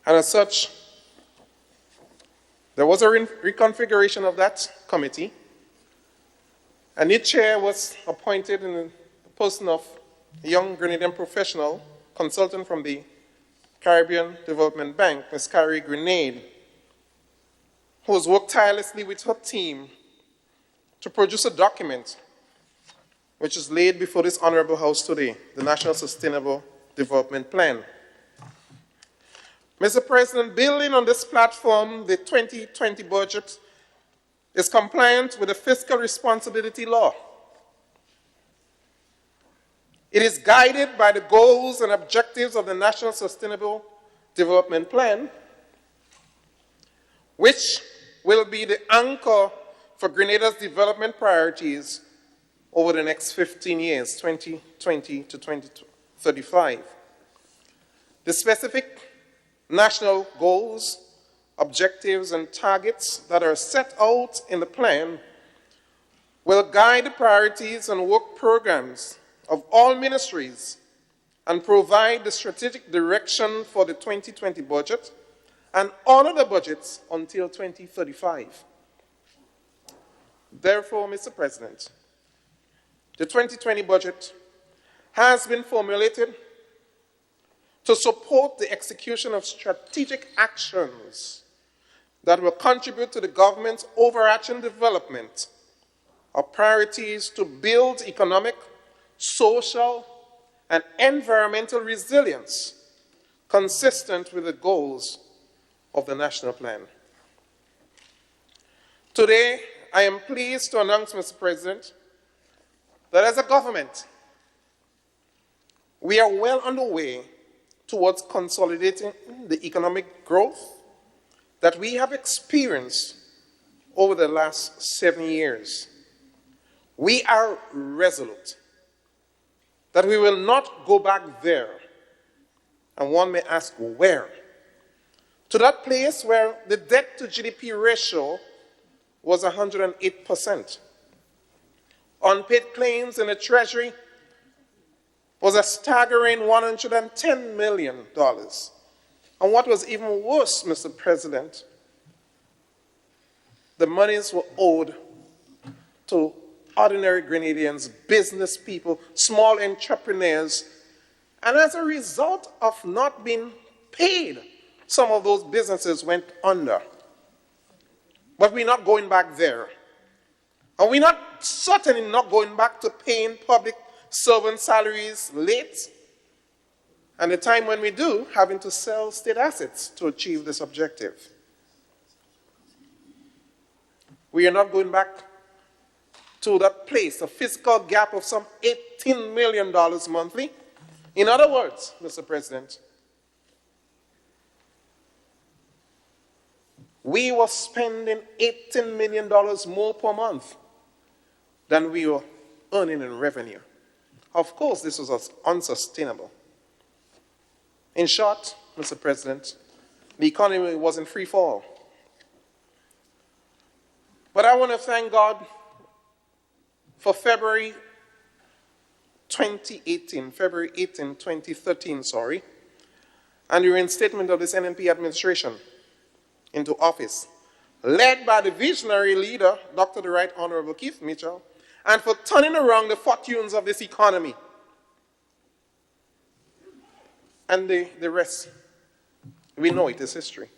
And as such, there was a reconfiguration of that committee. A new chair was appointed in the person of a young Grenadian professional, consultant from the Caribbean Development Bank, Ms. Carrie Grenade, who has worked tirelessly with her team to produce a document which is laid before this Honorable House today, the National Sustainable Development Plan. Mr. President, building on this platform, the 2020 budget is compliant with the Fiscal Responsibility Law. It is guided by the goals and objectives of the National Sustainable Development Plan, which will be the anchor for Grenada's development priorities over the next 15 years, 2020 to 2035. The specific national goals, objectives, and targets that are set out in the plan will guide the priorities and work programs of all ministries and provide the strategic direction for the 2020 budget and honor the budgets until 2035. Therefore, Mr. President, the 2020 budget has been formulated to support the execution of strategic actions that will contribute to the government's overarching development of priorities to build economic, social, and environmental resilience consistent with the goals of the national plan. Today, I am pleased to announce, Mr. President, that as a government, we are well underway towards consolidating the economic growth that we have experienced over the last 7 years. We are resolute that we will not go back there, and one may ask where, to that place where the debt to GDP ratio was 108%. Unpaid claims in the Treasury was a staggering $110 million. And what was even worse, Mr. President, the monies were owed to ordinary Grenadians, business people, small entrepreneurs, and as a result of not being paid, some of those businesses went under. But we're not going back there. And we're certainly not going back to paying public servant salaries late, and the time when we do, having to sell state assets to achieve this objective. We are not going back to that place, a fiscal gap of some $18 million monthly. In other words, Mr. President, we were spending $18 million more per month than we were earning in revenue. Of course, this was unsustainable. In short, Mr. President, the economy was in free fall. But I want to thank God for February 18, 2013, and the reinstatement of this NNP administration into office, led by the visionary leader, Dr. the Right Honorable Keith Mitchell, and for turning around the fortunes of this economy. And the rest, we know it is history.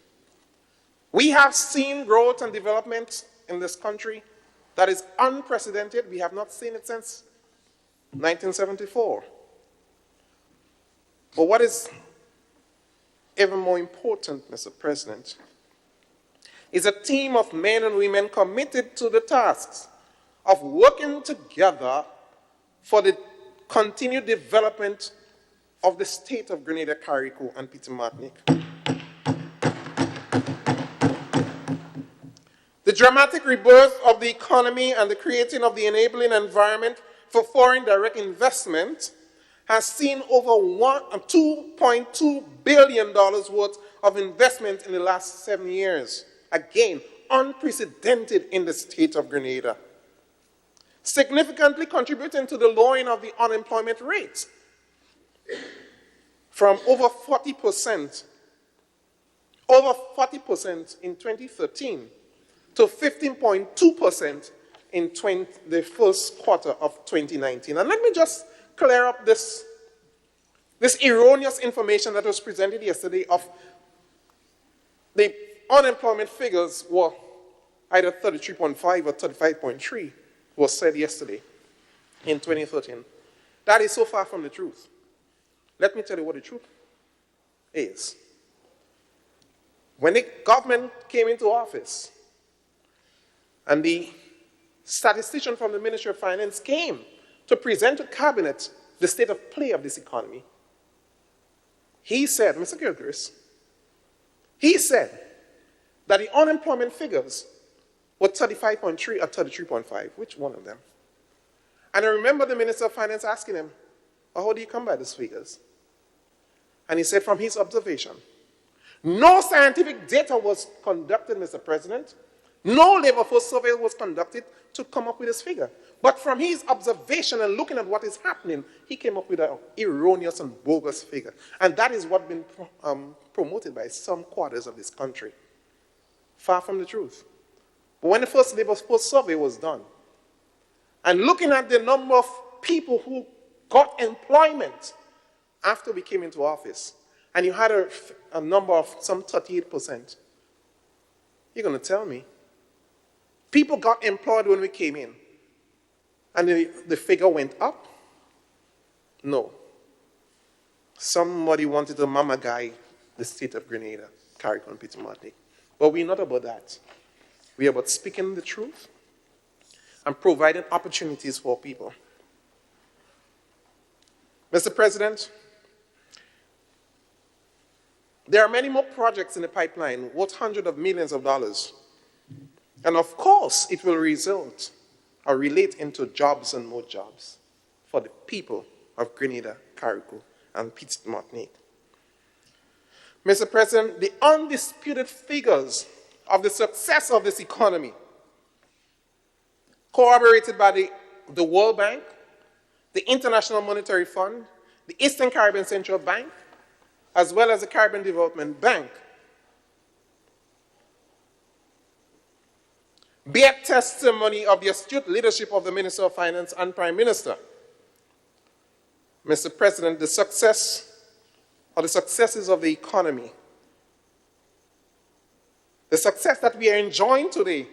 We have seen growth and development in this country that is unprecedented. We have not seen it since 1974. But what is even more important, Mr. President, is a team of men and women committed to the tasks of working together for the continued development of the state of Grenada, Carriacou, and Petite Martinique. The dramatic rebirth of the economy and the creating of the enabling environment for foreign direct investment has seen over $2.2 billion worth of investment in the last 7 years. Again, unprecedented in the state of Grenada, significantly contributing to the lowering of the unemployment rate from over 40% over 40% in 2013 to 15.2% in the first quarter of 2019. And let me just clear up this erroneous information that was presented yesterday of the unemployment figures were either 33.5 or 35.3 was said yesterday in 2013. That is so far from the truth. Let me tell you what the truth is. When the government came into office and the statistician from the Ministry of Finance came to present to Cabinet the state of play of this economy, he said, Mr. Gilchrist, he said that the unemployment figures were 35.3 or 33.5. Which one of them? And I remember the Minister of Finance asking him, well, how do you come by these figures? And he said, from his observation, no scientific data was conducted, Mr. President. No labor force survey was conducted to come up with this figure. But from his observation and looking at what is happening, he came up with an erroneous and bogus figure. And that is what's been promoted by some quarters of this country. Far from the truth. But when the first labor force survey was done, and looking at the number of people who got employment after we came into office, and you had a number of some 38%, you're going to tell me people got employed when we came in, and the figure went up? No. Somebody wanted to mama guy the state of Grenada, Carriacou and Peter Martinique. But we're not about that. We're about speaking the truth and providing opportunities for people. Mr. President, there are many more projects in the pipeline worth hundreds of millions of dollars. And of course, it will result or relate into jobs and more jobs for the people of Grenada, Carriacou, and Petite Martinique. Mr. President, the undisputed figures of the success of this economy, corroborated by the World Bank, the International Monetary Fund, the Eastern Caribbean Central Bank, as well as the Caribbean Development Bank, bear testimony of the astute leadership of the Minister of Finance and Prime Minister. Mr. President, the success or the successes of the economy, the success that we are enjoying today,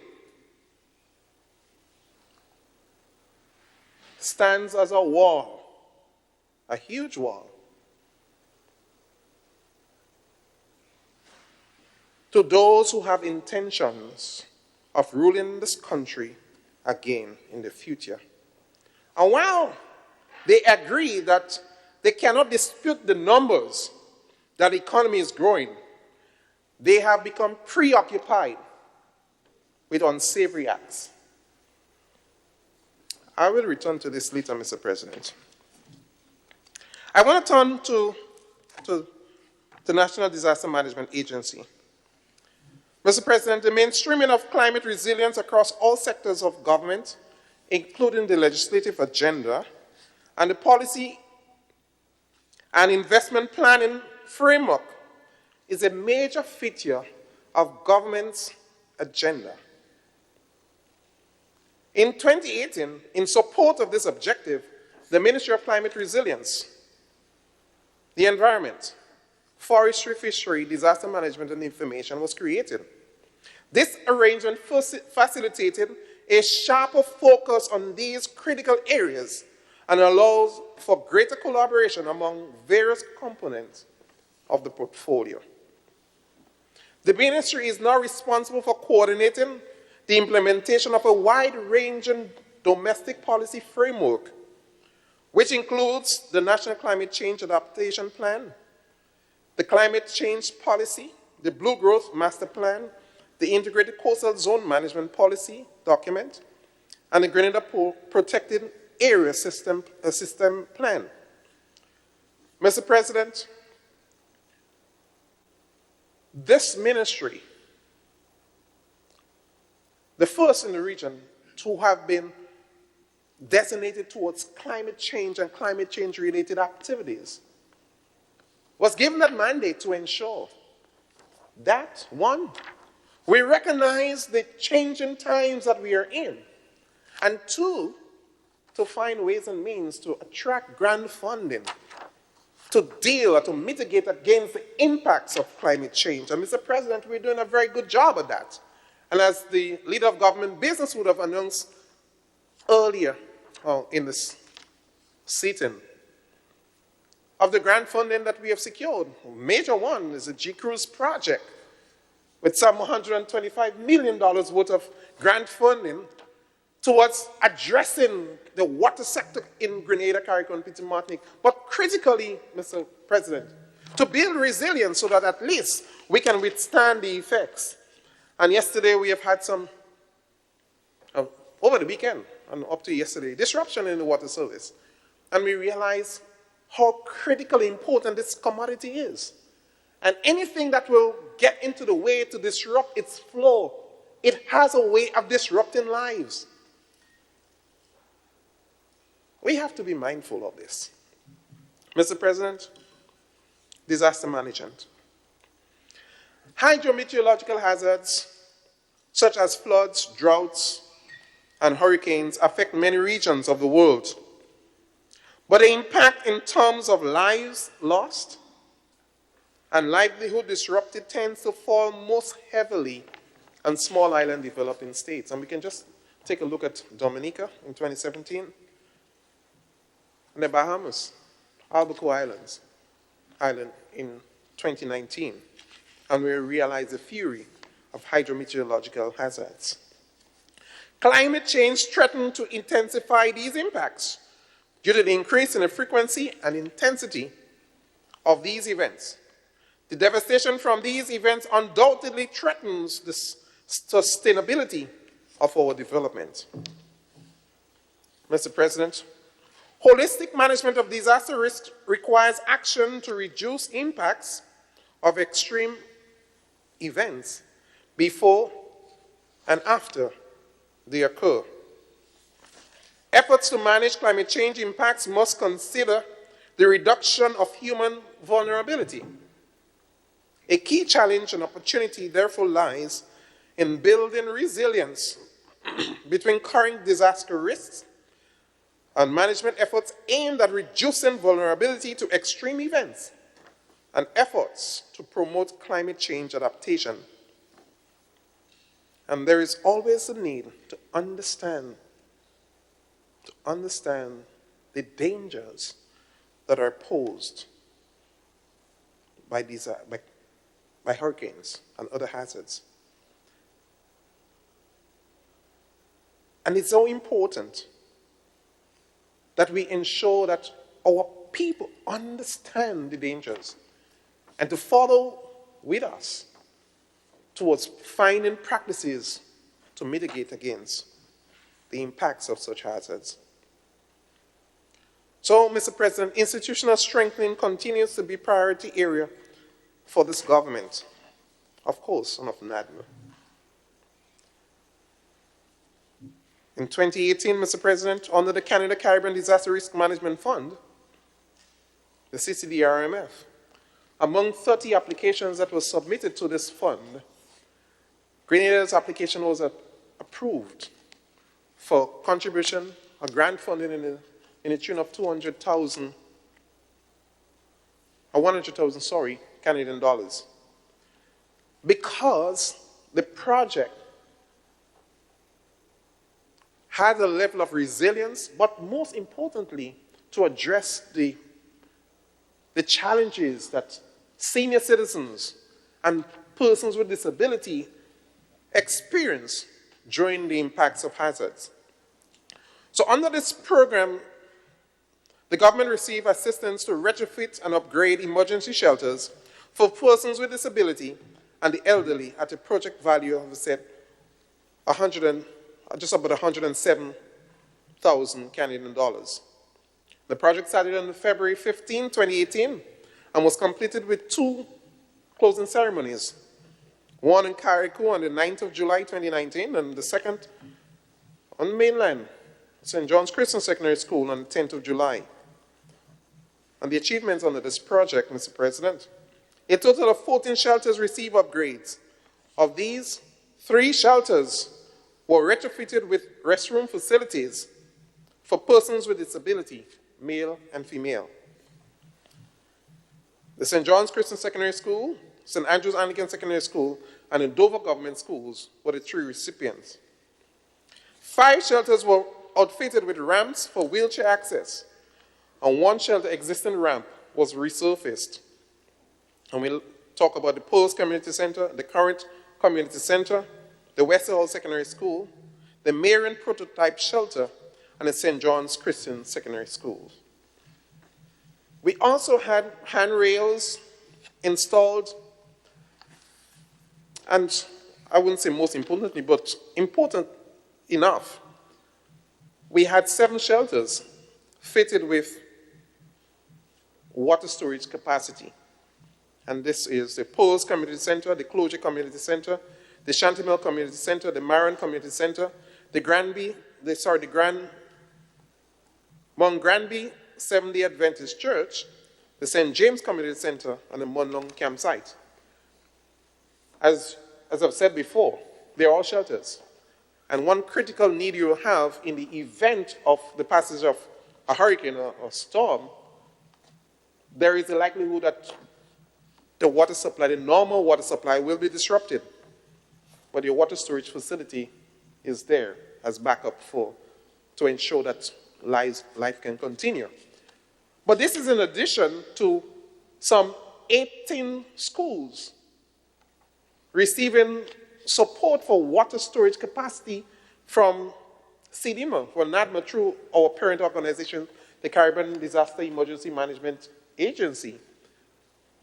stands as a wall, a huge wall, to those who have intentions of ruling this country again in the future. And while they agree that they cannot dispute the numbers that the economy is growing, they have become preoccupied with unsavory acts. I will return to this later, Mr. President. I want to turn to the National Disaster Management Agency. Mr. President, the mainstreaming of climate resilience across all sectors of government, including the legislative agenda, and the policy and investment planning framework is a major feature of government's agenda. In 2018, in support of this objective, the Ministry of Climate Resilience, the Environment, Forestry, Fishery, Disaster Management, and Information was created. This arrangement facilitated a sharper focus on these critical areas and allows for greater collaboration among various components of the portfolio. The ministry is now responsible for coordinating the implementation of a wide-ranging domestic policy framework, which includes the National Climate Change Adaptation Plan, the Climate Change Policy, the Blue Growth Master Plan, the Integrated Coastal Zone Management Policy document, and the Grenada Protected Area System Plan. Mr. President, this ministry, the first in the region to have been designated towards climate change and climate change-related activities, was given that mandate to ensure That, one, we recognize the changing times that we are in. And two, to find ways and means to attract grant funding to deal or to mitigate against the impacts of climate change. And Mr. President, we're doing a very good job at that. And as the leader of government business would have announced earlier in this sitting, of the grant funding that we have secured, a major one is the G-Cruise project with some $125 million worth of grant funding towards addressing the water sector in Grenada, Carriacou, and Martinique. But critically, Mr. President, to build resilience so that at least we can withstand the effects. And yesterday we have had some, over the weekend and up to yesterday, disruption in the water service. And we realize how critically important this commodity is. And anything that will get into the way to disrupt its flow, it has a way of disrupting lives. We have to be mindful of this. Mr. President, disaster management. Hydrometeorological hazards, such as floods, droughts, and hurricanes, affect many regions of the world. But the impact in terms of lives lost and livelihood disrupted tends to fall most heavily on small island developing states. And we can just take a look at Dominica in 2017, and the Bahamas, Abaco Island in 2019. And we realize the fury of hydrometeorological hazards. Climate change threatens to intensify these impacts due to the increase in the frequency and intensity of these events. The devastation from these events undoubtedly threatens the sustainability of our development. Mr. President, holistic management of disaster risk requires action to reduce impacts of extreme events before and after they occur. Efforts to manage climate change impacts must consider the reduction of human vulnerability. A key challenge and opportunity therefore lies in building resilience between current disaster risks and management efforts aimed at reducing vulnerability to extreme events and efforts to promote climate change adaptation. And there is always a need to understand the dangers that are posed by hurricanes and other hazards. And it's so important that we ensure that our people understand the dangers and to follow with us towards finding practices to mitigate against the impacts of such hazards. So, Mr. President, institutional strengthening continues to be a priority area for this government, of course, and of NADMA. In 2018, Mr. President, under the Canada Caribbean Disaster Risk Management Fund, the CCDRMF, among 30 applications that were submitted to this fund, Grenada's application was approved for contribution, a grant funding in the tune of 100,000 Canadian dollars. Because the project had a level of resilience, but most importantly, to address the challenges that senior citizens and persons with disability experience during the impacts of hazards. So under this program, the government received assistance to retrofit and upgrade emergency shelters for persons with disability and the elderly at a project value of, just about 107,000 Canadian dollars. The project started on February 15, 2018, and was completed with 2 closing ceremonies. One in Carriacou on the 9th of July, 2019, and the second on the mainland, St. John's Christian Secondary School on the 10th of July. And the achievements under this project, Mr. President, A total of 14 shelters received upgrades. Of these, 3 shelters were retrofitted with restroom facilities for persons with disability, male and female. The St. John's Christian Secondary School, St. Andrew's Anglican Secondary School, and the Dover Government Schools were the 3 recipients. 5 shelters were outfitted with ramps for wheelchair access, and 1 shelter existing ramp was resurfaced. And we'll talk about the Pearls Community Center, the current community center, the Westerhall Secondary School, the Marion Prototype Shelter, and the St. John's Christian Secondary School. We also had handrails installed, and I wouldn't say most importantly, but important enough. We had 7 shelters fitted with water storage capacity. And this is the Pearls Community Center, the Clogher Community Center, the Shantymill Community Center, the Marion Community Center, Mount Granby Seventh-day Adventist Church, the St. James Community Center, and the Munlong Campsite. As I've said before, they're all shelters. And one critical need you have in the event of the passage of a hurricane or storm, there is a likelihood that the water supply, the normal water supply, will be disrupted. But your water storage facility is there as backup to ensure that life can continue. But this is in addition to some 18 schools receiving support for water storage capacity from CDMA, for NADMA, through our parent organization, the Caribbean Disaster Emergency Management Agency,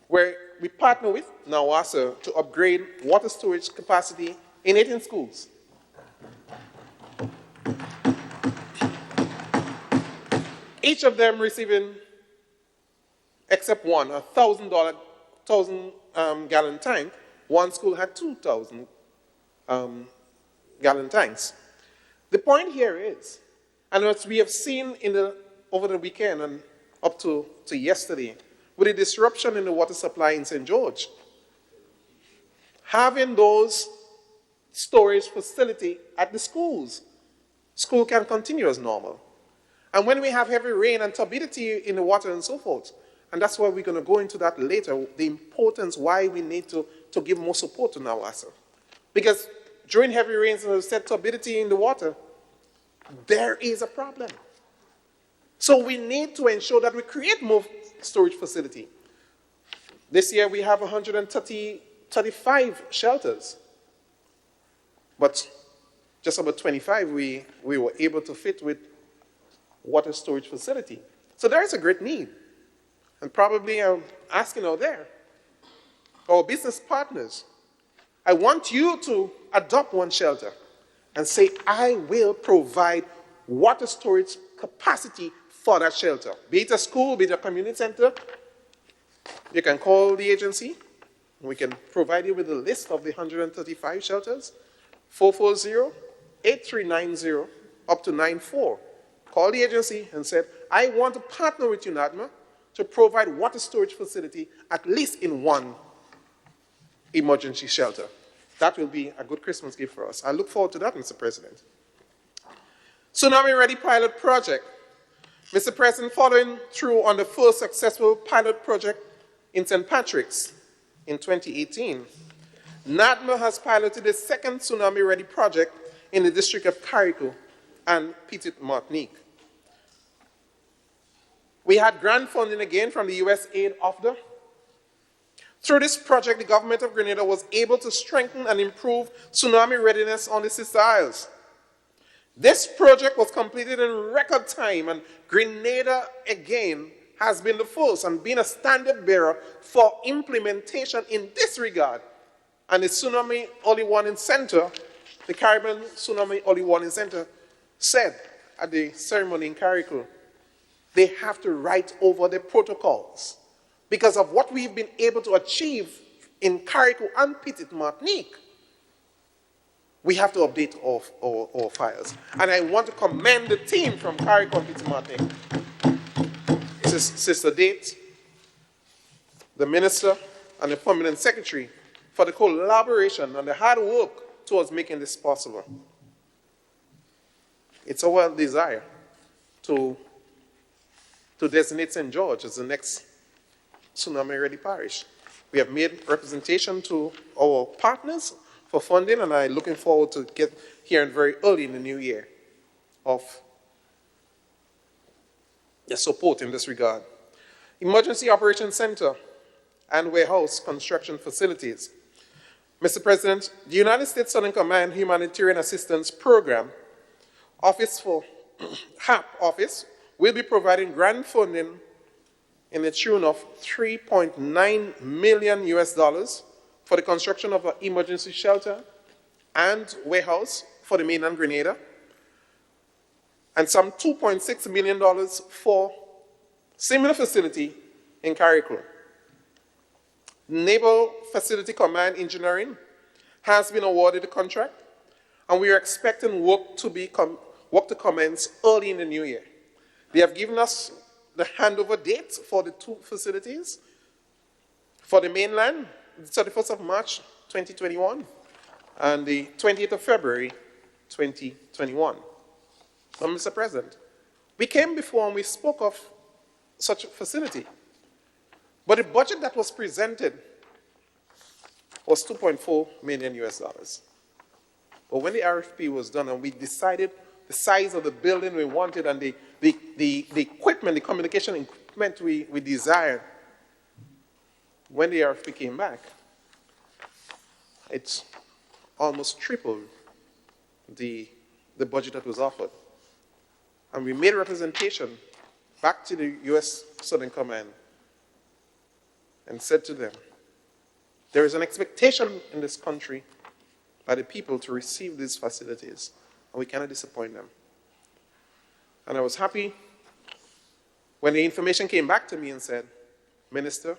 where we partner with NAWASA to upgrade water storage capacity in 18 schools. Each of them receiving, except one, a $1,000 gallon tank. One school had 2,000 gallon tanks. The point here is, and as we have seen over the weekend and up to yesterday, with the disruption in the water supply in St. George, having those storage facility at the schools, school can continue as normal. And when we have heavy rain and turbidity in the water and so forth, and that's why we're going to go into that later, the importance why we need to give more support to NAWASA. Because during heavy rains and said turbidity in the water, there is a problem. So we need to ensure that we create more storage facility. This year we have 135 shelters, but just about 25 we were able to fit with water storage facility. So there is a great need. And probably I'm asking out there, our business partners, I want you to adopt one shelter and say, I will provide water storage capacity for that shelter. Be it a school, be it a community center, you can call the agency. We can provide you with a list of the 135 shelters, 440-8390 up to 94. Call the agency and said, I want to partner with you, NADMA, to provide water storage facility at least in one emergency shelter. That will be a good Christmas gift for us. I look forward to that, Mr. President. Tsunami Ready Pilot Project. Mr. President, following through on the first successful pilot project in St. Patrick's in 2018, NADMA has piloted the second Tsunami Ready project in the district of Carriacou and Petite Martinique. We had grant funding again from the U.S. aid OFDA. Through this project, the government of Grenada was able to strengthen and improve tsunami readiness on the Sister Isles. This project was completed in record time, and Grenada, again, has been the first and been a standard bearer for implementation in this regard. And the Tsunami Early Warning Center, the Caribbean Tsunami Early Warning Center, said at the ceremony in Carriacou, they have to write over the protocols because of what we've been able to achieve in Carriacou and Petite Martinique. We have to update our files. And I want to commend the team from Carriacou and Petite Martinique. Sister Date, the minister, and the Permanent Secretary for the collaboration and the hard work towards making this possible. It's our desire to designate St. George as the next tsunami-ready parish. We have made representation to our partners for funding, and I'm looking forward to hearing very early in the new year of the support in this regard. Emergency Operations Center and warehouse construction facilities. Mr. President, the United States Southern Command Humanitarian Assistance Program Office for HAP Office will be providing grant funding in the tune of $3.9 million for the construction of an emergency shelter and warehouse for the mainland Grenada, and some $2.6 million for similar facility in Carriacou. Naval Facility Command Engineering has been awarded the contract, and we are expecting work to commence early in the new year. They have given us the handover dates for the two facilities. For the mainland, the 31st of March 2021 and the 28th of February 2021. But Mr. President, we came before and we spoke of such a facility. But the budget that was presented was $2.4 million. But when the RFP was done and we decided the size of the building we wanted and the equipment, the communication equipment we desired, when the RFP came back, it's almost tripled the budget that was offered. And we made a representation back to the U.S. Southern Command and said to them, there is an expectation in this country by the people to receive these facilities, and we cannot disappoint them. And I was happy when the information came back to me and said, Minister,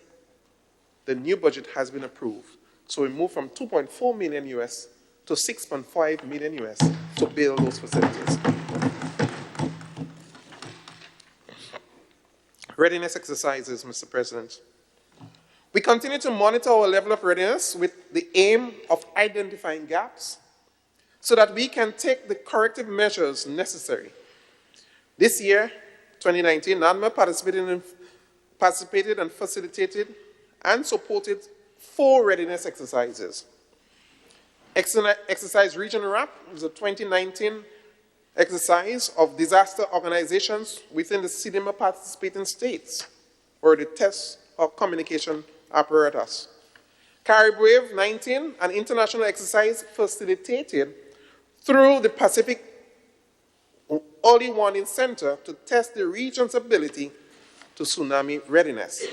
the new budget has been approved. So we moved from $2.4 million to $6.5 million to build those facilities. Readiness exercises, Mr. President. We continue to monitor our level of readiness with the aim of identifying gaps so that we can take the corrective measures necessary. This year, 2019, NADMA participated and facilitated and supported 4 readiness exercises. Exercise Region RAP is a 2019 exercise of disaster organizations within the CDMA participating states for the test of communication apparatus. Caribwave 19, an international exercise facilitated through the Pacific Early Warning Center to test the region's ability to tsunami readiness.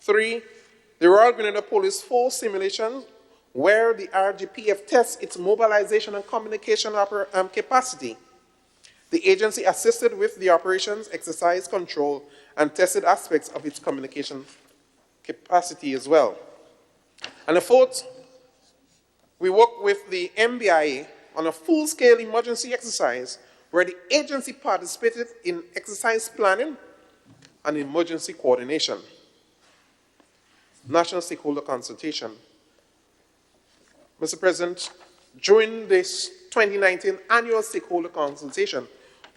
3, the Royal Grenada Police Force simulation, where the RGPF tests its mobilization and communication capacity. The agency assisted with the operations, exercise control, and tested aspects of its communication capacity as well. And the 4th, we worked with the MBIA on a full-scale emergency exercise where the agency participated in exercise planning and emergency coordination. National stakeholder consultation. Mr. President, during this 2019 annual stakeholder consultation,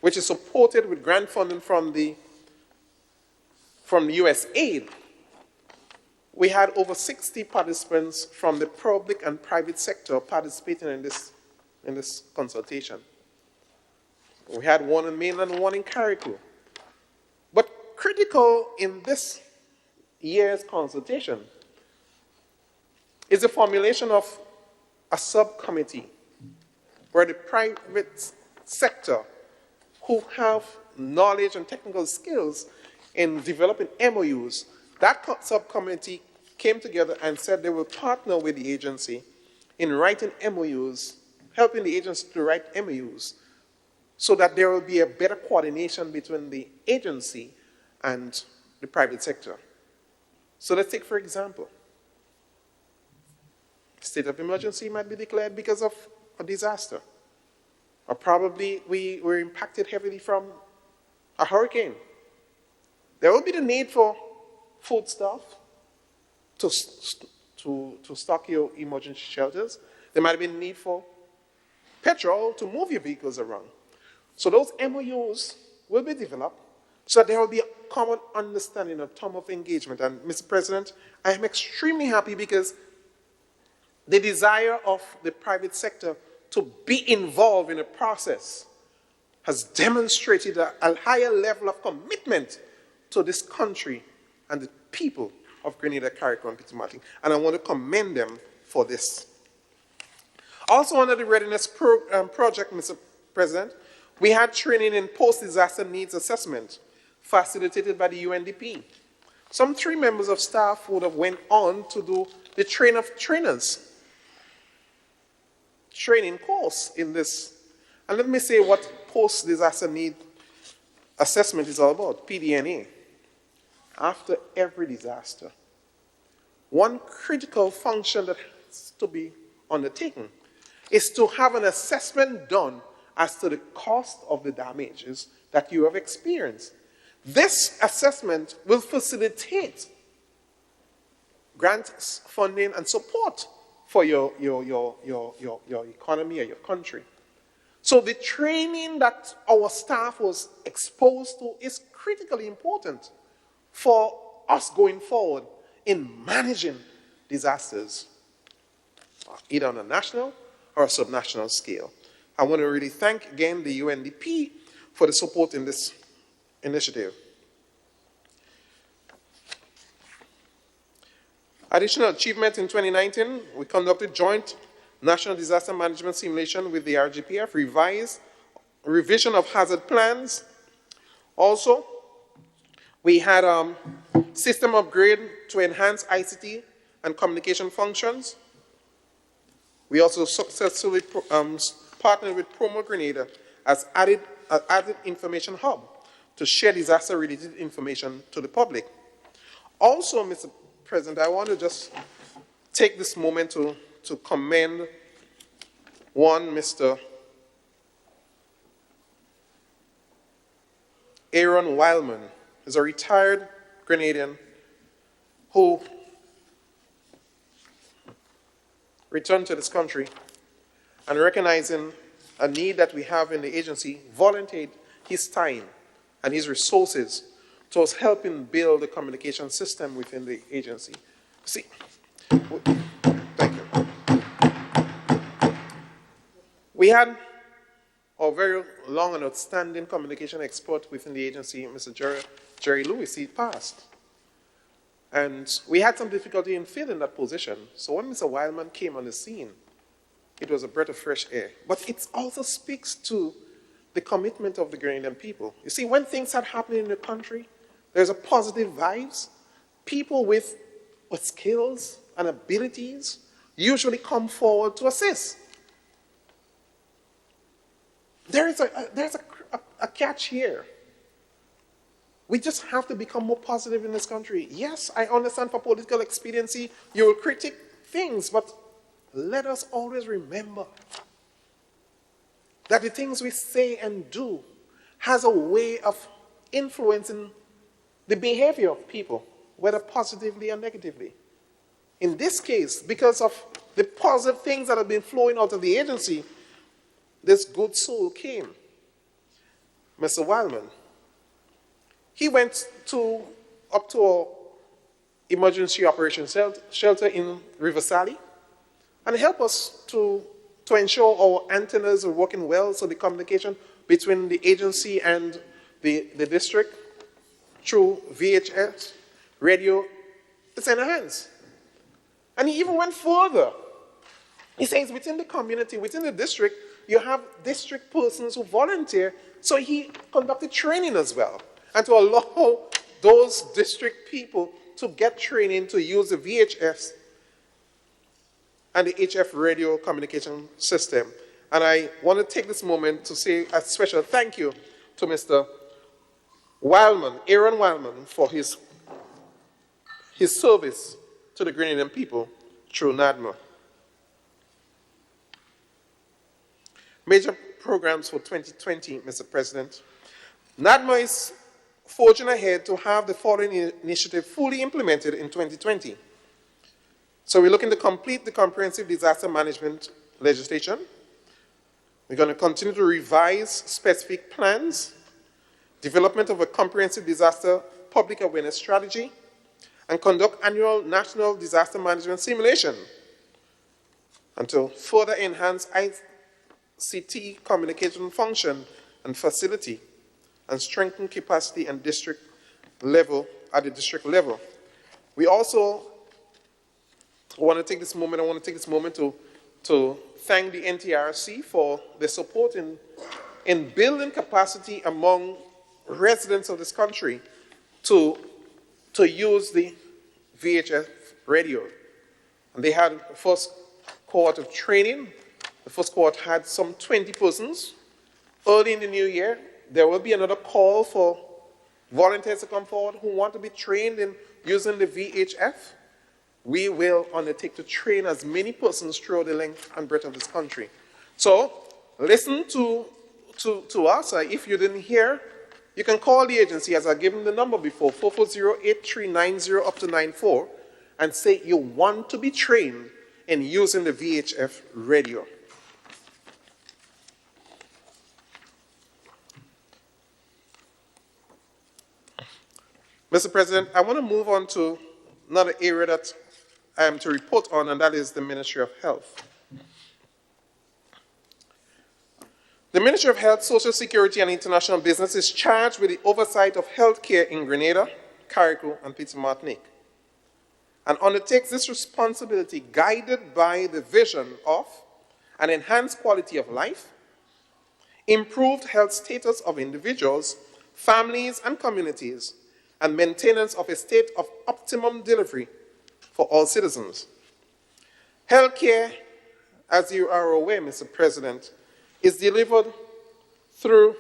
which is supported with grant funding from the US Aid, we had over 60 participants from the public and private sector participating in this consultation. We had one in mainland and one in Carriacou. But critical in this year's consultation is the formulation of a subcommittee where the private sector who have knowledge and technical skills in developing MOUs, that subcommittee came together and said they will partner with the agency in writing MOUs, helping the agency to write MOUs, so that there will be a better coordination between the agency and the private sector. So let's take, for example, state of emergency might be declared because of a disaster. Or probably we were impacted heavily from a hurricane. There will be the need for foodstuff, to, to stock your emergency shelters. There might be a need for petrol to move your vehicles around. So those MOUs will be developed so that there will be a common understanding of term of engagement. And Mr. President, I am extremely happy because the desire of the private sector to be involved in the process has demonstrated a higher level of commitment to this country and the people of Grenada, Carriacou, and Peter Martin. And I want to commend them for this. Also under the readiness project, Mr. President, we had training in post-disaster needs assessment facilitated by the UNDP. Some 3 members of staff would have went on to do the train of trainers training course in this. And let me say what post-disaster need assessment is all about, PDNA. After every disaster, one critical function that has to be undertaken is to have an assessment done as to the cost of the damages that you have experienced. This assessment will facilitate grants, funding, and support for your economy or your country. So the training that our staff was exposed to is critically important for us going forward in managing disasters, either on a national or a subnational scale. I want to really thank again the UNDP for the support in this initiative. Additional achievement in 2019, we conducted joint national disaster management simulation with the RGPF, revision of hazard plans. Also, we had system upgrade to enhance ICT and communication functions. We also successfully partnered with Promo Grenada as added information hub to share disaster-related information to the public. Also, Mr. President, I want to just take this moment to commend one Mr. Aaron Wildman. He's a retired Grenadian who returned to this country and recognizing a need that we have in the agency, volunteered his time and his resources towards helping build the communication system within the agency. See, thank you. We had a very long and outstanding communication expert within the agency, Mr. Jerry Lewis. He passed. And we had some difficulty in filling that position. So when Mr. Wildman came on the scene, it was a breath of fresh air. But it also speaks to the commitment of the Grenadian people. You see, when things are happening in the country, there's a positive vibes. People with skills and abilities usually come forward to assist. There's a catch here. We just have to become more positive in this country. Yes, I understand for political expediency, you will critique things, but let us always remember that the things we say and do has a way of influencing the behavior of people, whether positively or negatively. In this case, because of the positive things that have been flowing out of the agency, this good soul came. Mr. Wildman, he went up to our emergency operations shelter in River Sally and helped us to ensure our antennas are working well, so the communication between the agency and the district through VHF radio is enhanced. And he even went further. He says within the community, within the district, you have district persons who volunteer, so he conducted training as well, and to allow those district people to get training to use the VHF and the HF radio communication system. And I want to take this moment to say a special thank you to Mr. Wildman, Aaron Wildman, for his service to the Grenadian people through NADMA. Major programs for 2020, Mr. President. NADMA is forging ahead to have the following initiative fully implemented in 2020. So we're looking to complete the comprehensive disaster management legislation. We're going to continue to revise specific plans, development of a comprehensive disaster public awareness strategy, and conduct annual national disaster management simulation, and to further enhance ICT communication function and facility, and strengthen capacity and district level at the district level. We also want to take this moment to thank the NTRC for their support in building capacity among residents of this country to use the VHF radio. And they had the first cohort of training. The first cohort had some 20 persons. Early in the new year, there will be another call for volunteers to come forward who want to be trained in using the VHF. We will undertake to train as many persons throughout the length and breadth of this country. So listen to us. If you didn't hear, you can call the agency, as I've given the number before, 440-8390 up to 94, and say you want to be trained in using the VHF radio. Mr. President, I want to move on to another area that I am to report on, and that is the Ministry of Health. The Ministry of Health, Social Security, and International Business is charged with the oversight of healthcare in Grenada, Carriacou, and Petite Martinique, and undertakes this responsibility guided by the vision of an enhanced quality of life, improved health status of individuals, families, and communities, and maintenance of a state of optimum delivery for all citizens. Healthcare, as you are aware, Mr. President, is delivered through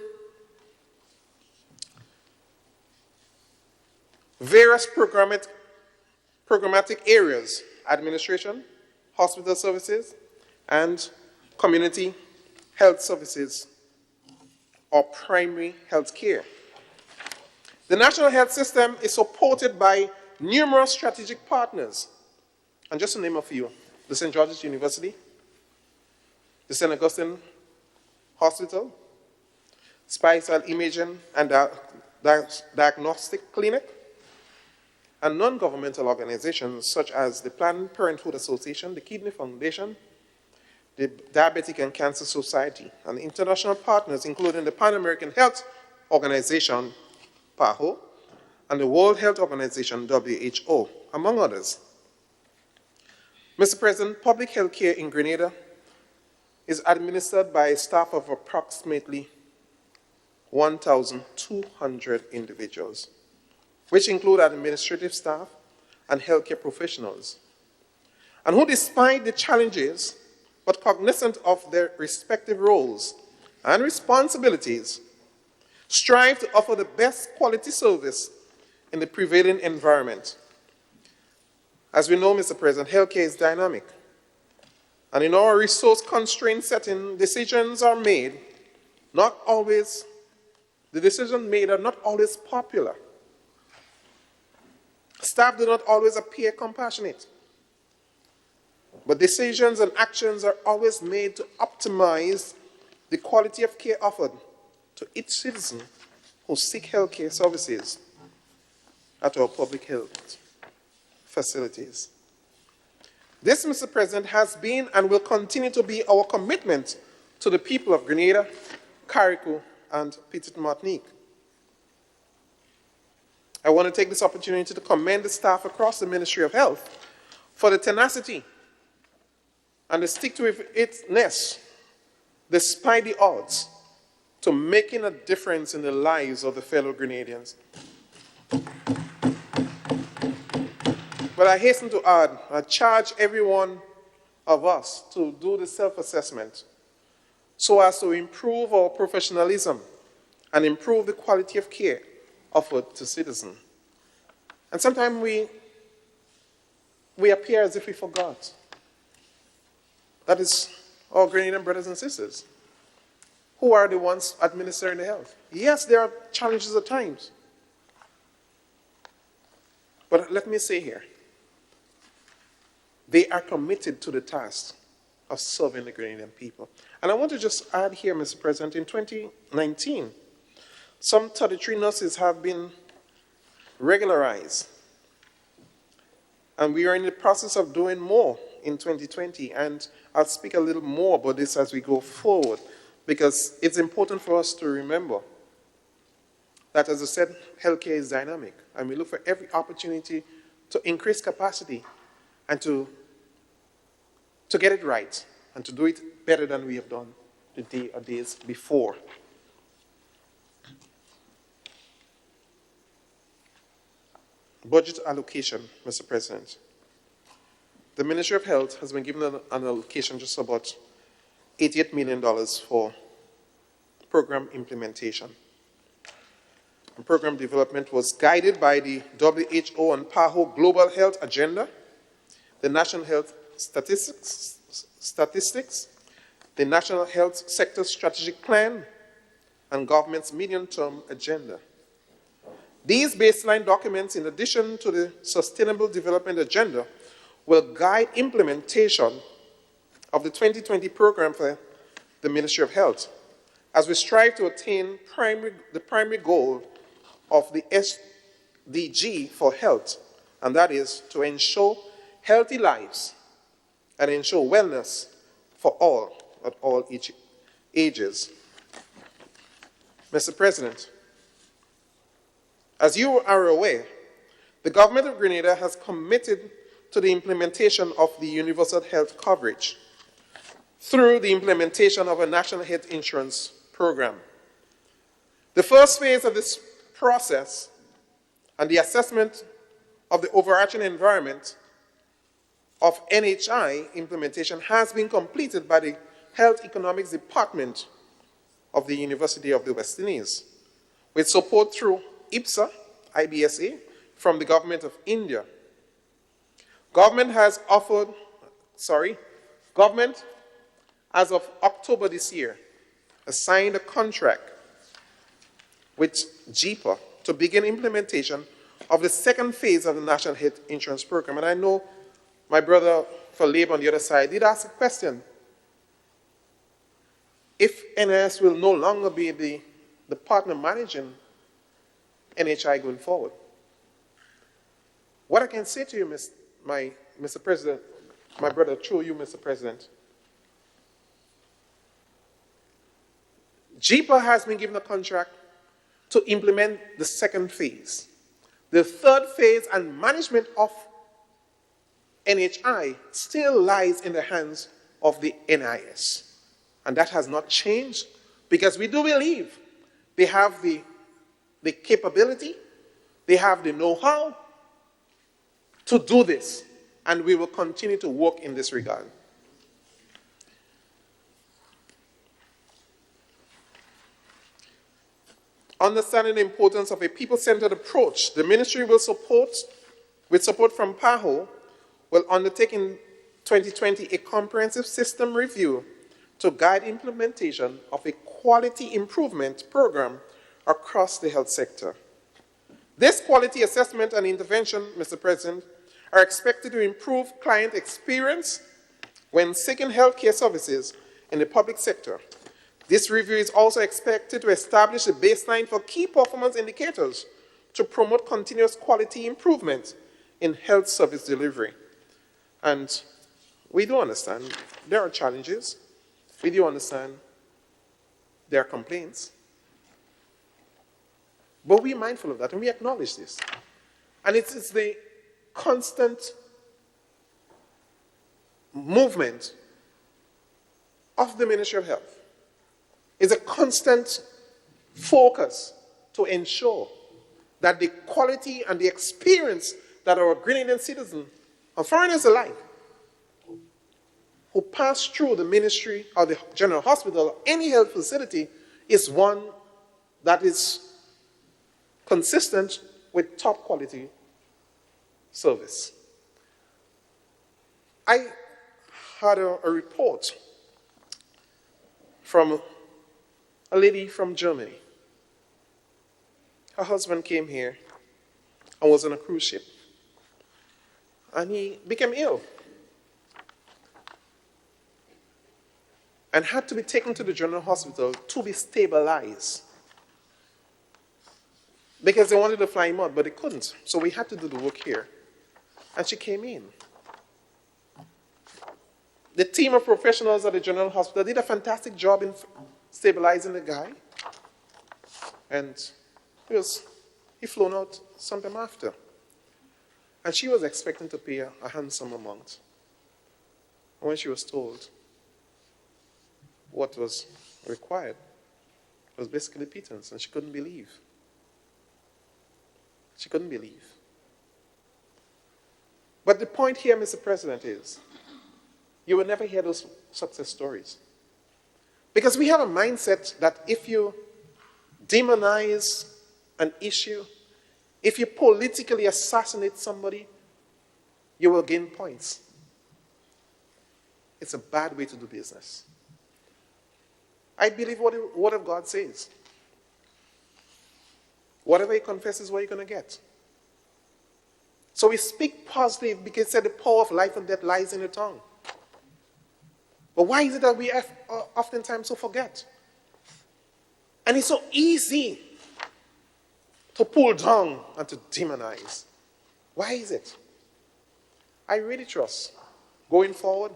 various programmatic areas: administration, hospital services, and community health services, or primary health care. The national health system is supported by numerous strategic partners, and just to name a few: the St. George's University, the St. Augustine Hospital, Spicel Imaging and Diagnostic Clinic, and non-governmental organizations such as the Planned Parenthood Association, the Kidney Foundation, the Diabetic and Cancer Society, and international partners including the Pan American Health Organization, PAHO, and the World Health Organization, WHO, among others. Mr. President, public health care in Grenada is administered by a staff of approximately 1,200 individuals, which include administrative staff and healthcare professionals, and who, despite the challenges, but cognizant of their respective roles and responsibilities, strive to offer the best quality service in the prevailing environment. As we know, Mr. President, healthcare is dynamic. And in our resource-constrained setting, decisions are made, the decisions made are not always popular. Staff do not always appear compassionate. But decisions and actions are always made to optimize the quality of care offered to each citizen who seek healthcare services at our public health facilities. This, Mr. President, has been and will continue to be our commitment to the people of Grenada, Carriacou, and Petite Martinique. I want to take this opportunity to commend the staff across the Ministry of Health for the tenacity and the stick-to-itness, despite the odds, to making a difference in the lives of the fellow Grenadians. But I hasten to add, I charge every one of us to do the self-assessment so as to improve our professionalism and improve the quality of care offered to citizens. And sometimes we appear as if we forgot. That is our Grenadian brothers and sisters. Who are the ones administering the health? Yes, there are challenges at times. But let me say here, they are committed to the task of serving the Grenadian people. And I want to just add here, Mr. President, in 2019, some 33 nurses have been regularized. And we are in the process of doing more in 2020. And I'll speak a little more about this as we go forward, because it's important for us to remember that, as I said, healthcare is dynamic. And we look for every opportunity to increase capacity and to get it right and to do it better than we have done the day or days before. Budget allocation, Mr. President. The Ministry of Health has been given an allocation just about $88 million for program implementation. And program development was guided by the WHO and PAHO Global Health Agenda, the National Health Statistics, the National Health Sector Strategic Plan, and government's medium-term agenda. These baseline documents, in addition to the Sustainable Development Agenda, will guide implementation of the 2020 program for the Ministry of Health as we strive to attain the primary goal of the SDG for health, and that is to ensure healthy lives and ensure wellness for all at all ages. Mr. President, as you are aware, the government of Grenada has committed to the implementation of the universal health coverage through the implementation of a national health insurance program. The first phase of this process and the assessment of the overarching environment of NHI implementation has been completed by the Health Economics Department of the University of the West Indies, with support through IBSA from the Government of India. Government, as of October this year, has signed a contract with JIPA to begin implementation of the second phase of the National Health Insurance Program. And I know my brother for Labour on the other side did ask a question. If NIS will no longer be the partner managing NHI going forward, what I can say to you, Mr. President, my brother, through you, Mr. President, JIPA has been given a contract to implement the second phase. The third phase and management of NHI still lies in the hands of the NIS. And that has not changed, because we do believe they have the capability, they have the know-how to do this, and we will continue to work in this regard. Understanding the importance of a people-centered approach, the ministry will support, with support from PAHO, will undertake in 2020 a comprehensive system review to guide implementation of a quality improvement program across the health sector. This quality assessment and intervention, Mr. President, are expected to improve client experience when seeking healthcare services in the public sector. This review is also expected to establish a baseline for key performance indicators to promote continuous quality improvement in health service delivery. And we do understand there are challenges. We do understand there are complaints. But we're mindful of that, and we acknowledge this. And it's the constant movement of the Ministry of Health. It's a constant focus to ensure that the quality and the experience that our Grenadian citizens, and foreigners alike, who pass through the ministry or the general hospital or any health facility is one that is consistent with top quality service. I had a report from a lady from Germany. Her husband came here and was on a cruise ship. And he became ill. and had to be taken to the general hospital to be stabilized. Because they wanted to fly him out, but they couldn't. So we had to do the work here. And she came in. The team of professionals at the general hospital did a fantastic job in stabilizing the guy. And he flown out sometime after. And she was expecting to pay a handsome amount. And when she was told what was required, it was basically pittance, and she couldn't believe. She couldn't believe. But the point here, Mr. President, is you will never hear those success stories. Because we have a mindset that if you demonize an issue, if you politically assassinate somebody, you will gain points. It's a bad way to do business. I believe what the Word of God says. Whatever you confess is what you're going to get. So we speak positive because it said the power of life and death lies in the tongue. But why is it that we oftentimes so forget? And it's so easy to pull down and to demonize. Why is it? I really trust, going forward,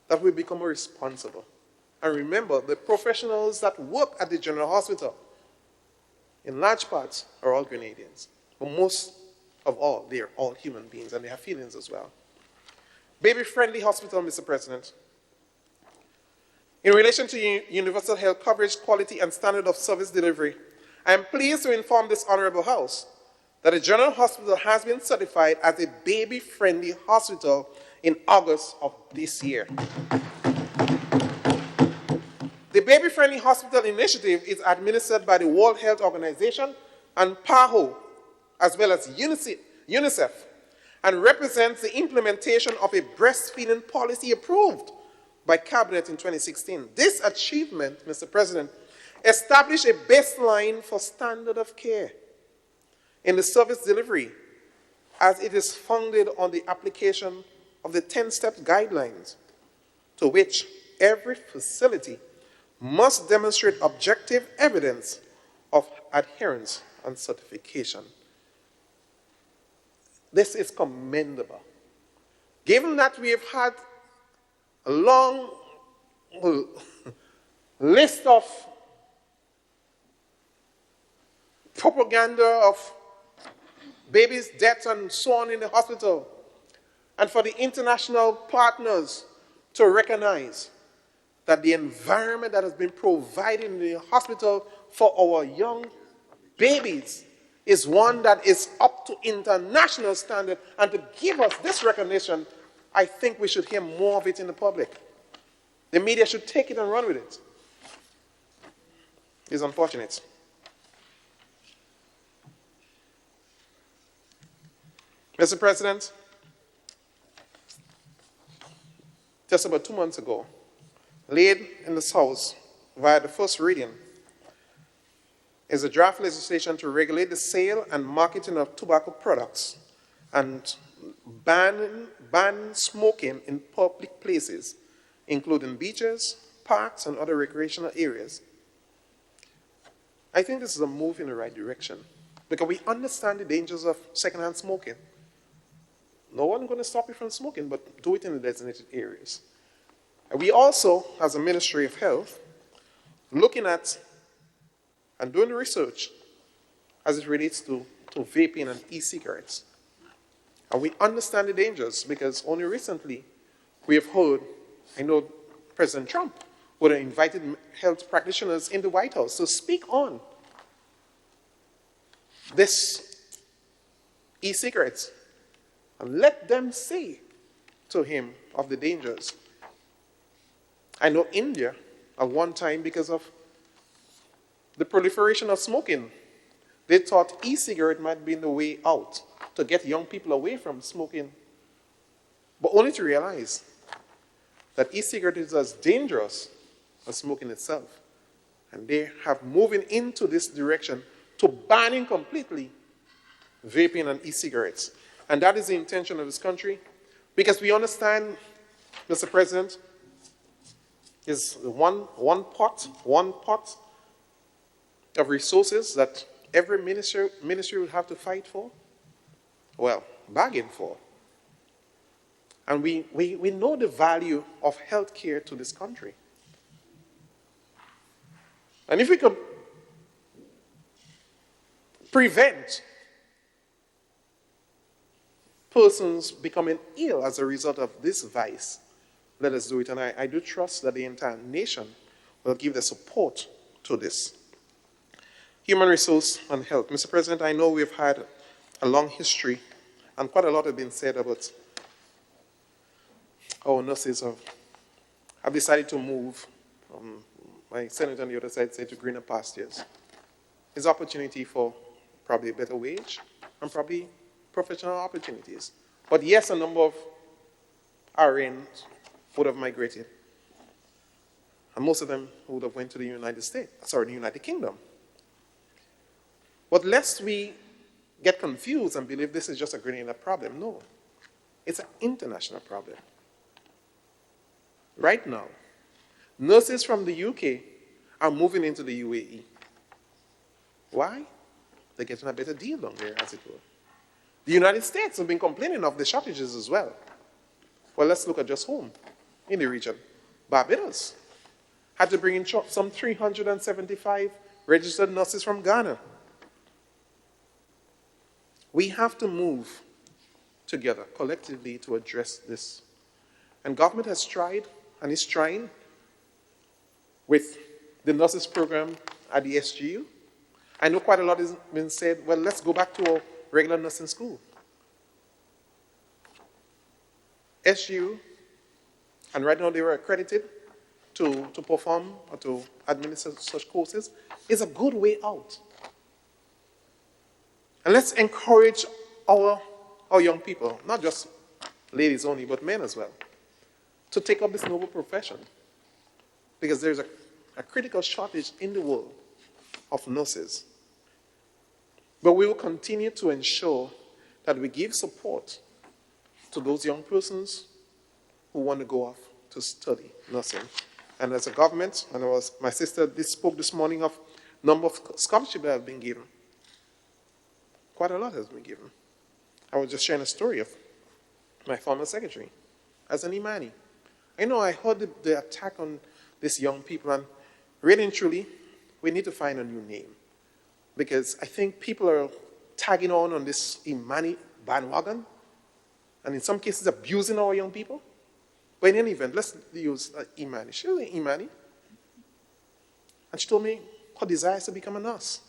that we become more responsible. And remember, the professionals that work at the general hospital, in large parts, are all Grenadians. But most of all, they are all human beings, and they have feelings as well. Baby-friendly hospital, Mr. President. In relation to universal health coverage, quality, and standard of service delivery, I am pleased to inform this honorable House that the General Hospital has been certified as a baby-friendly hospital in August of this year. The Baby Friendly Hospital Initiative is administered by the World Health Organization and PAHO, as well as UNICEF, and represents the implementation of a breastfeeding policy approved by Cabinet in 2016. This achievement, Mr. President, established a baseline for standard of care in the service delivery, as it is founded on the application of the 10-step guidelines, to which every facility must demonstrate objective evidence of adherence and certification. This is commendable. Given that we have had a long list of propaganda of babies' deaths and so on in the hospital, and for the international partners to recognize that the environment that has been provided in the hospital for our young babies is one that is up to international standard, and to give us this recognition, I think we should hear more of it in the public. The media should take it and run with it. It's unfortunate. Mr. President, just about 2 months ago, laid in this House via the first reading is a draft legislation to regulate the sale and marketing of tobacco products and ban smoking in public places, including beaches, parks, and other recreational areas. I think this is a move in the right direction because we understand the dangers of secondhand smoking. No one's going to stop you from smoking, but do it in the designated areas. And we also, as a Ministry of Health, looking at and doing research as it relates to vaping and e-cigarettes. And we understand the dangers because only recently we have heard, I know President Trump would have invited health practitioners in the White House to speak on this e-cigarettes and let them say to him of the dangers. I know India, at one time, because of the proliferation of smoking, they thought e-cigarette might be the way out to get young people away from smoking, but only to realize that e-cigarette is as dangerous as smoking itself. And they have moving into this direction to banning completely vaping and e-cigarettes. And that is the intention of this country, because we understand, Mr. President, is one pot of resources that every ministry will have to fight for? Well, bargain for. And we know the value of healthcare to this country. And if we could prevent persons becoming ill as a result of this vice, let us do it. And I do trust that the entire nation will give the support to this. Human resource and health. Mr. President, I know we've had a long history, and quite a lot has been said about our nurses have decided to move. My senator on the other side said to greener pastures. It's opportunity for probably a better wage and probably professional opportunities. But yes, a number of RNs would have migrated. And most of them would have went to the the United Kingdom. But lest we get confused and believe this is just a Grenada problem, no. It's an international problem. Right now, nurses from the UK are moving into the UAE. Why? They're getting a better deal down there, as it were. The United States have been complaining of the shortages as well. Well, let's look at just home in the region. Barbados had to bring in some 375 registered nurses from Ghana. We have to move together collectively to address this. And government has tried and is trying with the nurses program at the SGU. I know quite a lot has been said, well, let's go back to our regular nursing school. SGU, and right now they were accredited to perform or to administer such courses, is a good way out. And let's encourage our young people, not just ladies only, but men as well, to take up this noble profession. Because there's a critical shortage in the world of nurses. But we will continue to ensure that we give support to those young persons who want to go off to study nursing. And as a government, and my sister spoke this morning of number of scholarships that have been given. Quite a lot has been given. I was just sharing a story of my former secretary as an Imani. I know I heard the attack on these young people, and really and truly, we need to find a new name. Because I think people are tagging on this Imani bandwagon, and in some cases abusing our young people. But in any event, let's use Imani. She was an Imani. And she told me her desire is to become a nurse.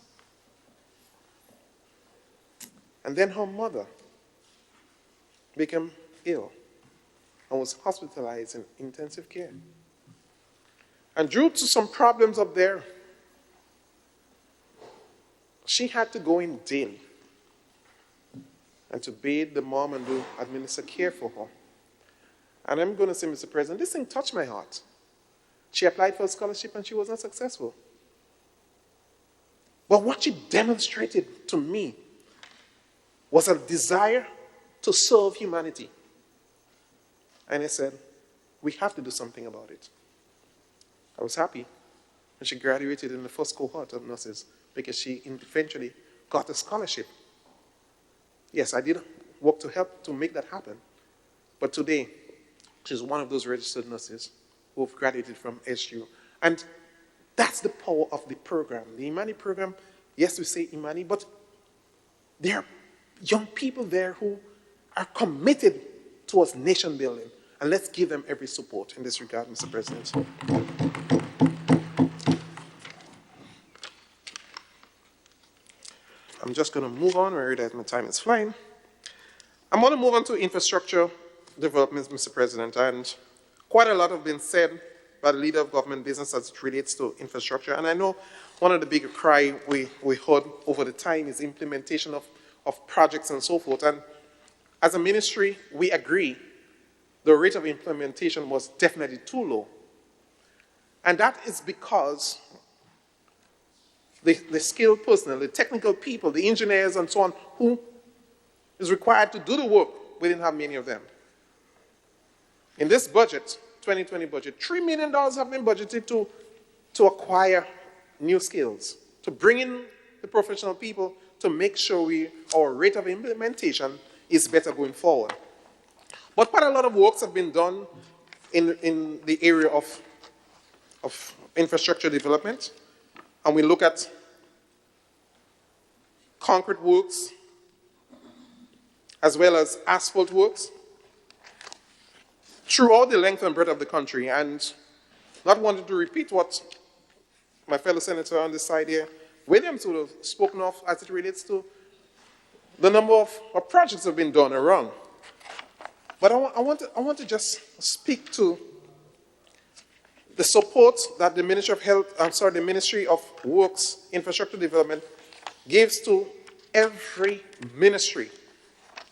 And then her mother became ill and was hospitalized in intensive care. And due to some problems up there, she had to go in daily and to bathe the mom and administer care for her. And I'm going to say, Mr. President, this thing touched my heart. She applied for a scholarship and she was not successful. But what she demonstrated to me was a desire to serve humanity. And I said, we have to do something about it. I was happy when she graduated in the first cohort of nurses because she eventually got a scholarship. Yes, I did work to help to make that happen. But today, she's one of those registered nurses who have graduated from SU. And that's the power of the program. The Imani program, yes, we say Imani, but there are young people there who are committed towards nation building. And let's give them every support in this regard, Mr. President. I'm just going to move on. I realize my time is flying. I'm going to move on to infrastructure developments, Mr. President. And quite a lot have been said by the leader of government business as it relates to infrastructure. And I know one of the big cry we heard over the time is implementation of projects and so forth. And as a ministry, we agree the rate of implementation was definitely too low. And that is because the skilled personnel, the technical people, the engineers and so on, who is required to do the work, we didn't have many of them. In this budget, 2020 budget, $3 million have been budgeted to acquire new skills, to bring in the professional people to make sure our rate of implementation is better going forward. But quite a lot of works have been done in the area of infrastructure development. And we look at concrete works as well as asphalt works throughout the length and breadth of the country. And not wanting to repeat what my fellow senator on this side here, Williams, would have spoken of as it relates to the number of projects that have been done around. But I want to just speak to the support that the the Ministry of Works, Infrastructure Development gives to every ministry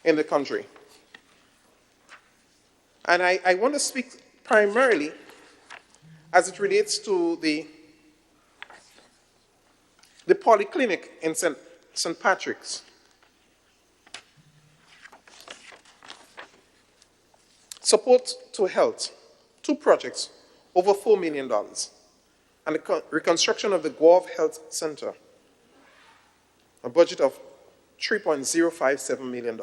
in the country. And I want to speak primarily as it relates to the polyclinic in St. Patrick's. Support to health, 2 projects, over $4 million. And the reconstruction of the Guelph Health Center, a budget of $3.057 million.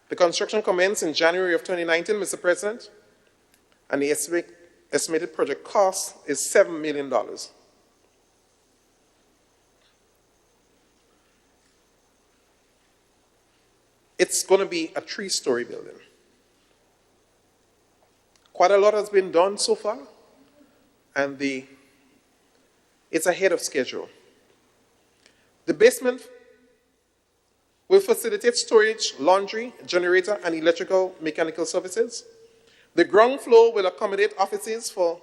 The construction commenced in January of 2019, Mr. President, and the estimated project cost is $7 million. It's going to be a 3-story building. Quite a lot has been done so far, and it's ahead of schedule. The basement will facilitate storage, laundry, generator, and electrical mechanical services. The ground floor will accommodate offices for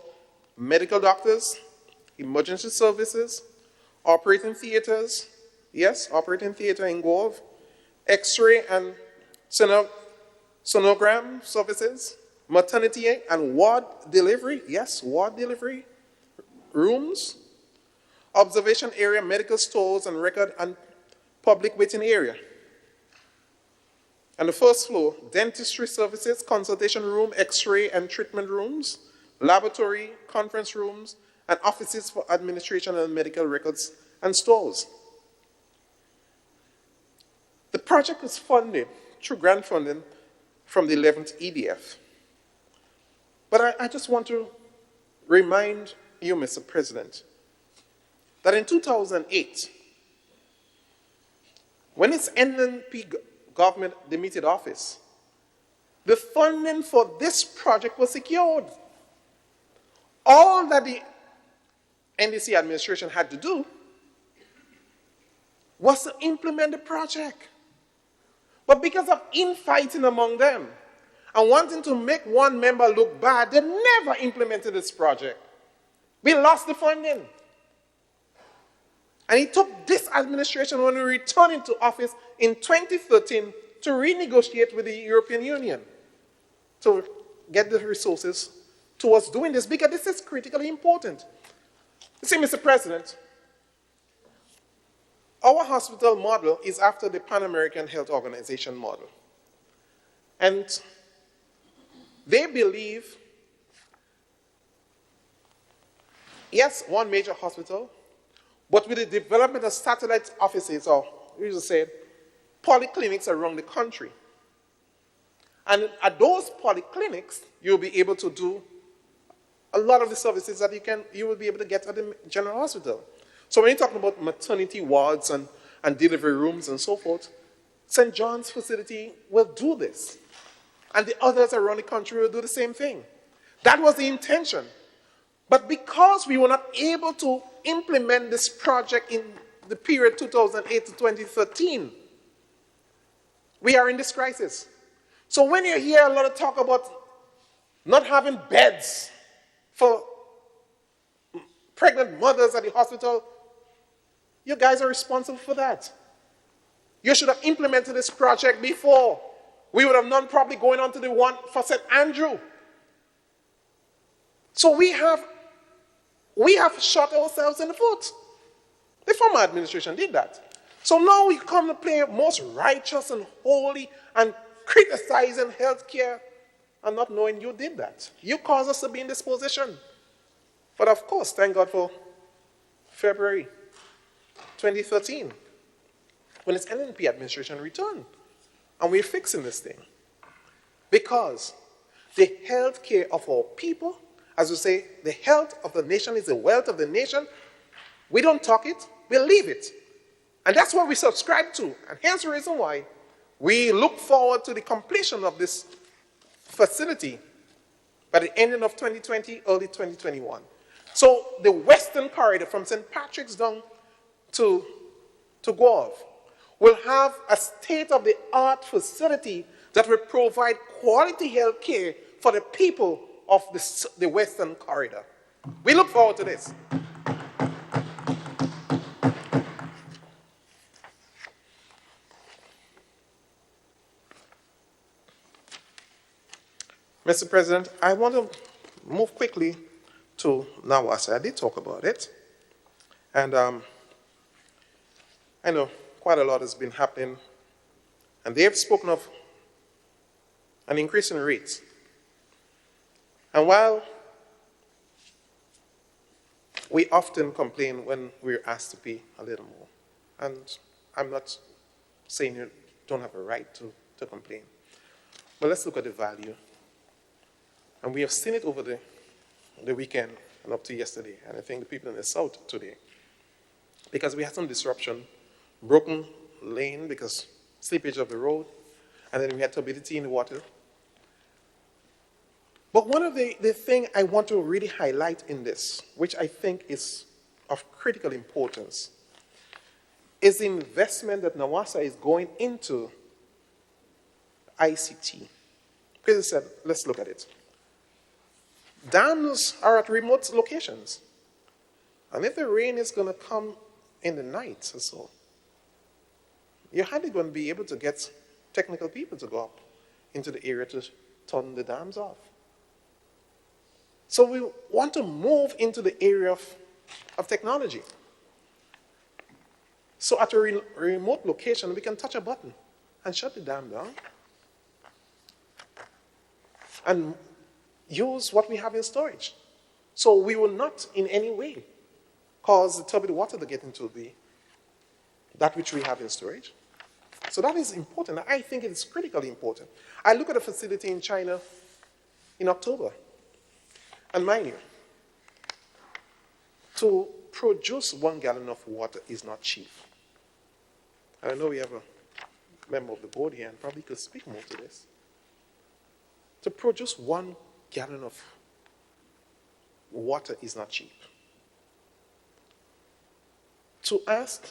medical doctors, emergency services, operating theaters, yes, operating theater in Guelph, X-ray and sonogram services, maternity and ward delivery, yes, ward delivery rooms, observation area, medical stores, and record and public waiting area. And the first floor, dentistry services, consultation room, X-ray and treatment rooms, laboratory, conference rooms, and offices for administration and medical records and stores. The project is funded through grant funding from the 11th EDF. But I just want to remind you, Mr. President, that in 2008, when its NNP government demitted office, the funding for this project was secured. All that the NDC administration had to do was to implement the project. But because of infighting among them and wanting to make one member look bad, they never implemented this project. We lost the funding. And it took this administration, when we returned into office in 2013, to renegotiate with the European Union to get the resources towards doing this, because this is critically important. You see, Mr. President, our hospital model is after the Pan American Health Organization model. And they believe, yes, one major hospital, but with the development of satellite offices, or we used to say, polyclinics around the country. And at those polyclinics, you'll be able to do a lot of the services that you will be able to get at the general hospital. So when you're talking about maternity wards and delivery rooms and so forth, St. John's facility will do this. And the others around the country will do the same thing. That was the intention. But because we were not able to implement this project in the period 2008 to 2013, we are in this crisis. So when you hear a lot of talk about not having beds for pregnant mothers at the hospital, you guys are responsible for that. You should have implemented this project before. We would have known, probably going on to the one for St. Andrew. So we have shot ourselves in the foot. The former administration did that. So now we come to play most righteous and holy and criticizing healthcare and not knowing you did that. You caused us to be in this position. But of course, thank God for February 2013, when this NNP administration returned. And we're fixing this thing. Because the health care of our people, as we say, the health of the nation is the wealth of the nation. We don't talk it, we live it. And that's what we subscribe to. And hence the reason why we look forward to the completion of this facility by the ending of 2020, early 2021. So the Western Corridor from St. Patrick's down to Guelph will have a state-of-the-art facility that will provide quality health care for the people of the Western Corridor. We look forward to this. Mr. President, I want to move quickly to NAWASA. I did talk about it. And I know quite a lot has been happening. And they have spoken of an increase in rates. And while we often complain when we're asked to pay a little more, and I'm not saying you don't have a right to complain, but let's look at the value. And we have seen it over the weekend and up to yesterday, and I think the people in the South today, because we had some disruption, broken lane because slippage of the road, and then we had turbidity in the water. But one of the things I want to really highlight in this, which I think is of critical importance, is the investment that NAWASA is going into ICT. Because I said, let's look at it. Dams are at remote locations. And if the rain is going to come in the night or so, you're hardly going to be able to get technical people to go up into the area to turn the dams off. So we want to move into the area of technology. So at a remote location, we can touch a button and shut the dam down and use what we have in storage. So we will not in any way cause the turbid water to get into that which we have in storage. So that is important. I think it is critically important. I look at a facility in China in October. And mind you, to produce 1 gallon of water is not cheap. And I know we have a member of the board here and probably could speak more to this. To produce 1 gallon of water is not cheap. To ask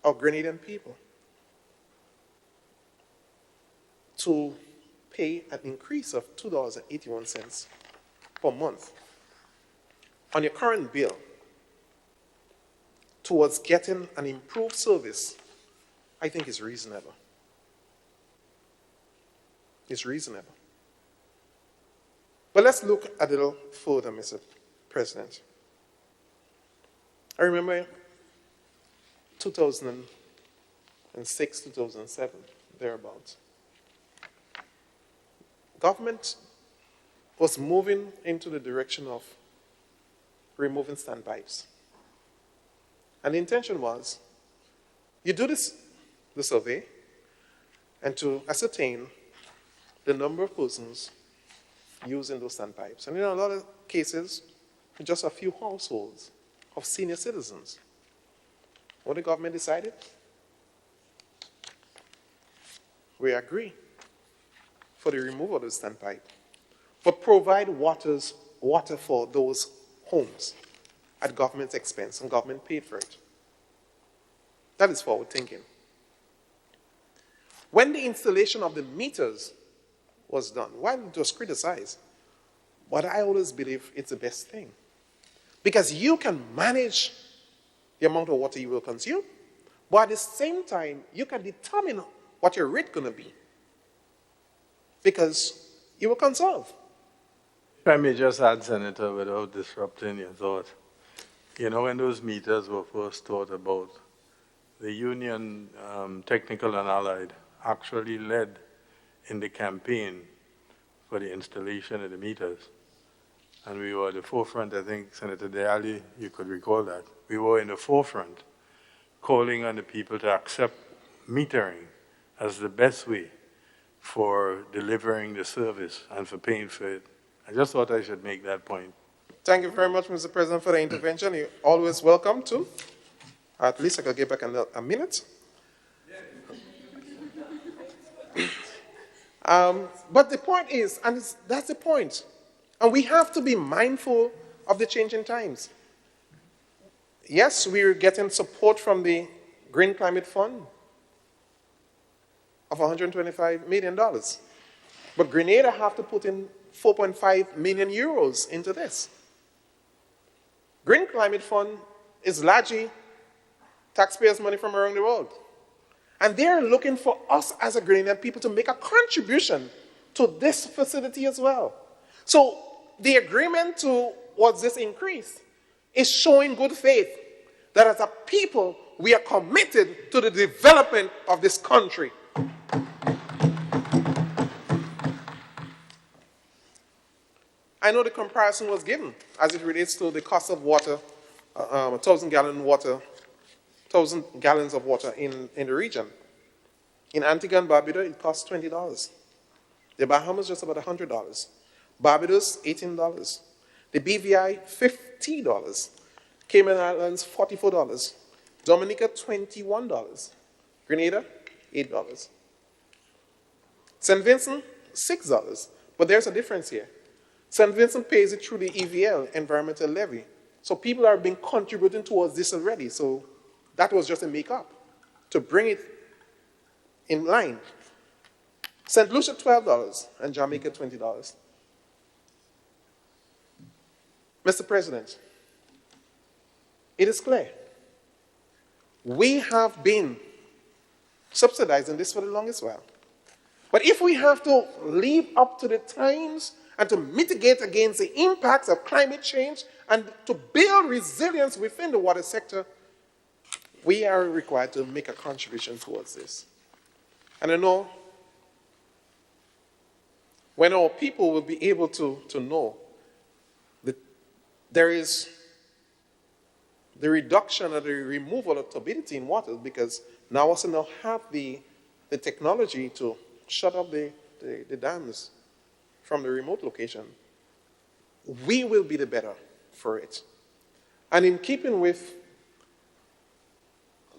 our Grenadian people to pay an increase of $2.81 per month on your current bill towards getting an improved service, I think is reasonable. It's reasonable. But let's look a little further, Mr. President. I remember 2006, 2007, thereabouts. Government was moving into the direction of removing standpipes. And the intention was, you do the survey, and to ascertain the number of persons using those standpipes. And in a lot of cases, just a few households of senior citizens. What the government decided? We agree for the removal of the standpipe, but provide water for those homes at government's expense, and government paid for it. That is forward thinking. When the installation of the meters was done, while it was criticized, but I always believe it's the best thing. Because you can manage the amount of water you will consume, but at the same time, you can determine what your rate going to be. Because you will conserve. If I may just add, Senator, without disrupting your thought. You know, when those meters were first thought about, the Union Technical and Allied actually led in the campaign for the installation of the meters. And we were at the forefront, I think, Senator Dialli, you could recall that. We were in the forefront, calling on the people to accept metering as the best way for delivering the service and for paying for it. I just thought I should make that point. Thank you very much, Mr. President, for the intervention. You're always welcome to. At least I could get back a minute. But the point is, and that's the point, and we have to be mindful of the changing times. Yes, we're getting support from the Green Climate Fund of $125 million. But Grenada have to put in 4.5 million euros into this. Green Climate Fund is largely taxpayers' money from around the world. And they're looking for us as a Grenadian people to make a contribution to this facility as well. So the agreement towards this increase is showing good faith that as a people, we are committed to the development of this country. I know the comparison was given as it relates to the cost of water, 1,000 gallons of water in the region. In Antigua and Barbuda, it costs $20. The Bahamas, just about $100. Barbados, $18. The BVI, $50. Cayman Islands, $44. Dominica, $21. Grenada, $8. St. Vincent, $6. But there's a difference here. St. Vincent pays it through the EVL, Environmental Levy. So people are being contributing towards this already. So that was just a make-up to bring it in line. St. Lucia, $12, and Jamaica, $20. Mr. President, it is clear. We have been subsidizing this for the longest while. But if we have to live up to the times and to mitigate against the impacts of climate change and to build resilience within the water sector, we are required to make a contribution towards this. And I know when our people will be able to know that there is the reduction or the removal of turbidity in water, because now also now have the technology to shut up the dams from the remote location, we will be the better for it. And in keeping with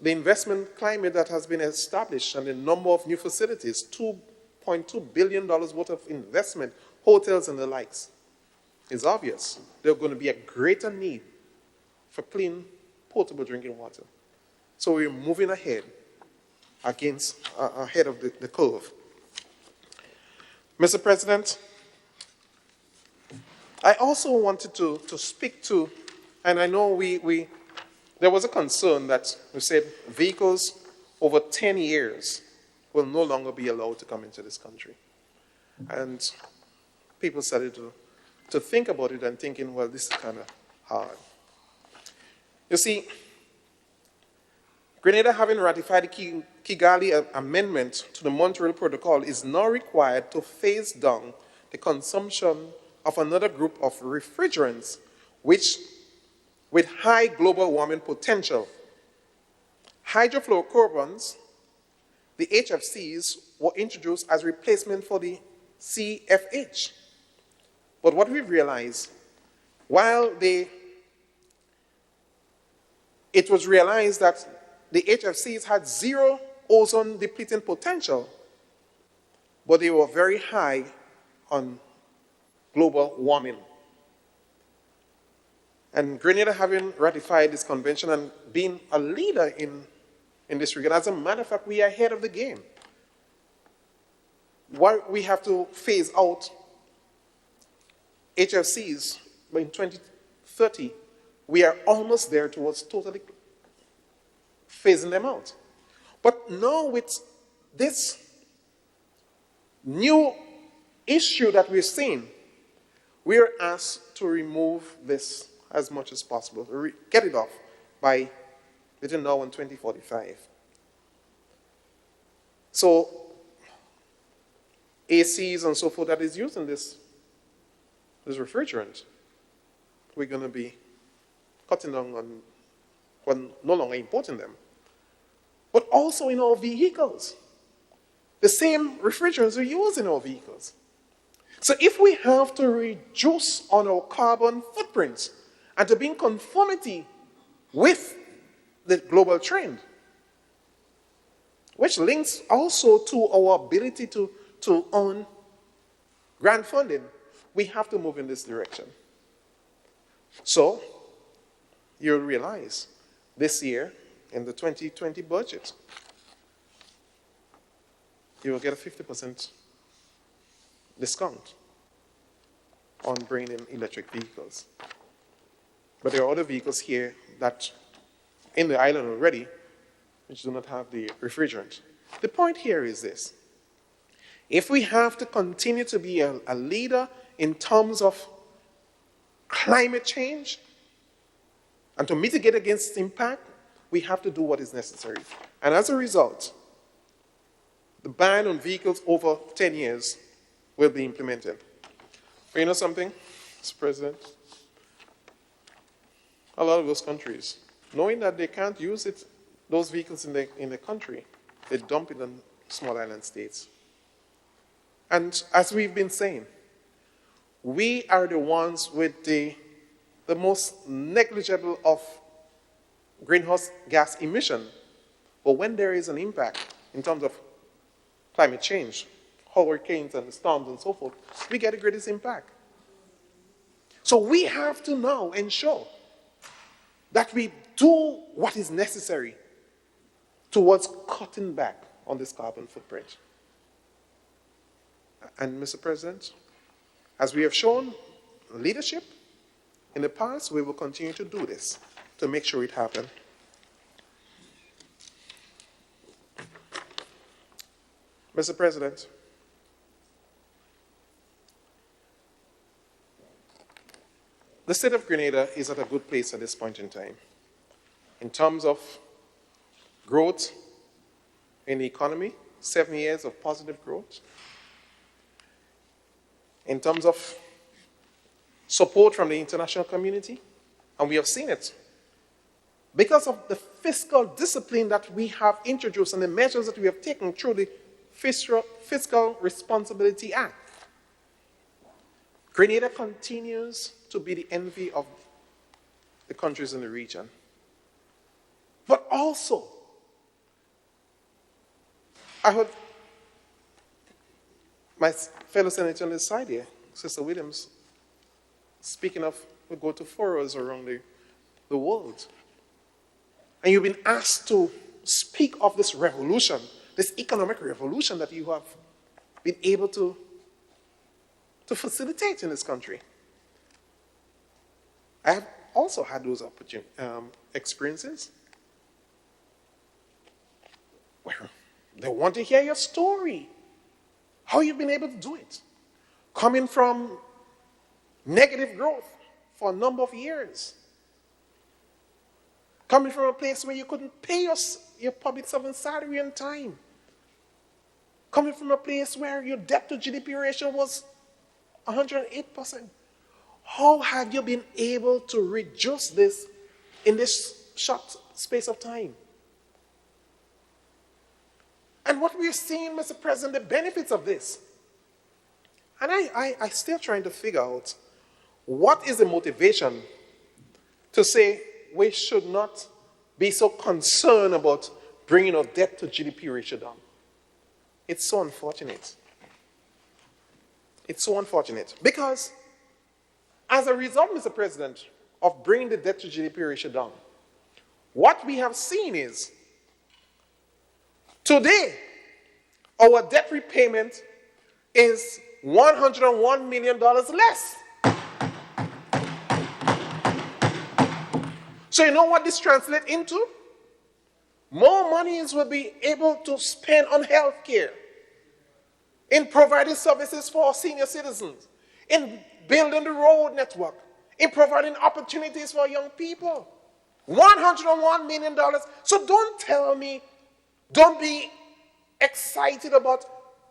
the investment climate that has been established and the number of new facilities, $2.2 billion worth of investment, hotels and the likes, it's obvious there's going to be a greater need for clean, potable drinking water. So we're moving ahead ahead of the curve. Mr. President, I also wanted to speak to, and I know there was a concern that we said vehicles over 10 years will no longer be allowed to come into this country. And people started to think about it and thinking, well, this is kind of hard. You see, Grenada, having ratified the Kigali Amendment to the Montreal Protocol, is now required to phase down the consumption of another group of refrigerants with high global warming potential. Hydrofluorocarbons, the HFCs, were introduced as replacement for the CFH. But what we've realized, while it was realized that the HFCs had zero ozone depleting potential, but they were very high on global warming. And Grenada, having ratified this convention and being a leader in this regard, as a matter of fact, we are ahead of the game. While we have to phase out HFCs in 2030, we are almost there towards totally phasing them out. But now with this new issue that we're seeing, we're asked to remove this as much as possible, get it off by between now and 2045. So ACs and so forth that is using this refrigerant. We're going to be cutting down on, well, no longer importing them. But also in our vehicles. The same refrigerants we use in our vehicles. So if we have to reduce on our carbon footprints and to be in conformity with the global trend, which links also to our ability to earn grant funding, we have to move in this direction. So, you'll realize this year, in the 2020 budget, you will get a 50% discount on bringing in electric vehicles. But there are other vehicles here that, in the island already, which do not have the refrigerant. The point here is this. If we have to continue to be a leader in terms of climate change and to mitigate against its impact, we have to do what is necessary. And as a result, the ban on vehicles over 10 years will be implemented. But you know something, Mr. President? A lot of those countries, knowing that they can't use those vehicles in the country, they dump it on small island states. And as we've been saying, we are the ones with the most negligible of greenhouse gas emission. But when there is an impact in terms of climate change, hurricanes and storms and so forth, we get the greatest impact. So we have to now ensure that we do what is necessary towards cutting back on this carbon footprint. And Mr. President, as we have shown leadership in the past, we will continue to do this to make sure it happens. Mr. President, the state of Grenada is at a good place at this point in time in terms of growth in the economy, 7 years of positive growth. In terms of support from the international community, and we have seen it. Because of the fiscal discipline that we have introduced and the measures that we have taken through the Fiscal Responsibility Act, Grenada continues to be the envy of the countries in the region. But also, I heard my fellow senator on this side here, Sister Williams, speaking of, we go to forums around the world. And you've been asked to speak of this revolution, this economic revolution that you have been able to facilitate in this country. I have also had those experiences where they want to hear your story, how you've been able to do it, coming from negative growth for a number of years, coming from a place where you couldn't pay your public servant salary on time, coming from a place where your debt to GDP ratio was 108%. How have you been able to reduce this in this short space of time? And what we're seeing, Mr. President, the benefits of this. And I still trying to figure out what is the motivation to say we should not be so concerned about bringing our debt to GDP ratio down. It's so unfortunate. It's so unfortunate because as a result, Mr. President, of bringing the debt to GDP ratio down, what we have seen is today our debt repayment is $101 million less. So you know what this translates into? More monies will be able to spend on health care, in providing services for our senior citizens, in building the road network, in providing opportunities for young people. $101 million. So don't tell me, don't be excited about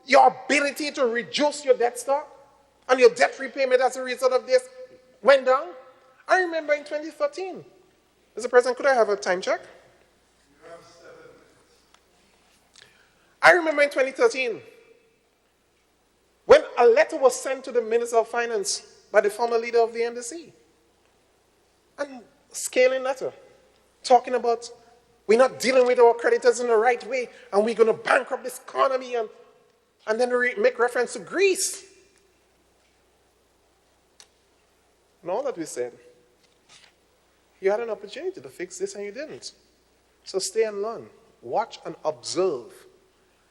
your ability to reduce your debt stock and your debt repayment as a result of this went down. I remember in 2013, Mr. President, could I have a time check? I remember in 2013, when a letter was sent to the Minister of Finance by the former leader of the NDC, and scaling letter, talking about we're not dealing with our creditors in the right way, and we're going to bankrupt this economy, and then make reference to Greece. And all that we said, you had an opportunity to fix this and you didn't. So stay and learn, watch and observe.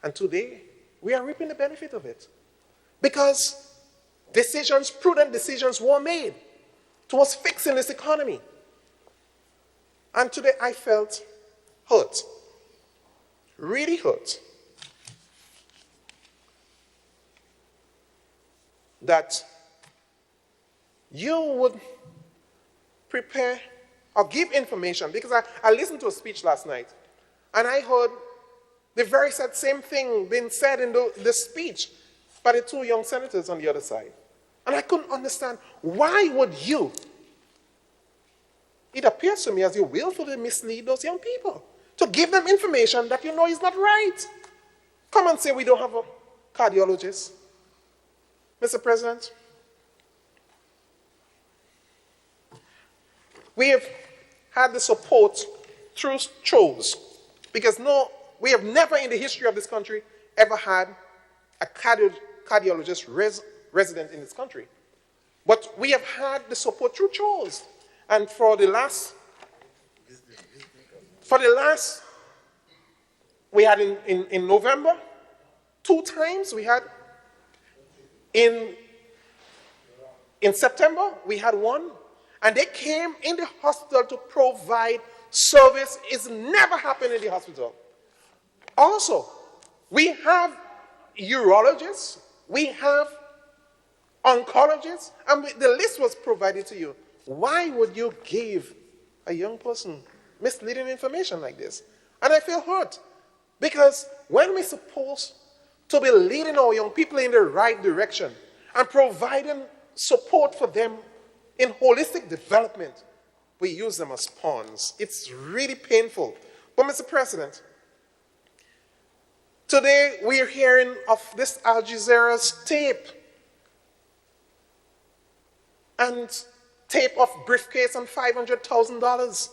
And today, we are reaping the benefit of it. Because prudent decisions were made towards fixing this economy. And today I felt hurt, really hurt, that you would prepare or give information, because I listened to a speech last night, and I heard the very same thing being said in the speech by the two young senators on the other side. And I couldn't understand, why would you, it appears to me as you willfully mislead those young people, to give them information that you know is not right. Come and say we don't have a cardiologist. Mr. President, we have had the support through CHOES, because we have never in the history of this country ever had a cardiologist resident in this country. But we have had the support through CHOES. And for the last, we had in November, 2 times we had, in September, we had 1, and they came in the hospital to provide service. It's never happened in the hospital. Also, we have urologists, we have oncologists, and the list was provided to you. Why would you give a young person misleading information like this? And I feel hurt, because when we're supposed to be leading our young people in the right direction and providing support for them in holistic development, we use them as pawns. It's really painful. But Mr. President, today we're hearing of this Al Jazeera's tape, and tape of briefcase and $500,000.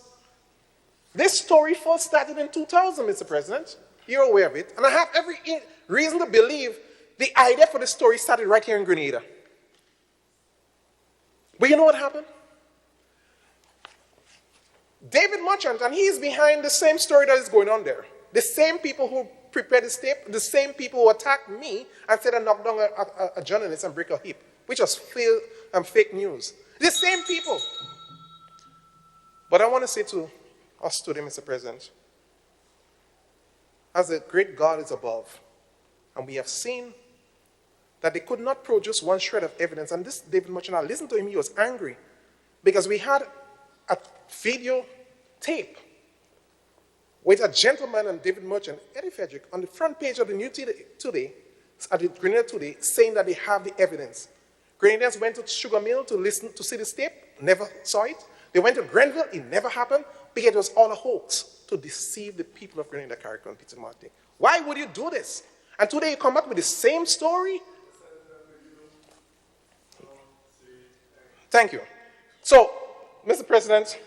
This story first started in 2000, Mr. President. You're aware of it. And I have every reason to believe the idea for the story started right here in Grenada. But you know what happened? David Merchant, and he's behind the same story that is going on there. The same people who prepared this tape, the same people who attacked me and said I knocked down a journalist and break a hip, which was fake news. The same people. But I want to say to us today, Mr. President, as the great God is above, and we have seen that they could not produce one shred of evidence, and this David Merchant, I listened to him, he was angry, because we had a video tape with a gentleman and David Merchant, Eddie Frederick, on the front page of the New Today, at the Grenada Today, saying that they have the evidence. Grenadians went to Sugar Mill to see this tape, never saw it. They went to Grenville, it never happened, because it was all a hoax to deceive the people of Grenada, Carriacou, and Peter Martin. Why would you do this? And today you come back with the same story? Thank you. So, Mr. President,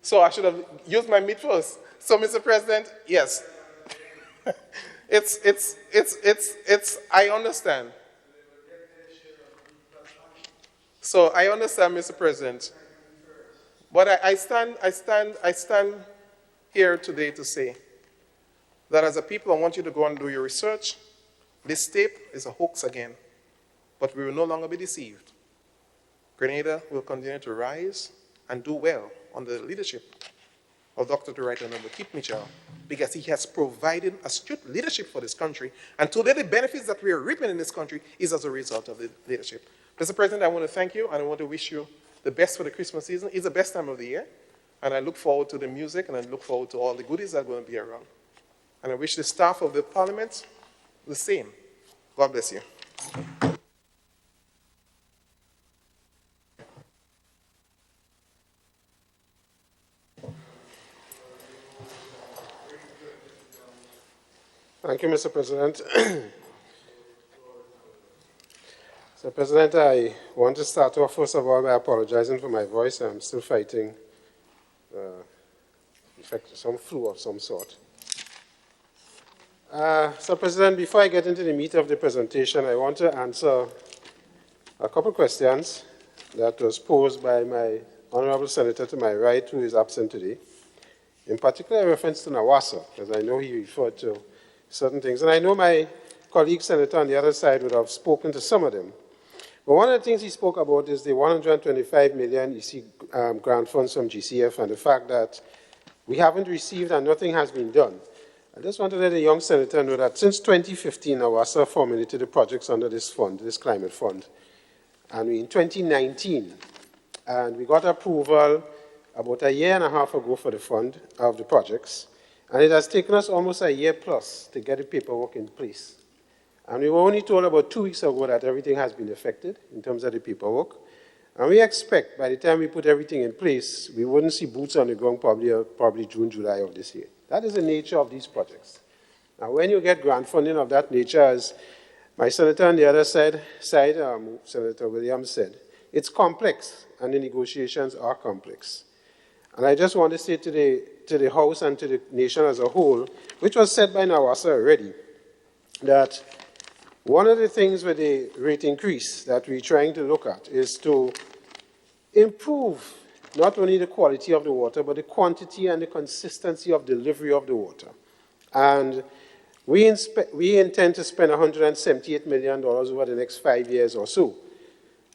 so I should have used my meat first. So, Mr. President, yes. I understand. So I understand, Mr. President. But I stand here today to say that as a people, I want you to go and do your research. This tape is a hoax again, but we will no longer be deceived. Grenada will continue to rise and do well under the leadership of Dr. Director Honorable Keith Mitchell, because he has provided astute leadership for this country, and today the benefits that we are reaping in this country is as a result of the leadership. Mr. President, I want to thank you, and I want to wish you the best for the Christmas season. It's the best time of the year. And I look forward to the music, and I look forward to all the goodies that are going to be around. And I wish the staff of the Parliament the same. God bless you. Thank you, Mr. President. Mr. President, I want to start off, first of all, by apologizing for my voice. I'm still fighting some flu of some sort. Mr. President, before I get into the meat of the presentation, I want to answer a couple questions that was posed by my honorable senator to my right, who is absent today, in particular in reference to Nawassa, because I know he referred to certain things. And I know my colleague senator on the other side would have spoken to some of them. But one of the things he spoke about is the 125 million EC grant funds from GCF and the fact that we haven't received and nothing has been done. I just want to let the young senator know that since 2015, Nawassa formulated the projects under this fund, this climate fund. And in 2019, and we got approval about a year and a half ago for the fund of the projects. And it has taken us almost a year plus to get the paperwork in place. And we were only told about 2 weeks ago that everything has been effected in terms of the paperwork. And we expect by the time we put everything in place, we wouldn't see boots on the ground probably June, July of this year. That is the nature of these projects. Now, when you get grant funding of that nature, as my senator on the other side Senator Williams said, it's complex, and the negotiations are complex. And I just want to say to the House and to the nation as a whole, which was said by Nawassa already, that one of the things with the rate increase that we're trying to look at is to improve not only the quality of the water, but the quantity and the consistency of delivery of the water. And we intend to spend $178 million over the next 5 years or so,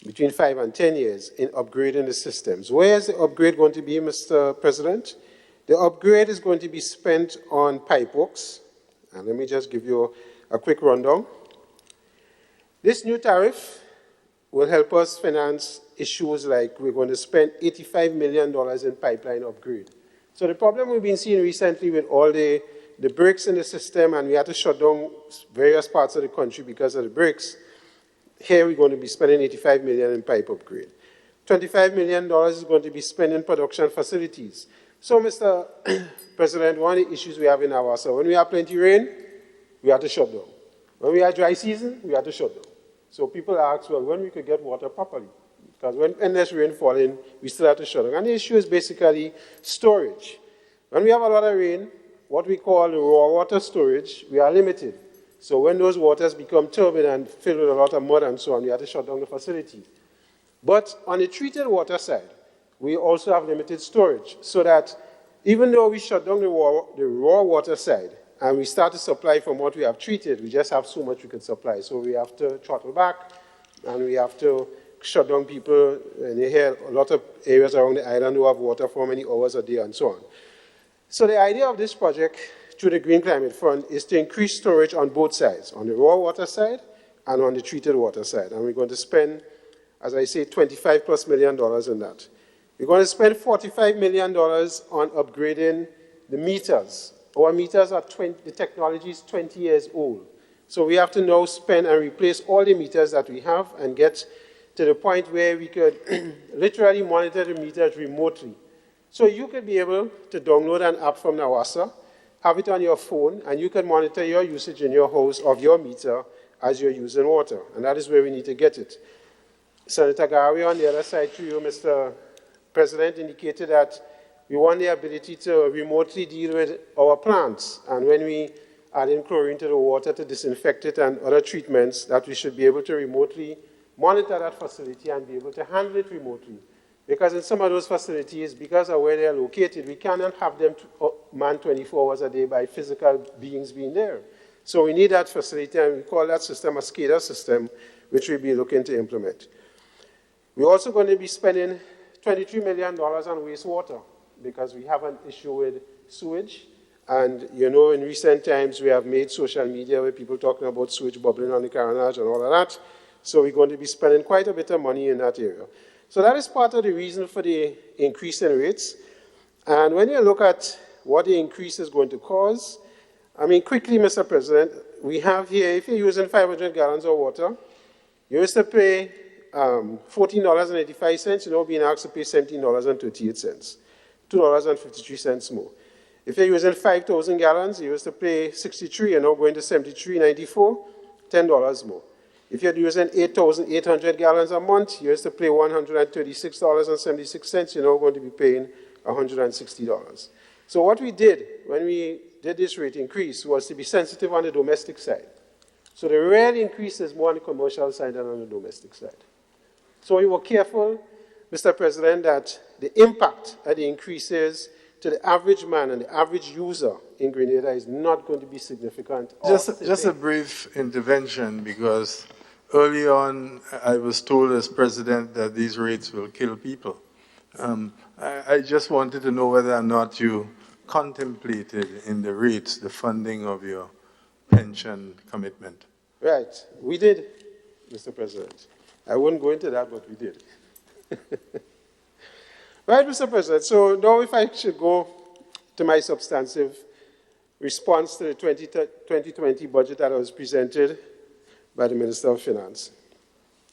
between 5 and 10 years, in upgrading the systems. Where is the upgrade going to be, Mr. President? The upgrade is going to be spent on pipeworks. And let me just give you a quick rundown. This new tariff will help us finance issues like we're going to spend $85 million in pipeline upgrade. So the problem we've been seeing recently with all the breaks in the system, and we had to shut down various parts of the country because of the breaks, here we're going to be spending $85 million in pipe upgrade. $25 million is going to be spent in production facilities. So, Mr. President, one of the issues we have in Nawassa, when we have plenty rain, we have to shut down. When we have dry season, we have to shut down. So people ask, well, when we could get water properly? Because when endless rain falling, we still have to shut down. And the issue is basically storage. When we have a lot of rain, what we call raw water storage, we are limited. So when those waters become turbid and filled with a lot of mud and so on, we have to shut down the facility. But on the treated water side, we also have limited storage, so that even though we shut down the raw water side, and we start to supply from what we have treated, we just have so much we can supply. So we have to throttle back, and we have to shut down people. And you hear a lot of areas around the island who have water for many hours a day and so on. So the idea of this project through the Green Climate Fund is to increase storage on both sides, on the raw water side and on the treated water side. And we're going to spend, as I say, $25+ million in that. We're going to spend $45 million on upgrading the meters. Our meters are the technology is 20 years old. So we have to now spend and replace all the meters that we have and get to the point where we could literally monitor the meters remotely. So you could be able to download an app from Nawassa, have it on your phone, and you can monitor your usage in your house of your meter as you're using water. And that is where we need to get it. Senator Gary, on the other side to you, Mr. President, indicated that we want the ability to remotely deal with our plants. And when we add in chlorine to the water to disinfect it and other treatments, that we should be able to remotely monitor that facility and be able to handle it remotely. Because in some of those facilities, because of where they are located, we cannot have them manned 24 hours a day by physical beings being there. So we need that facility, and we call that system a SCADA system, which we'll be looking to implement. We're also going to be spending $23 million on wastewater, because we have an issue with sewage. And, you know, in recent times, we have made social media where people talking about sewage bubbling on the Carenage and all of that. So we're going to be spending quite a bit of money in that area. So that is part of the reason for the increase in rates. And when you look at what the increase is going to cause, I mean, quickly, Mr. President, we have here, if you're using 500 gallons of water, you used to pay $14.85, you're now being asked to pay $17.38, $2.53 more. If you're using 5,000 gallons, you used to pay $63, you're now going to $73.94, $10 more. If you're using 8,800 gallons a month, you used to pay $136.76, you're now going to be paying $160. So what we did when we did this rate increase was to be sensitive on the domestic side. So the real increase is more on the commercial side than on the domestic side. So we were careful, Mr. President, that the impact of the increases to the average man and the average user in Grenada is not going to be significant. Just a brief intervention, because early on I was told as president that these rates will kill people. I just wanted to know whether or not you contemplated in the rates the funding of your pension commitment. Right, we did, Mr. President. I wouldn't go into that, but we did. Right, Mr. President, so now if I should go to my substantive response to the 2020 budget that was presented by the Minister of Finance.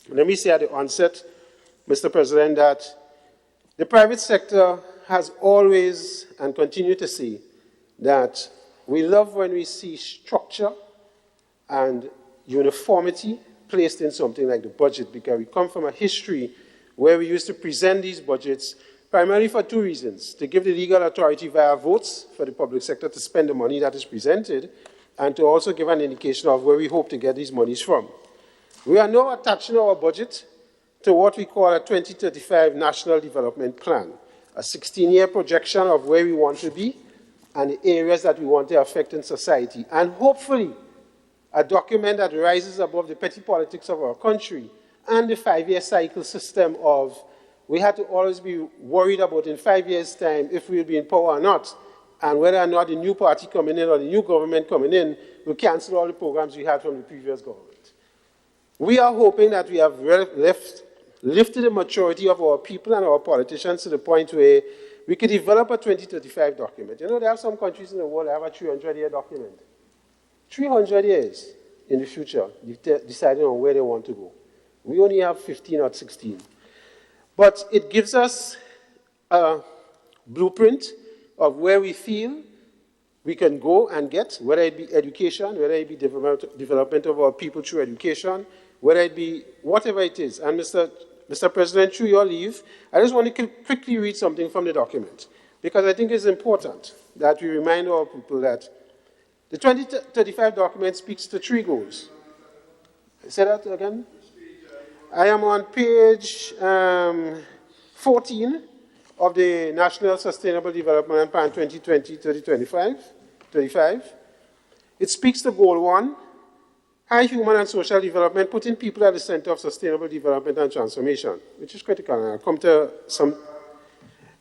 Let me say at the onset, Mr. President, that the private sector has always and continue to see that we love when we see structure and uniformity placed in something like the budget, because we come from a history where we used to present these budgets primarily for two reasons: to give the legal authority via votes for the public sector to spend the money that is presented, and to also give an indication of where we hope to get these monies from. We are now attaching our budget to what we call a 2035 National Development Plan, a 16-year projection of where we want to be and the areas that we want to affect in society, and hopefully a document that rises above the petty politics of our country and the 5-year cycle system of we had to always be worried about in 5 years' time if we'll be in power or not, and whether or not the new party coming in or the new government coming in will cancel all the programs we had from the previous government. We are hoping that we have lifted the maturity of our people and our politicians to the point where we could develop a 2035 document. You know, there are some countries in the world that have a 300-year document. 300 years in the future, deciding on where they want to go. We only have 15 or 16. But it gives us a blueprint of where we feel we can go and get, whether it be education, whether it be development of our people through education, whether it be whatever it is. And Mr. President, through your leave, I just want to quickly read something from the document, because I think it's important that we remind our people that the 2035 document speaks to 3 goals. Say that again? I am on page 14 of the National Sustainable Development Plan 2020-2035. It speaks to Goal 1, high human and social development, putting people at the center of sustainable development and transformation, which is critical. And I'll come to some.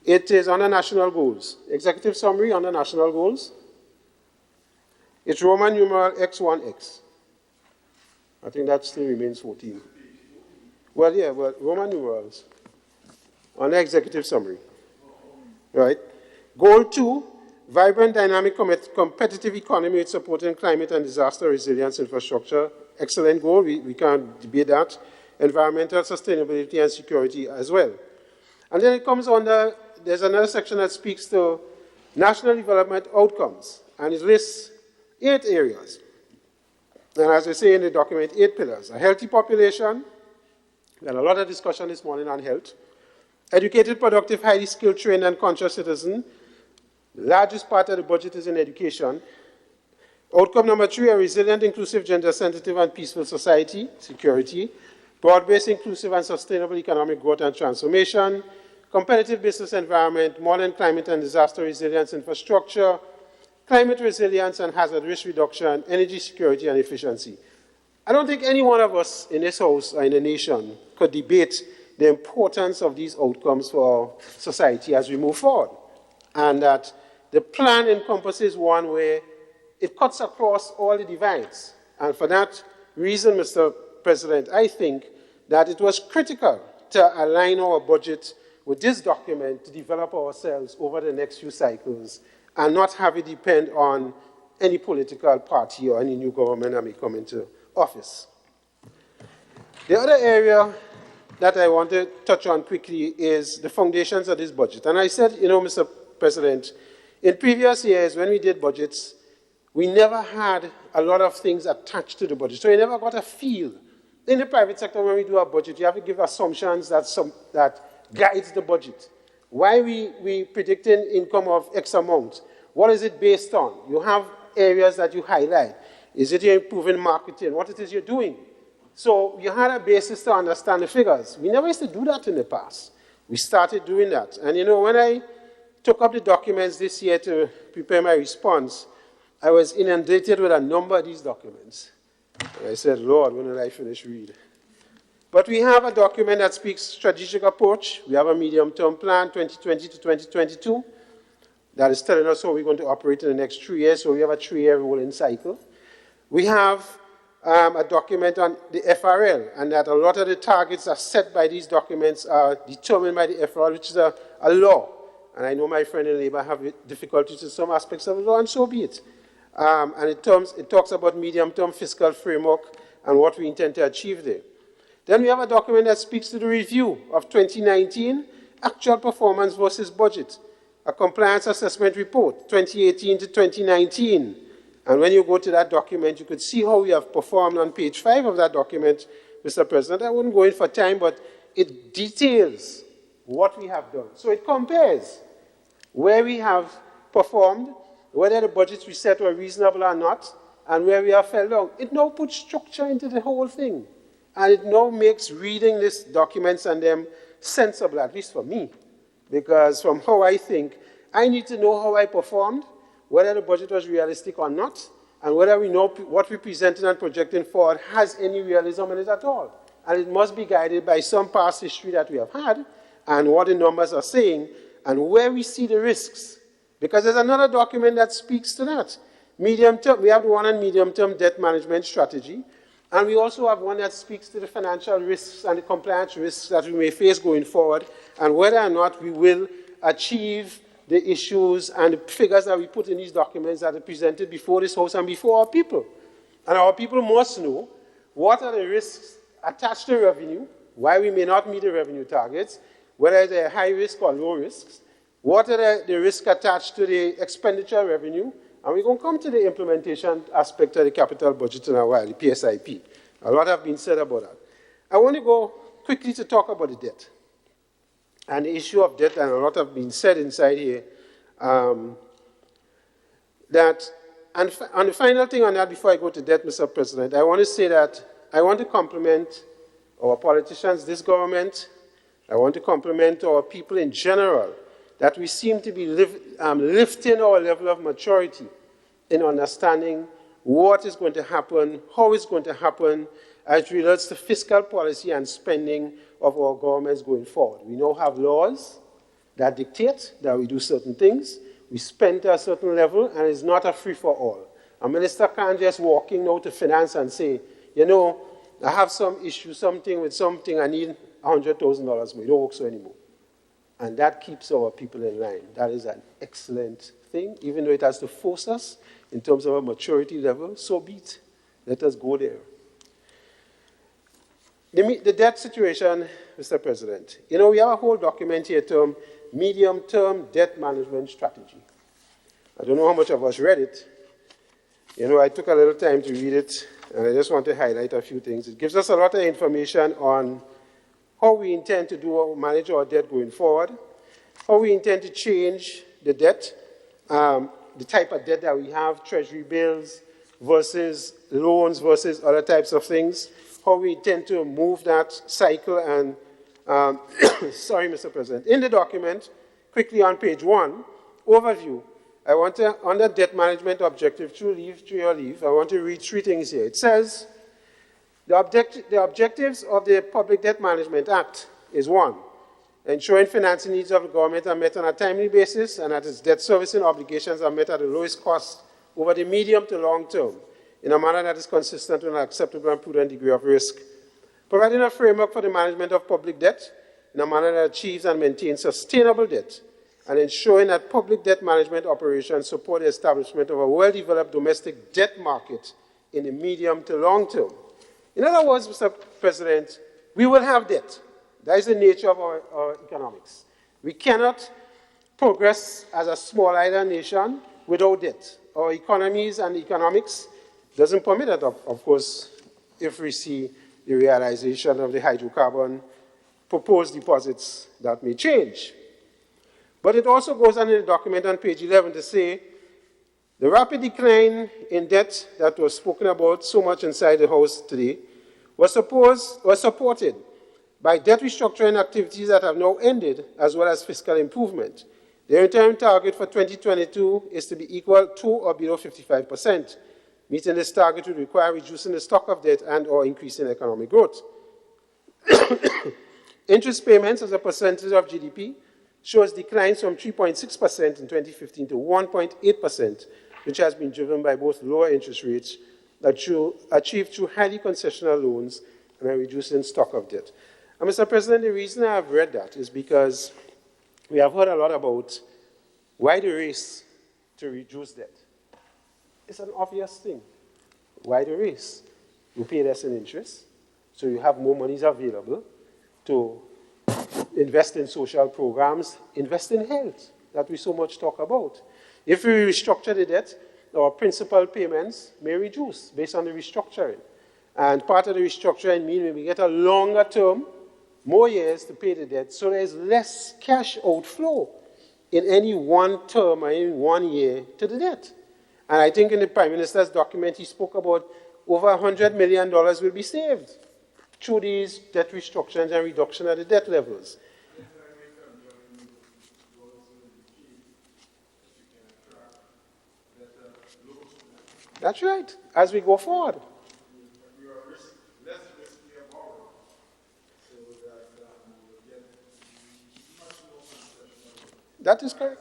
It is under national goals. Executive summary under national goals. It's Roman numeral X1X. I think that still remains 14. Well, yeah, well, Roman numerals on the executive summary. Right? Goal 2, vibrant, dynamic, competitive economy with supporting climate and disaster resilience infrastructure. Excellent goal, we can't debate that. Environmental sustainability and security as well. And then it comes under, there's another section that speaks to national development outcomes, and it lists 8 areas. And as I say in the document, 8 pillars. A healthy population. We had a lot of discussion this morning on health. Educated, productive, highly skilled, trained, and conscious citizen. The largest part of the budget is in education. Outcome number 3, a resilient, inclusive, gender-sensitive, and peaceful society, security. Broad-based, inclusive, and sustainable economic growth and transformation. Competitive business environment, modern climate and disaster resilience infrastructure. Climate resilience and hazard risk reduction, energy security, and efficiency. I don't think any one of us in this house or in the nation could debate the importance of these outcomes for society as we move forward. And that the plan encompasses one where it cuts across all the divides. And for that reason, Mr. President, I think that it was critical to align our budget with this document to develop ourselves over the next few cycles and not have it depend on any political party or any new government that may come into office. The other area that I want to touch on quickly is the foundations of this budget. And I said, Mr. President, in previous years when we did budgets, we never had a lot of things attached to the budget. So you never got a feel. In the private sector, when we do a budget, you have to give assumptions that guides the budget. Why we predicting income of X amount? What is it based on? You have areas that you highlight. Is it you're improving marketing? What it is you're doing? So you had a basis to understand the figures. We never used to do that in the past. We started doing that. And when I took up the documents this year to prepare my response, I was inundated with a number of these documents. And I said, Lord, when did I finish reading? But we have a document that speaks strategic approach. We have a medium-term plan, 2020 to 2022, that is telling us how we're going to operate in the next 3 years. So we have a 3-year rolling cycle. We have a document on the FRL, and that a lot of the targets are set by these documents are determined by the FRL, which is a law. And I know my friend in Labour have difficulties with some aspects of the law, and so be it. And it talks about medium-term fiscal framework and what we intend to achieve there. Then we have a document that speaks to the review of 2019, actual performance versus budget, a compliance assessment report, 2018 to 2019. And when you go to that document, you could see how we have performed on page 5 of that document, Mr. President. I wouldn't go in for time, but it details what we have done. So it compares where we have performed, whether the budgets we set were reasonable or not, and where we have fell down. It now puts structure into the whole thing. And it now makes reading these documents and them sensible, at least for me. Because from how I think, I need to know how I performed, whether the budget was realistic or not, and whether we know what we're presenting and projecting forward has any realism in it at all. And it must be guided by some past history that we have had, and what the numbers are saying, and where we see the risks. Because there's another document that speaks to that. Medium term, we have the one on medium-term debt management strategy, and we also have one that speaks to the financial risks and the compliance risks that we may face going forward, and whether or not we will achieve the issues and the figures that we put in these documents that are presented before this House and before our people. And our people must know what are the risks attached to revenue, why we may not meet the revenue targets, whether they're high risk or low risks, what are the risks attached to the expenditure revenue, and we're going to come to the implementation aspect of the capital budget in a while, the PSIP. A lot have been said about that. I want to go quickly to talk about the debt. And the issue of debt, and a lot have been said inside here, and the final thing on that before I go to debt, Mr. President, I want to say that I want to compliment our politicians, this government. I want to compliment our people in general, that we seem to be lifting our level of maturity in understanding what is going to happen, how it's going to happen, as it relates to fiscal policy and spending of our governments going forward. We now have laws that dictate that we do certain things, we spend to a certain level, and it's not a free-for-all. A minister can't just walk in now to finance and say, I have some issue, something with something, I need $100,000 more. It don't work so anymore. And that keeps our people in line. That is an excellent thing, even though it has to force us in terms of our maturity level, so be it. Let us go there. The debt situation, Mr. President. We have a whole document here termed Medium-Term Debt Management Strategy. I don't know how much of us read it. I took a little time to read it, and I just want to highlight a few things. It gives us a lot of information on how we intend to manage our debt going forward, how we intend to change the debt, the type of debt that we have, treasury bills versus loans versus other types of things, how we intend to move that cycle. And, sorry, Mr. President, in the document, quickly on page 1, overview, I want to, under debt management objective, through your leave, I want to read 3 things here. It says, the objectives of the Public Debt Management Act is 1, ensuring financing needs of the government are met on a timely basis and that its debt servicing obligations are met at the lowest cost over the medium to long term in a manner that is consistent with an acceptable and prudent degree of risk. Providing a framework for the management of public debt in a manner that achieves and maintains sustainable debt, and ensuring that public debt management operations support the establishment of a well-developed domestic debt market in the medium to long term. In other words, Mr. President, we will have debt. That is the nature of our economics. We cannot progress as a small island nation without debt. Our economies and economics doesn't permit that, of course, if we see the realization of the hydrocarbon proposed deposits that may change. But it also goes on in the document on page 11 to say the rapid decline in debt that was spoken about so much inside the House today was supported by debt restructuring activities that have now ended, as well as fiscal improvement. The interim target for 2022 is to be equal to or below 55%. Meeting this target would require reducing the stock of debt and or increasing economic growth. Interest payments as a percentage of GDP shows declines from 3.6% in 2015 to 1.8%, which has been driven by both lower interest rates achieved through highly concessional loans and a reducing stock of debt. And Mr. President, the reason I have read that is because we have heard a lot about why the race to reduce debt. It's an obvious thing. Why the race? You pay less in interest, so you have more monies available to invest in social programs, invest in health, that we so much talk about. If we restructure the debt, our principal payments may reduce based on the restructuring. And part of the restructuring means we get a longer term, more years to pay the debt, so there's less cash outflow in any one term or in 1 year to the debt. And I think in the Prime Minister's document, he spoke about over $100 million will be saved through these debt restructurings and reduction of the debt levels. That's right, as we go forward. That is correct.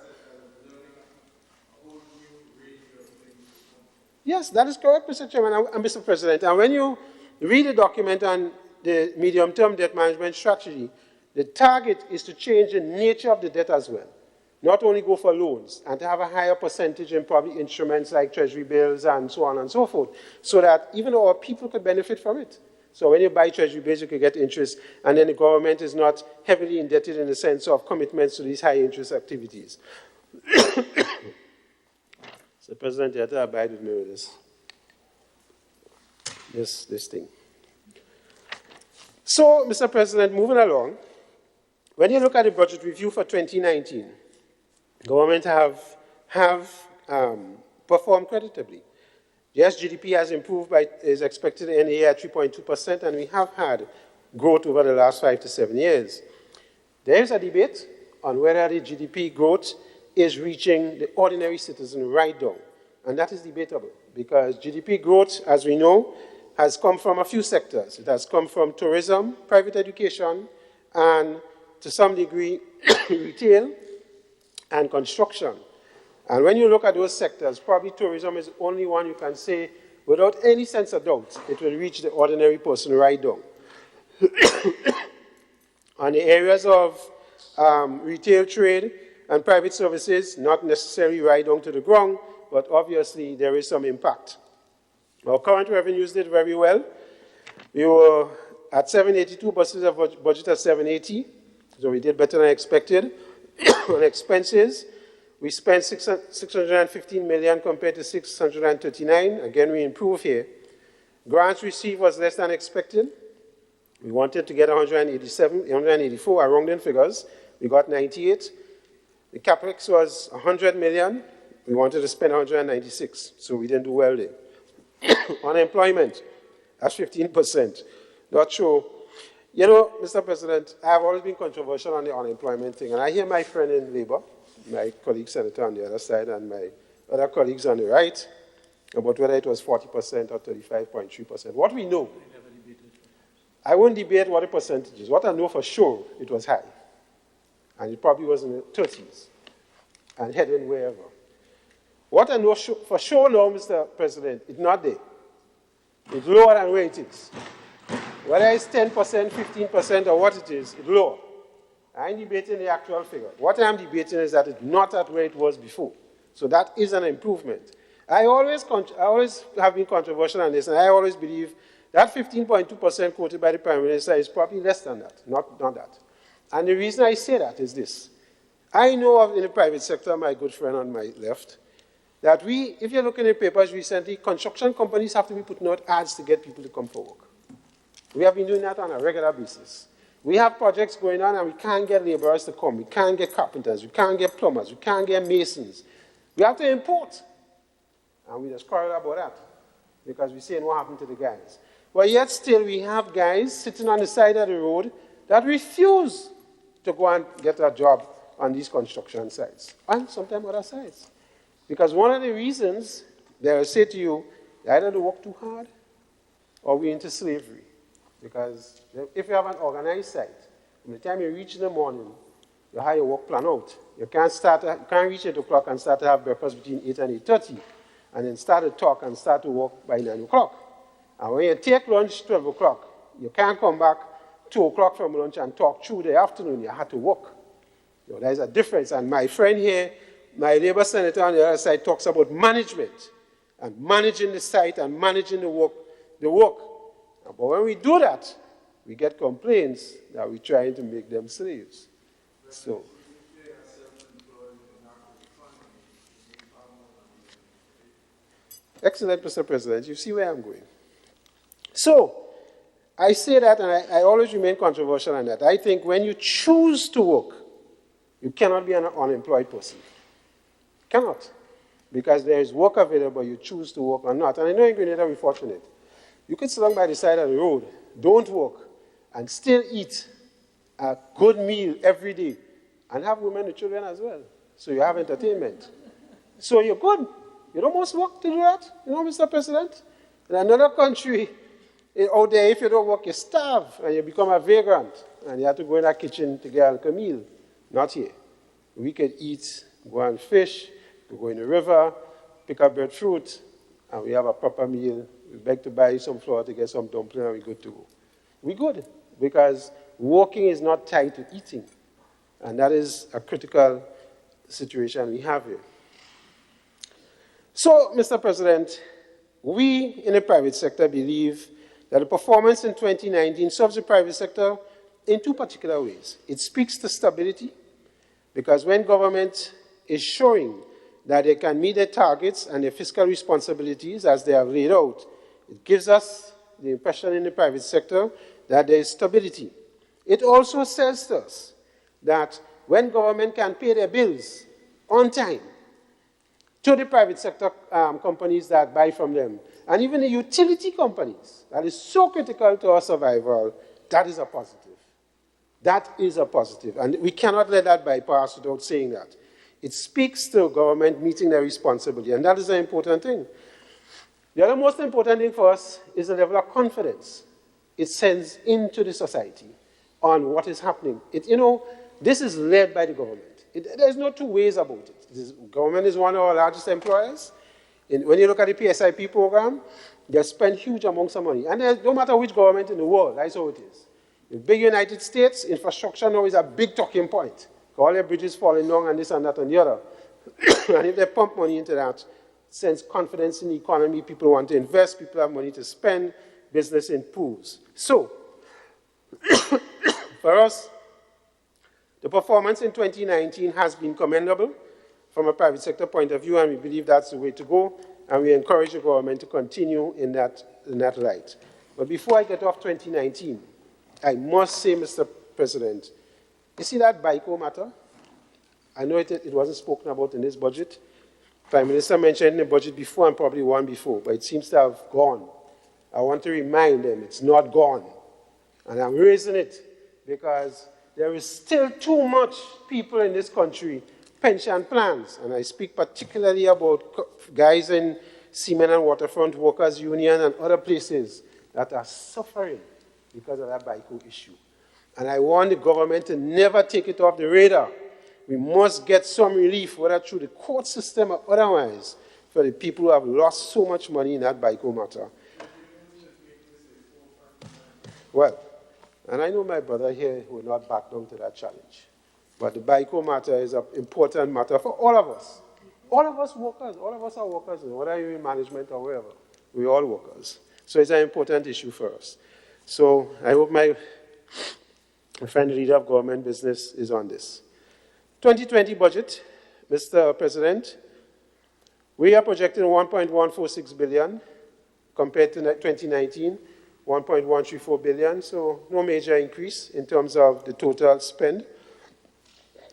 Yes, that is correct, Mr. Chairman and Mr. President. And when you read the document on the medium-term debt management strategy, the target is to change the nature of the debt as well. Not only go for loans and to have a higher percentage in probably instruments like treasury bills and so on and so forth, so that even our people could benefit from it. So when you buy treasury bills, you could get interest, and then the government is not heavily indebted in the sense of commitments to these high interest activities. So, President, you have to abide with me with this thing. So, Mr. President, moving along, when you look at the budget review for 2019, government have performed creditably. Yes, GDP has improved is expected to end the year at 3.2%, and we have had growth over the last 5 to 7 years. There is a debate on whether the GDP growth is reaching the ordinary citizen right down. And that is debatable, because GDP growth, as we know, has come from a few sectors. It has come from tourism, private education, and to some degree, retail and construction. And when you look at those sectors, probably tourism is the only one you can say, without any sense of doubt, it will reach the ordinary person right down. On the areas of retail trade and private services, not necessarily right down to the ground, but obviously there is some impact. Our current revenues did very well. We were at 782 versus a budget of 780, so we did better than expected. On expenses, we spent 615 million compared to 639. Again, we improved here. Grants received was less than expected. We wanted to get 184, I wronged in figures. We got 98. The capex was 100 million. We wanted to spend 196, so we didn't do well there. Unemployment, that's 15%. Not sure. You know, Mr. President, I have always been controversial on the unemployment thing, and I hear my friend in Labour, my colleague senator on the other side, and my other colleagues on the right, about whether it was 40% or 35.3%. What we know, I won't debate what the percentage is. What I know for sure, it was high. And it probably was in the 30s and heading wherever. What I know for sure now, Mr. President, it's not there. It's lower than where it is. Whether it's 10%, 15%, or what it is, it's lower. I ain't debating the actual figure. What I'm debating is that it's not at where it was before. So that is an improvement. I always have been controversial on this, and I always believe that 15.2% quoted by the Prime Minister is probably less than that, not that. And the reason I say that is this. I know of in the private sector, my good friend on my left, that if you look in the papers recently, construction companies have to be putting out ads to get people to come for work. We have been doing that on a regular basis. We have projects going on and we can't get laborers to come. We can't get carpenters. We can't get plumbers. We can't get masons. We have to import. And we just quarrel about that because we say what happened to the guys. But yet still we have guys sitting on the side of the road that refuse to go and get a job on these construction sites and sometimes other sites. Because one of the reasons they will say to you, either they work too hard or we're into slavery. Because if you have an organized site, from the time you reach in the morning, you have your work plan out. You can't reach 8 o'clock and start to have breakfast between 8 and 8:30, and then start to talk and start to work by 9 o'clock. And when you take lunch 12 o'clock, you can't come back 2 o'clock from lunch and talk through the afternoon. You have to work. There's a difference. And my friend here, my Labour senator on the other side, talks about management and managing the site and managing the work. But when we do that, we get complaints that we're trying to make them slaves. So, excellent, Mr. President. You see where I'm going. So, I say that, and I always remain controversial on that. I think when you choose to work, you cannot be an unemployed person. Cannot. Because there is work available, you choose to work or not. And I know in Grenada we're fortunate. You could sit down by the side of the road, don't work, and still eat a good meal every day, and have women and children as well. So you have entertainment. So you're good. You don't most work to do that, Mr. President? In another country, out there, if you don't work, you starve, and you become a vagrant, and you have to go in that kitchen to get a meal. Not here. We could eat, go and fish, go in the river, pick up breadfruit, and we have a proper meal. We beg to buy some flour to get some dumpling, and we're good to go. We're good, because working is not tied to eating. And that is a critical situation we have here. So, Mr. President, we in the private sector believe that the performance in 2019 serves the private sector in two particular ways. It speaks to stability, because when government is showing that they can meet their targets and their fiscal responsibilities as they have laid out, it gives us the impression in the private sector that there is stability. It also says to us that when government can pay their bills on time to the private sector companies that buy from them, and even the utility companies, that is so critical to our survival, that is a positive. That is a positive, and we cannot let that bypass without saying that. It speaks to government meeting their responsibility, and that is an important thing. The other most important thing for us is the level of confidence it sends into the society on what is happening. This is led by the government. There's no two ways about it. Government is one of our largest employers. When you look at the PSIP program, they spend huge amounts of money. And no matter which government in the world, that's how it is. In big United States, infrastructure now is a big talking point. All their bridges falling down and this and that and the other. And if they pump money into that, it sends confidence in the economy. People want to invest. People have money to spend. Business improves. So, for us, the performance in 2019 has been commendable from a private sector point of view, and we believe that's the way to go, and we encourage the government to continue in that light. But before I get off 2019, I must say, Mr. President, you see that BICO matter? I know it wasn't spoken about in this budget. Prime Minister mentioned in the budget before and probably one before, but it seems to have gone. I want to remind them it's not gone. And I'm raising it because there is still too much people in this country, pension plans, and I speak particularly about guys in Cement and Waterfront Workers Union and other places that are suffering because of that BICO issue. And I want the government to never take it off the radar. We must get some relief, whether through the court system or otherwise, for the people who have lost so much money in that BICO matter. Well, And I know my brother here will not back down to that challenge. But the BICO matter is an important matter for all of us. All of us workers, all of us are workers, whether you're in management or wherever. We're all workers. So it's an important issue for us. So I hope my friend, the leader of government business, is on this. 2020 budget, Mr. President, we are projecting 1.146 billion compared to 2019, 1.134 billion, so no major increase in terms of the total spend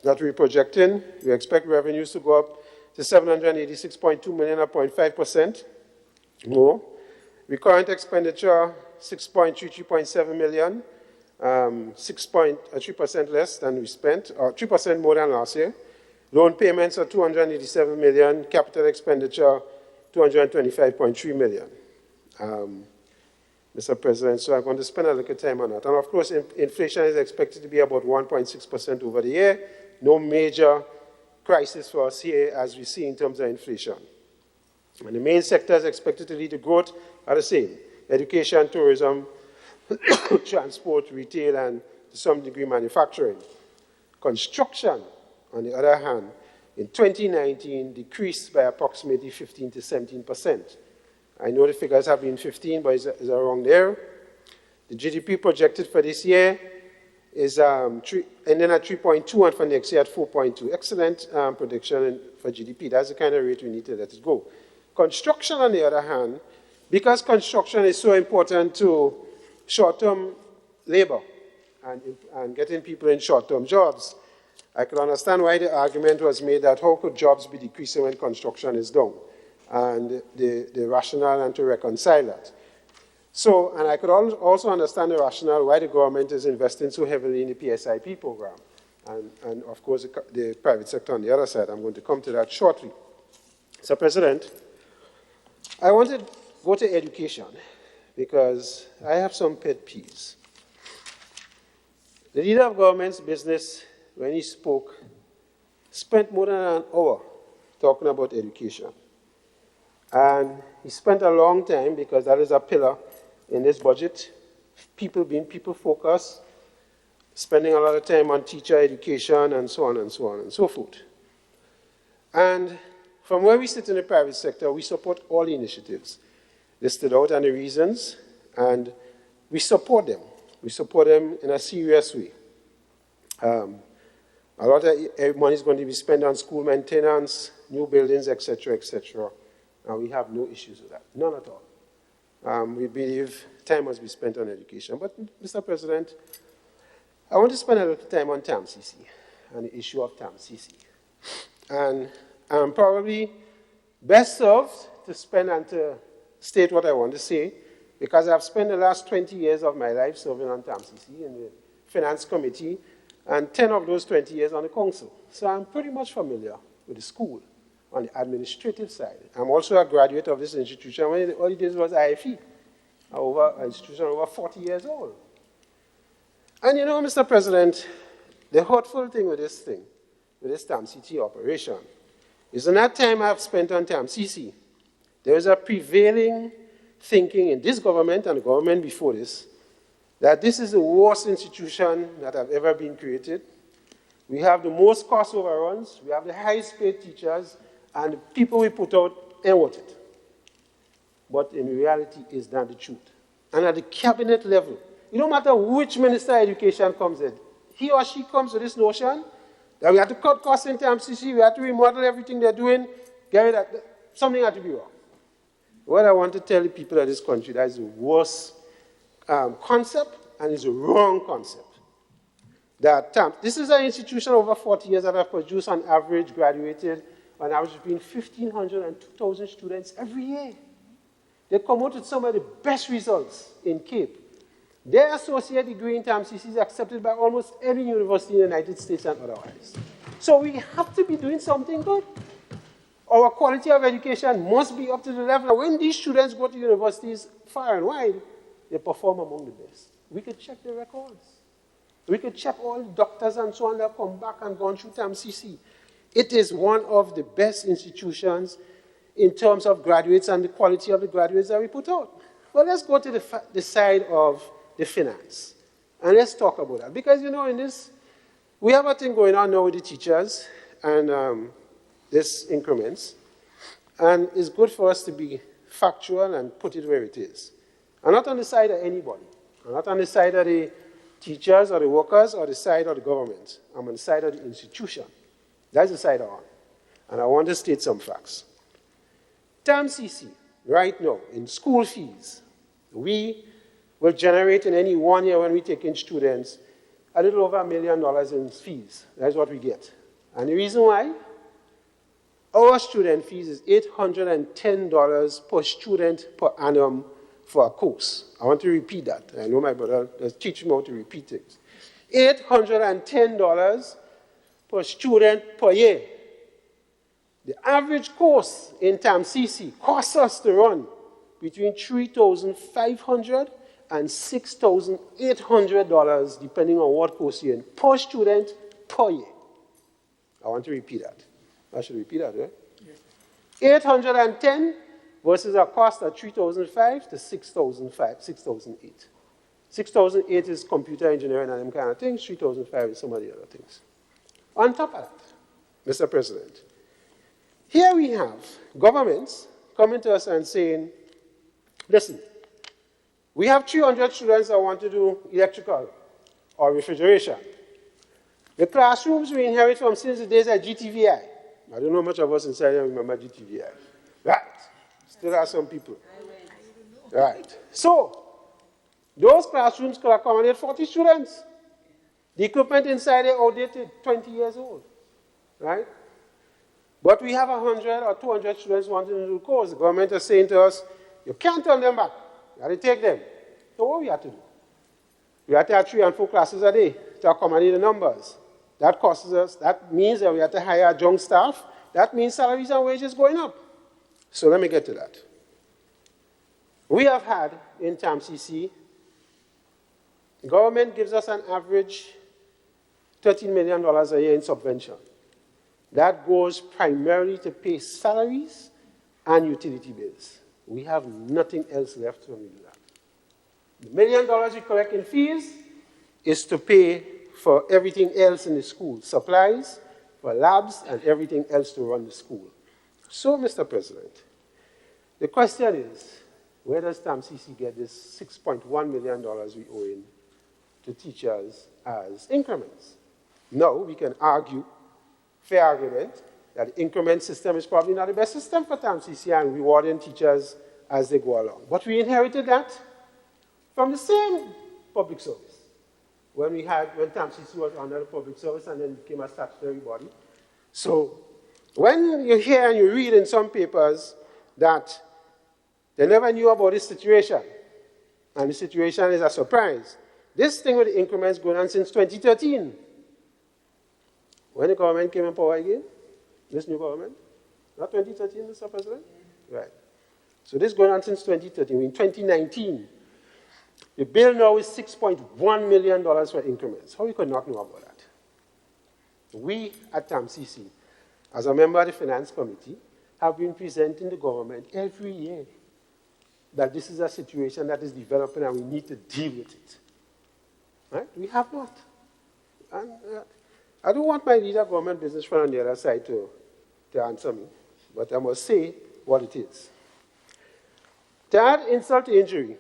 that we're projecting. We expect revenues to go up to 786.2 million, up 0.5% more. Recurrent expenditure, 6.33.7 million, 6.3% less than we spent, or 3% more than last year. Loan payments are 287 million, capital expenditure, 225.3 million. Mr. President, so I'm going to spend a little time on that. And of course, inflation is expected to be about 1.6% over the year. No major crisis for us here as we see in terms of inflation. And the main sectors expected to lead to growth are the same: education, tourism, transport, retail, and to some degree manufacturing. Construction, on the other hand, in 2019 decreased by approximately 15 to 17%. I know the figures have been 15, but it's around there. The GDP projected for this year is ending at 3.2 and for next year at 4.2. Excellent prediction for GDP. That's the kind of rate we need to let it go. Construction, on the other hand, because construction is so important to short-term labor and getting people in short-term jobs, I could understand why the argument was made that how could jobs be decreasing when construction is down, and the rationale and to reconcile that. So, and I could also understand the rationale why the government is investing so heavily in the PSIP program, and of course the private sector on the other side. I'm going to come to that shortly. So, President, I want to go to education because I have some pet peeves. The leader of government's business, when he spoke, spent more than an hour talking about education. And he spent a long time, because that is a pillar in this budget, people being people-focused, spending a lot of time on teacher education and so on and so on and so forth. And from where we sit in the private sector, we support all the initiatives listed out and the reasons, and we support them. We support them in a serious way. A lot of money is going to be spent on school maintenance, new buildings, etc., etc. And we have no issues with that, none at all. We believe time must be spent on education. But, Mr. President, I want to spend a little time on TAMCC and the issue of TAMCC. And I'm probably best served to spend and to state what I want to say, because I've spent the last 20 years of my life serving on TAMCC in the Finance Committee, and 10 of those 20 years on the council. So I'm pretty much familiar with the school on the administrative side. I'm also a graduate of this institution when in the early days was IFE, an institution over 40 years old. And you know, Mr. President, the hurtful thing with this TAMCC operation, is in that time I've spent on TAMCC, there is a prevailing thinking in this government and the government before this, that this is the worst institution that have ever been created. We have the most cost overruns, we have the highest paid teachers, and the people we put out ain't worth it. But in reality, it's not the truth. And at the cabinet level, it don't matter which Minister of Education comes in, he or she comes with this notion that we have to cut costs in TAMCC, we have to remodel everything they're doing, something had to be wrong. What I want to tell the people of this country, that is the worst concept, and it's a wrong concept. This is an institution over 40 years that have produced on average, graduated on average between 1,500 and 2,000 students every year. They come out with some of the best results in Cape. Their associate degree in TAMCC is accepted by almost every university in the United States and otherwise. So we have to be doing something good. Our quality of education must be up to the level. When these students go to universities far and wide, they perform among the best. We could check the records. We could check all the doctors and so on that come back and gone through TAMCC. It is one of the best institutions in terms of graduates and the quality of the graduates that we put out. Well, let's go to the side of the finance And let's talk about that. Because, you know, in this, we have a thing going on now with the teachers and this increments. And it's good for us to be factual and put it where it is. I'm not on the side of anybody. I'm not on the side of the teachers or the workers or the side of the government. I'm on the side of the institution. That's the side I'm on. And I want to state some facts. TAMCC, right now, in school fees, we will generate in any 1 year when we take in students a little over $1 million in fees. That's what we get. And the reason why? Our student fees is $810 per student per annum for a course. I want to repeat that. I know my brother does teach me how to repeat things. $810 per student per year. The average course in TAMCC costs us to run between $3,500 and $6,800, depending on what course you're in, per student per year. I want to repeat that. I should repeat that, right? Yeah. 810 versus a cost of 3,500 to 6,500, 6,008. 6,008 is computer engineering and them kind of things. 3,500 is some of the other things. On top of that, Mr. President, here we have governments coming to us and saying, listen, we have 300 students that want to do electrical or refrigeration. The classrooms we inherit from since the days of GTVI. I don't know much of us inside here remember GTVI. Right. Still are some people. Right. So, those classrooms could accommodate 40 students. The equipment inside are outdated, 20 years old. Right? But we have 100 or 200 students wanting to do the course. The government is saying to us, you can't turn them back. You have to take them. So what we have to do? We have to have 3 and 4 classes a day to accommodate the numbers. That costs us, that means that we have to hire adjunct staff. That means salaries and wages going up. So let me get to that. We have had in TAMCC, the government gives us an average $13 million a year in subvention. That goes primarily to pay salaries and utility bills. We have nothing else left when we do that. The $1 million we collect in fees is to pay for everything else in the school, supplies, for labs, and everything else to run the school. So, Mr. President, the question is, where does TAMCC get this $6.1 million we owe in to teachers as increments? No, we can argue, fair argument, that the increment system is probably not the best system for TAMCC and rewarding teachers as they go along. But we inherited that from the same public service. When TAMCC was under the public service and then became a statutory body. So when you hear and you read in some papers that they never knew about this situation, and the situation is a surprise, this thing with the increments going on since 2013. When the government came in power again, this new government, not 2013, Mr. President? Right. So this is going on since 2013. In 2019, the bill now is $6.1 million for increments. How we could not know about that? We at TAMCC, as a member of the Finance Committee, have been presenting the government every year that this is a situation that is developing and we need to deal with it. Right? We have not. And I don't want my leader government business friend on the other side to answer me, but I must say what it is. To add insult to injury,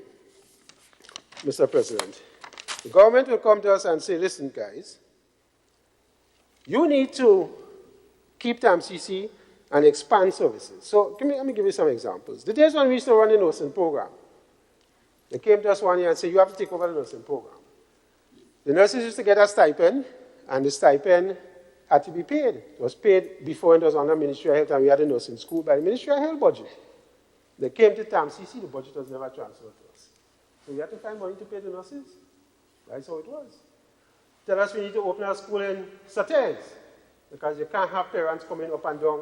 Mr. President, the government will come to us and say, listen, guys, you need to keep TAMCC and expand services. So let me give you some examples. The days when we used to run the nursing program, they came to us one year and said, you have to take over the nursing program. The nurses used to get a stipend, and the stipend had to be paid. It was paid before it was under Ministry of Health, and we had a nursing school by the Ministry of Health budget. They came to TAMCC, the budget was never transferred to us. So we had to find money to pay the nurses. That's how it was. Tell us we need to open a school in Sauters, because you can't have parents coming up and down,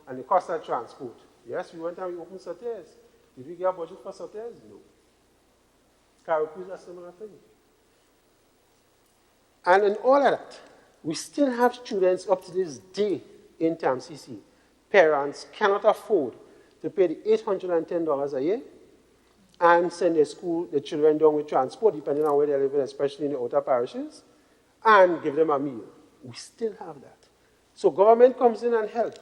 and the cost of transport. Yes, we went and we opened Sauters. Did we get a budget for Sauters? No. Caracruz is a similar thing. And in all of that, we still have students up to this day in TAMCC. Parents cannot afford to pay the $810 a year and send their children down with transport, depending on where they live, especially in the outer parishes, and give them a meal. We still have that. So government comes in and helps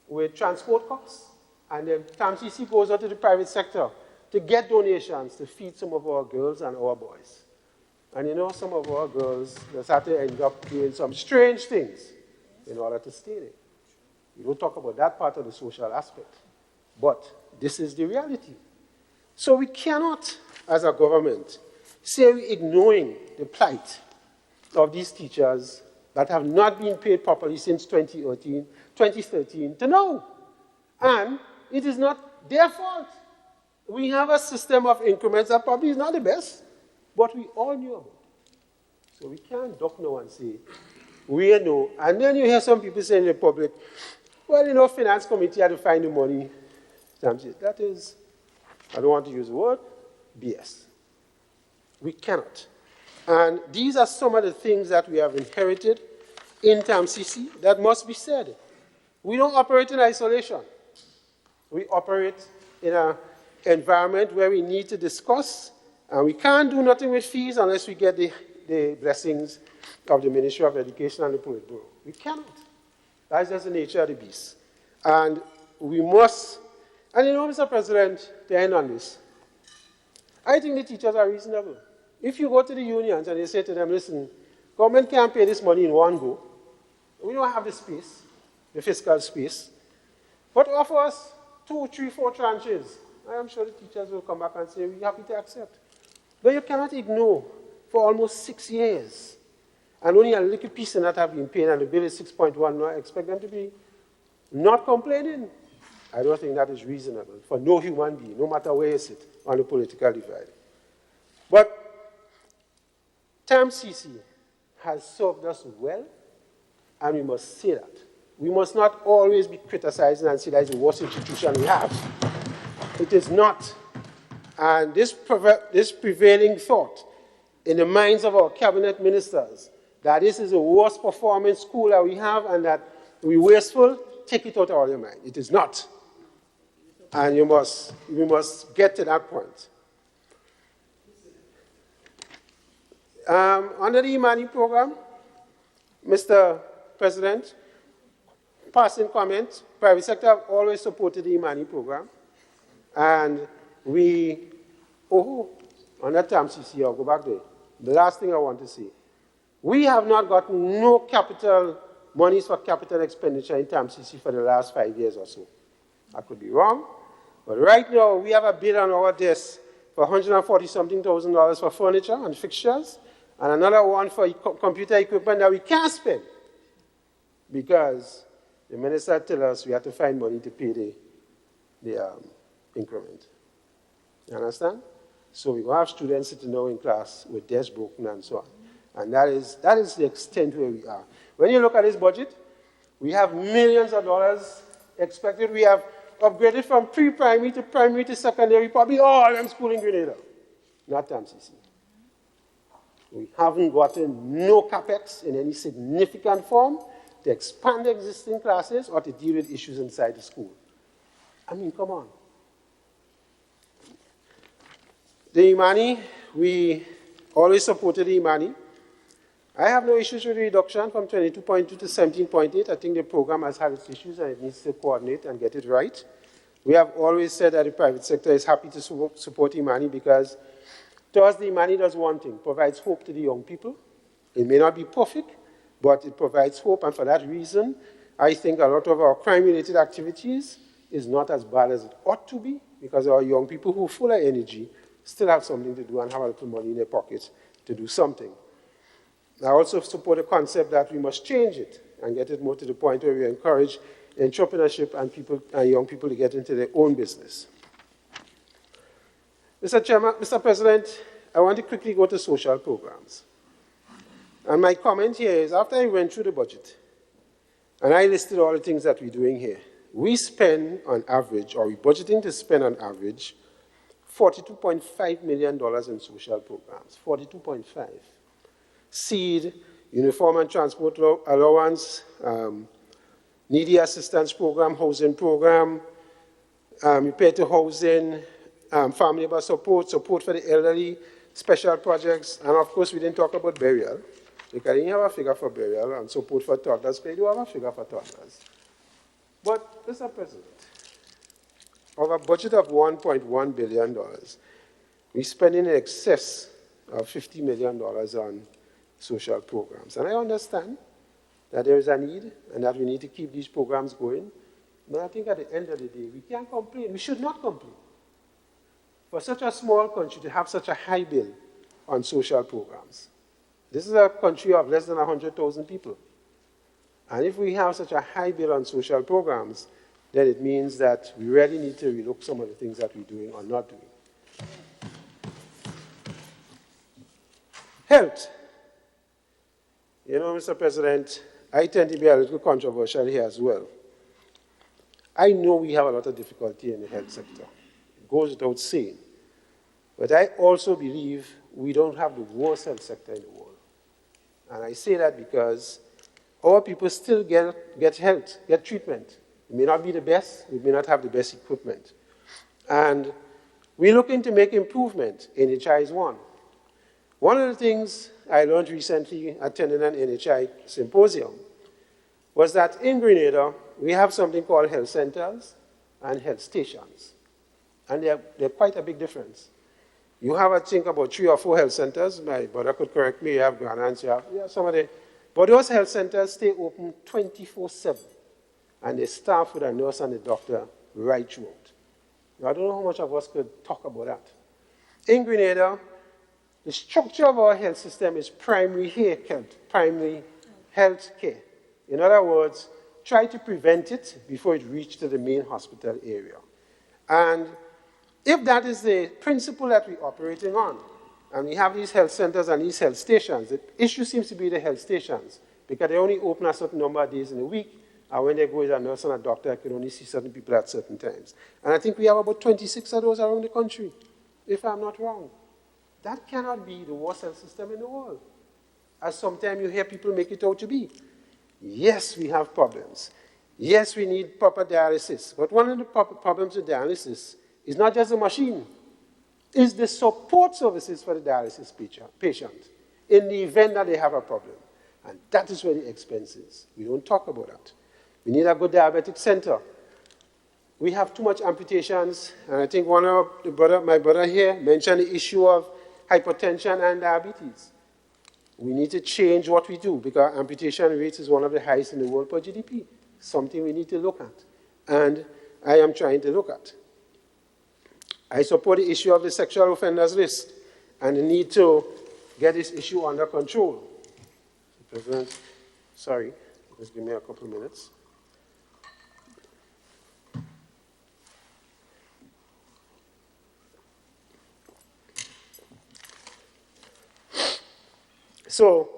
with transport costs, and then TAMCC goes out to the private sector to get donations to feed some of our girls and our boys. And you know, some of our girls just have to end up doing some strange things in order to stay there. We don't talk about that part of the social aspect. But this is the reality. So we cannot, as a government, say we're ignoring the plight of these teachers that have not been paid properly since 2013 to now. And it is not their fault. We have a system of increments that probably is not the best, but we all knew about it. So we can't duck now and say, we know. And then you hear some people saying in the public, well, you know, finance committee had to find the money. That is, I don't want to use the word, BS. We cannot. And these are some of the things that we have inherited in TAMCC that must be said. We don't operate in isolation. We operate in an environment where we need to discuss, and we can't do nothing with fees unless we get the blessings of the Ministry of Education and the Politburo. We cannot. That's just the nature of the beast. And we must, and you know, Mr. President, to end on this, I think the teachers are reasonable. If you go to the unions and you say to them, listen, government can't pay this money in one go. We don't have the space, the fiscal space. But offer us 2, 3, 4 tranches. I am sure the teachers will come back and say, we're happy to accept. But you cannot ignore for almost 6 years. And only a little piece of that have been paid, and the bill is 6.1. Now I expect them to be not complaining. I don't think that is reasonable for no human being, no matter where you sit on the political divide. But TAMCC has served us well, and we must say that. We must not always be criticizing and say that is the worst institution we have. It is not. And this prevailing thought in the minds of our cabinet ministers that this is the worst performing school that we have and that we're wasteful, take it out of your mind. It is not. And we must get to that point. Under the Imani program, Mr. President, passing comment, private sector have always supported the Imani program. And on that TAMCC, I'll go back there. The last thing I want to say, we have not gotten no capital monies for capital expenditure in TAMCC for the last 5 years or so. I could be wrong, but right now we have a bill on our desk for $140-something thousand for furniture and fixtures, and another one for computer equipment that we can't spend because the minister tells us we have to find money to pay the increment. You understand? So we will have students sitting now in class with desks broken and so on. And that is the extent where we are. When you look at this budget, we have millions of dollars expected. We have upgraded from pre-primary to primary to secondary, probably all them school in Grenada, not TAMCC. We haven't gotten no capex in any significant form to expand existing classes or to deal with issues inside the school. I mean, come on. The Imani, we always supported the Imani. I have no issues with the reduction from 22.2 to 17.8. I think the program has had its issues and it needs to coordinate and get it right. We have always said that the private sector is happy to support Imani because to us, the Imani does one thing, provides hope to the young people. It may not be perfect, but it provides hope, and for that reason, I think a lot of our crime-related activities is not as bad as it ought to be because our young people who are full of energy still have something to do and have a little money in their pockets to do something. I also support the concept that we must change it and get it more to the point where we encourage entrepreneurship and young people to get into their own business. Mr. President, I want to quickly go to social programs. And my comment here is, after I went through the budget, and I listed all the things that we're doing here, we spend on average, or we're budgeting to spend on average, $42.5 million in social programs, 42.5. Seed, uniform and transport allowance, needy assistance program, housing program, repair to housing, family member support, support for the elderly, special projects, and of course we didn't talk about burial, because I didn't have a figure for burial and support for toddlers, but I do have a figure for toddlers. But, Mr. President, of a budget of $1.1 billion, we're spending in excess of $50 million on social programs. And I understand that there is a need and that we need to keep these programs going. But I think at the end of the day, we can't complain. We should not complain. For such a small country to have such a high bill on social programs. This is a country of less than 100,000 people. And if we have such a high bill on social programs, then it means that we really need to relook some of the things that we're doing or not doing. Health. You know, Mr. President, I tend to be a little controversial here as well. I know we have a lot of difficulty in the health sector. It goes without saying. But I also believe we don't have the worst health sector in the world. And I say that because our people still get health, get treatment. It may not be the best, we may not have the best equipment. And we're looking to make improvement. NHI is one. One of the things I learned recently attending an NHI symposium was that in Grenada, we have something called health centers and health stations. And they're quite a big difference. You have, I think, about 3 or 4 health centers. My brother could correct me. You have Granans, you have some of the... But those health centers stay open 24/7. And they staff with a nurse and a doctor right throughout. Now, I don't know how much of us could talk about that. In Grenada, the structure of our health system is primary health care. In other words, try to prevent it before it reaches to the main hospital area. And if that is the principle that we're operating on, and we have these health centers and these health stations, the issue seems to be the health stations, because they only open a certain number of days in a week, and when they go with a nurse and a doctor, I can only see certain people at certain times. And I think we have about 26 of those around the country, if I'm not wrong. That cannot be the worst health system in the world, as sometimes you hear people make it out to be. Yes, we have problems. Yes, we need proper dialysis. But one of the problems with dialysis is not just the machine. It's the support services for the dialysis patient in the event that they have a problem. And that is where the expense is. We don't talk about that. We need a good diabetic center. We have too much amputations, and I think my brother here mentioned the issue of hypertension and diabetes. We need to change what we do, because amputation rates is one of the highest in the world per GDP. Something we need to look at, and I am trying to look at. I support the issue of the sexual offenders list and the need to get this issue under control. President, sorry, just give me a couple of minutes. So,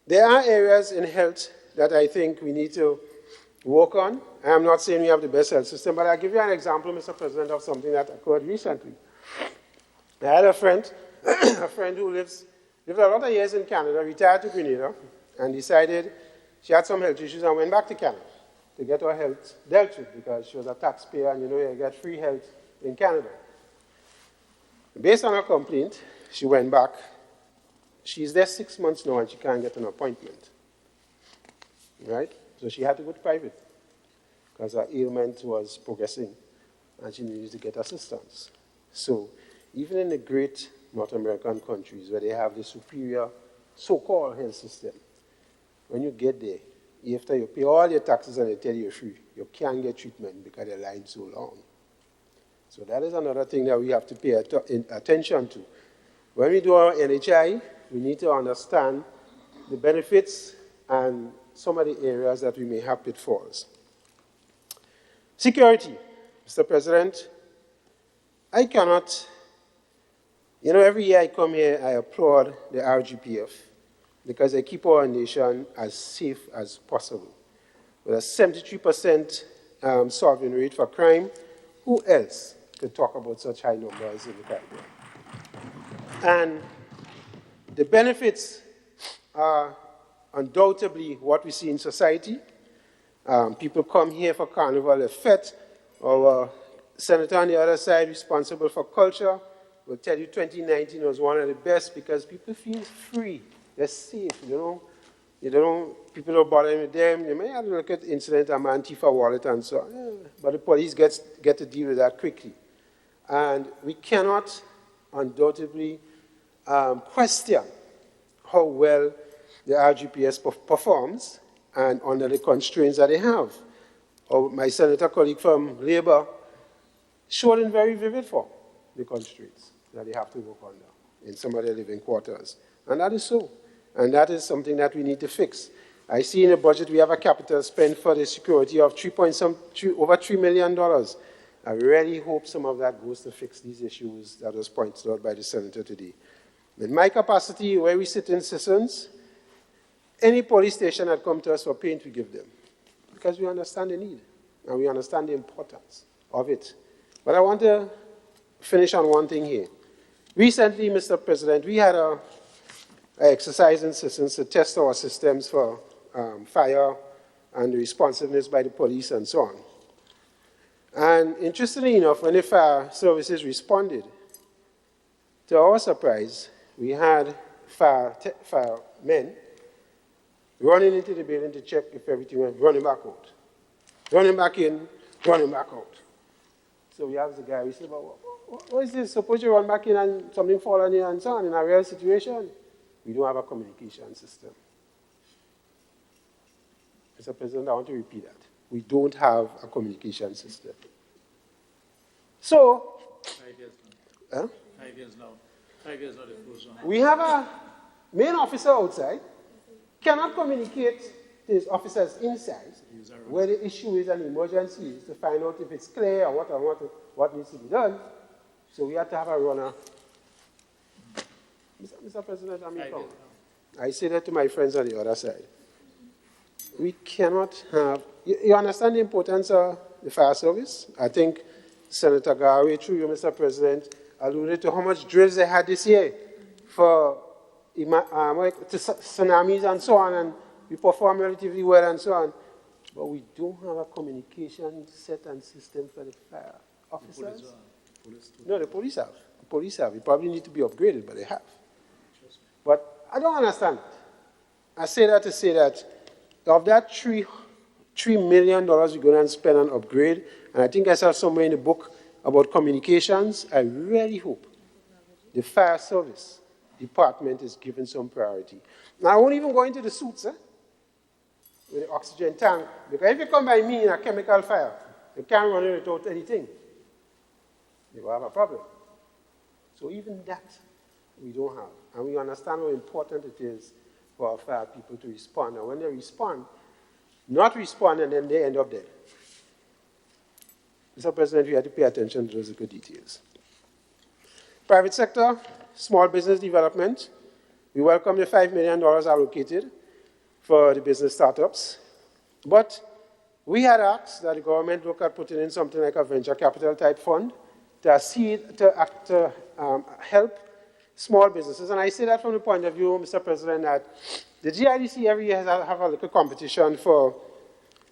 there are areas in health that I think we need to work on. I am not saying we have the best health system, but I'll give you an example, Mr. President, of something that occurred recently. I had a friend, who lived a lot of years in Canada, retired to Grenada, and decided she had some health issues and went back to Canada to get her health dealt with, because she was a taxpayer and you get free health in Canada. Based on her complaint, she went back. She's there 6 months now and she can't get an appointment. Right? So she had to go to private because her ailment was progressing and she needed to get assistance. So even in the great North American countries where they have the superior so-called health system, when you get there, after you pay all your taxes and they tell you you're free, you can't get treatment because the line's so long. So that is another thing that we have to pay attention to. When we do our NHI, we need to understand the benefits and some of the areas that we may have pitfalls. Security. Mr. President, I cannot, every year I come here, I applaud the RGPF because they keep our nation as safe as possible. With a 73% solving rate for crime, who else could talk about such high numbers in the Caribbean? And the benefits are undoubtedly what we see in society. People come here for Carnival, a fete, our senator on the other side responsible for culture will tell you 2019 was one of the best because people feel free. They're safe, people don't bother with them. You may have to look at the incident of Antifa wallet and so on. Yeah, but the police get to deal with that quickly. And we cannot undoubtedly question how well the RGPS performs and under the constraints that they have. My senator colleague from Labour showed in very vivid form the constraints that they have to work under in some of their living quarters. And that is so. And that is something that we need to fix. I see in the budget we have a capital spend for the security of over $3 million. I really hope some of that goes to fix these issues that was pointed out by the senator today. In my capacity, where we sit in Sissons, any police station that comes to us for paint, we give them. Because we understand the need, and we understand the importance of it. But I want to finish on one thing here. Recently, Mr. President, we had an exercise in Sissons to test our systems for fire and responsiveness by the police and so on. And interestingly enough, when the fire services responded, to our surprise, we had firemen running into the building to check if everything went, running back out. Running back in, running back out. So we asked the guy, we said, well, what is this? Suppose you run back in and something fall on you and so on in a real situation. We don't have a communication system. Mr. President, I want to repeat that. We don't have a communication system. So, 5 years now. Huh? 5 years now. 5 years now, the close one. We have a main officer outside, cannot communicate to his officers inside, where the issue is an emergency, to find out if it's clear or what needs to be done. So we have to have a runner. Mr. President, I say that to my friends on the other side. We cannot have, you understand the importance of the fire service? I think Senator Garwe, through you, Mr. President, alluded to how much drills they had this year for tsunamis and so on, and we perform relatively well and so on. But we don't have a communication set and system for the fire officers. No, the police have. The police have. It probably need to be upgraded, but they have. But I don't understand. I say that to say that of that $3 million we're going to spend on upgrade, and I think I saw somewhere in the book about communications, I really hope the fire service department is given some priority. Now, I won't even go into the suits, with the oxygen tank, because if you come by me in a chemical fire, you can't run it without anything. You will have a problem. So even that, we don't have. And we understand how important it is for our fire people to respond. And when they respond, not respond and then they end up dead. Mr. President, we have to pay attention to those good details. Private sector, small business development. We welcome the $5 million allocated for the business startups. But we had asked that the government look at putting in something like a venture capital type fund to help small businesses. And I say that from the point of view, Mr. President, that the GIDC every year have a little competition for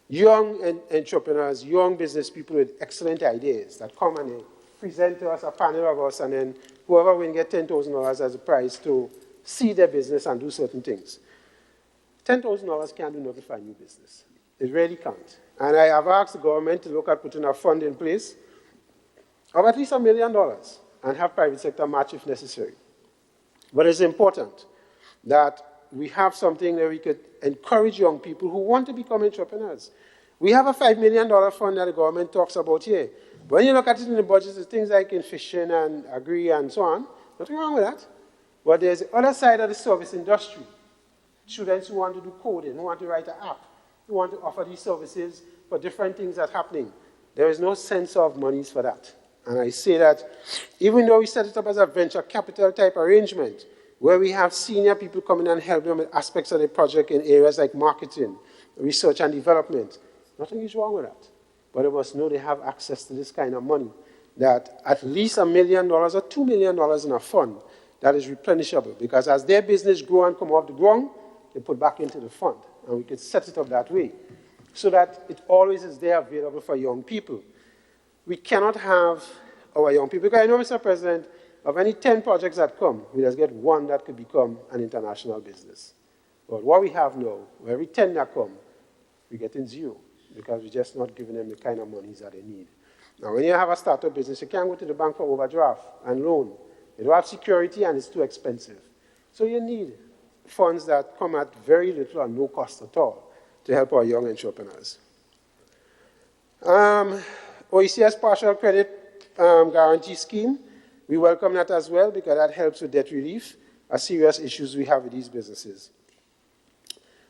young entrepreneurs, young business people with excellent ideas that come and they present to us a panel of us, and then whoever wins get $10,000 as a prize to see their business and do certain things. $10,000 can't do nothing for a new business. It really can't. And I have asked the government to look at putting a fund in place of at least $1 million and have private sector match if necessary. But it's important that we have something that we could encourage young people who want to become entrepreneurs. We have a $5 million fund that the government talks about here. But when you look at it in the budget, there's things like in fishing and agri and so on. Nothing wrong with that. But there's the other side of the service industry. Students who want to do coding, who want to write an app, who want to offer these services for different things that are happening. There is no sense of monies for that. And I say that even though we set it up as a venture capital type arrangement, where we have senior people coming and help them with aspects of the project in areas like marketing, research and development, nothing is wrong with that. But they must know they have access to this kind of money, that at least $1 million or $2 million in a fund that is replenishable, because as their business grow and come off the ground, they put back into the fund. And we could set it up that way so that it always is there available for young people. we cannot have our young people, because I know, Mr. President, of any 10 projects that come, we just get one that could become an international business. But what we have now, for every 10 that come, we're getting 0, because we're just not giving them the kind of monies that they need. Now, when you have a startup business, you can't go to the bank for overdraft and loan. You don't have security, and it's too expensive. So you need funds that come at very little or no cost at all to help our young entrepreneurs. OECS partial credit guarantee scheme, we welcome that as well, because that helps with debt relief, a serious issues we have with these businesses.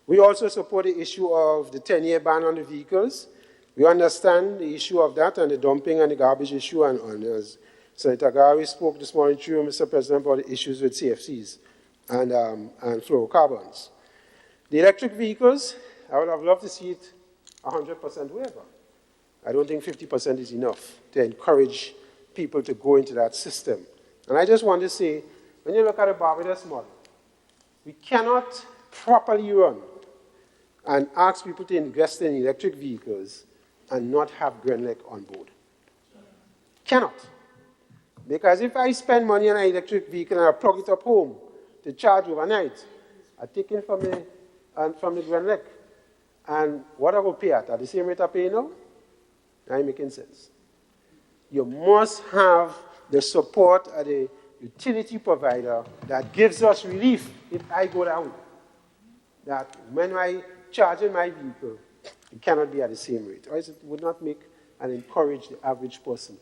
We also support the issue of the 10-year ban on the vehicles. We understand the issue of that and the dumping and the garbage issue, and as Senator Gary spoke this morning to you, Mr. President, about the issues with CFCs and fluorocarbons. The electric vehicles, I would have loved to see it 100% waiver. I don't think 50% is enough to encourage people to go into that system. And I just want to say, when you look at the Barbados model, we cannot properly run and ask people to invest in electric vehicles and not have GrenLec on board. Cannot. Because if I spend money on an electric vehicle and I plug it up home to charge overnight, I take it from the GrenLec. And what I will pay at the same rate I pay now? That ain't making sense. You must have the support of the utility provider that gives us relief if I go down. That when I charge in my vehicle, it cannot be at the same rate, or else it would not make and encourage the average person.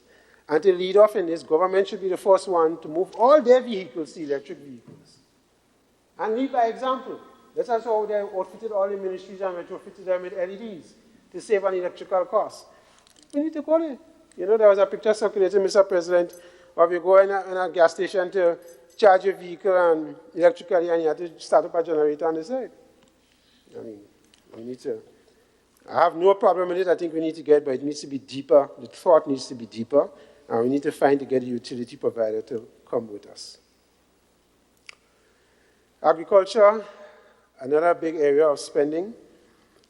And to lead off in this, government should be the first one to move all their vehicles to electric vehicles. And lead by example. That's also how they outfitted all the ministries and retrofitted them with LEDs to save on electrical costs. We need to call it. You know, there was a picture circulating, Mr. President, of you go in a gas station to charge your vehicle and electrically, and you have to start up a generator on the side. I mean, we need to. I have no problem with it. I think we need to get, but it needs to be deeper. The thought needs to be deeper, and we need to get a utility provider to come with us. Agriculture, another big area of spending.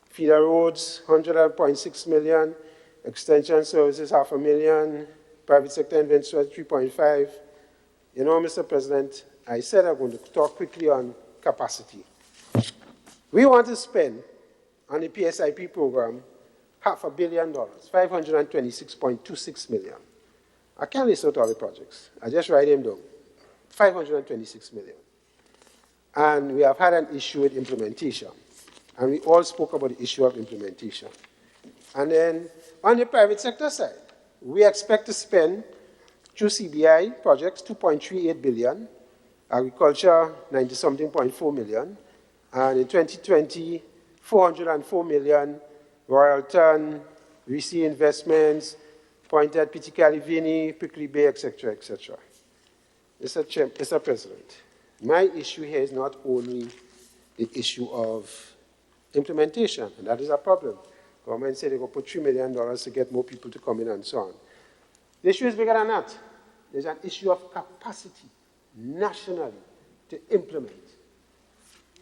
Feeder roads, 100.6 million. Extension services, 500,000. Private sector investment, 3.5. You know, Mr. President, I said I'm going to talk quickly on capacity. We want to spend on the PSIP program $500 million, 526.26 million. I can't list out all the projects. I just write them down. 526 million. And we have had an issue with implementation. And we all spoke about the issue of implementation. And then on the private sector side, we expect to spend through CBI projects 2.38 billion, agriculture 90-something.4 million, and in 2020, 404 million, Royalton, VC investments, Pointed, Piticalivini, Prickly Bay, etc., etc. Mr. President, my issue here is not only the issue of implementation, and that is a problem. Government said they're going to put $3 million to get more people to come in and so on. The issue is bigger than that. There's an issue of capacity nationally to implement.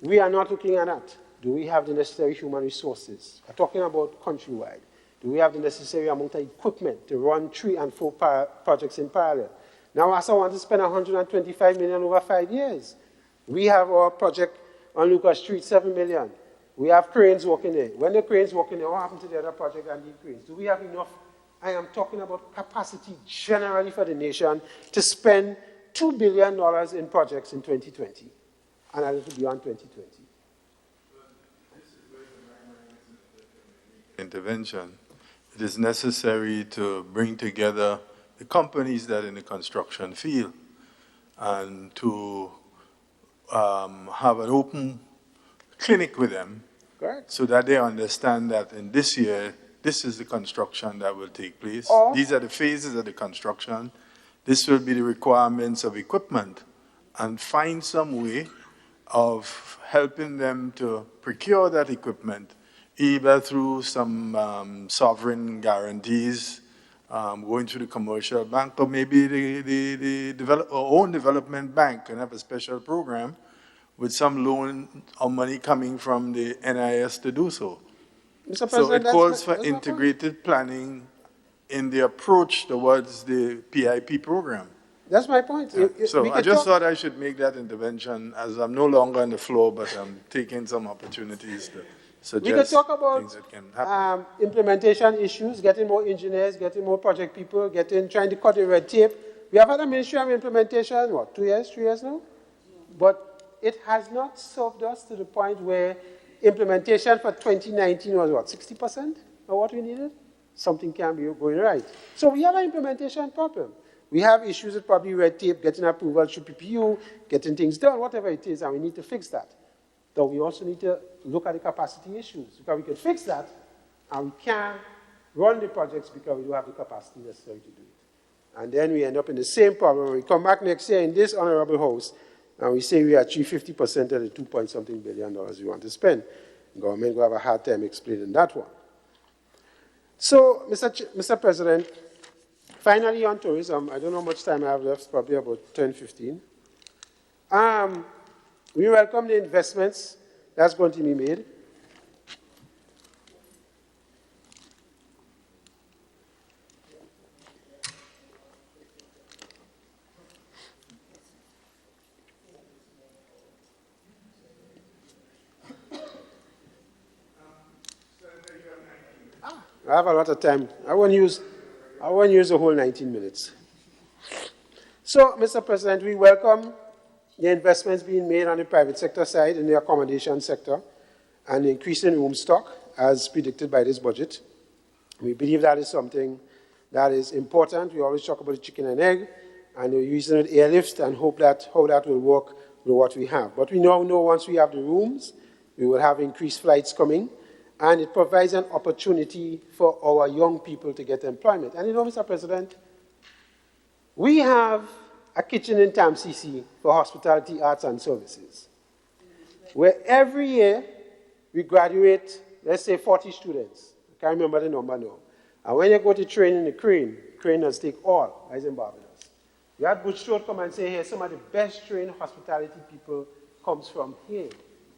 We are not looking at that. Do we have the necessary human resources? I'm talking about countrywide. Do we have the necessary amount of equipment to run 3 and 4 projects in parallel? Now, ASA wants to spend $125 million over 5 years. We have our project on Lucas Street, $7 million. We have cranes working there. When the cranes working there, what happened to the other project and the cranes? Do we have enough? I am talking about capacity generally for the nation to spend $2 billion in projects in 2020 and a little beyond 2020. Intervention. It is necessary to bring together the companies that are in the construction field and to have an open clinic with them. Correct. So that they understand that in this year, this is the construction that will take place. These are the phases of the construction. This will be the requirements of equipment, and find some way of helping them to procure that equipment, either through some sovereign guarantees, going through the commercial bank, or maybe our own development bank can have a special program with some loan or money coming from the NIS to do so. Mr. So President, it calls for integrated planning in the approach towards the PIP program. That's my point. So We I could just talk- thought I should make that intervention, as I'm no longer on the floor, but I'm taking some opportunities to We could suggest talk about things that can happen. implementation issues, getting more engineers, getting more project people, trying to cut the red tape. We have had a Ministry of Implementation, what, 2 years, 3 years now? But it has not served us to the point where implementation for 2019 was what, 60% of what we needed? Something can be going right. So we have an implementation problem. We have issues with probably red tape, getting approval through PPU, getting things done, whatever it is, and we need to fix that. So we also need to look at the capacity issues, because we can fix that, and we can run the projects because we don't have the capacity necessary to do it. And then we end up in the same problem. We come back next year in this honorable house, and we say we achieve 50% of the $2-point-something billion we want to spend. The government will have a hard time explaining that one. So, Mr. President, finally on tourism, I don't know how much time I have left, probably about 10, 15. We welcome the investments that's going to be made. I have a lot of time. I won't use the whole 19 minutes. So, Mr. President, we welcome the investments being made on the private sector side in the accommodation sector and the increase in room stock as predicted by this budget. We believe that is something that is important. We always talk about the chicken and egg, and we're using it airlift and hope that how that will work with what we have. But we now know once we have the rooms, we will have increased flights coming, and it provides an opportunity for our young people to get employment. And you know, Mr. President, we have a kitchen in TAMCC for hospitality, arts, and services, where every year we graduate, let's say, 40 students. I can't remember the number now. And when you go to train in the Crane does take all, as in Barbados. We had Butch Road come and say, hey, some of the best trained hospitality people comes from here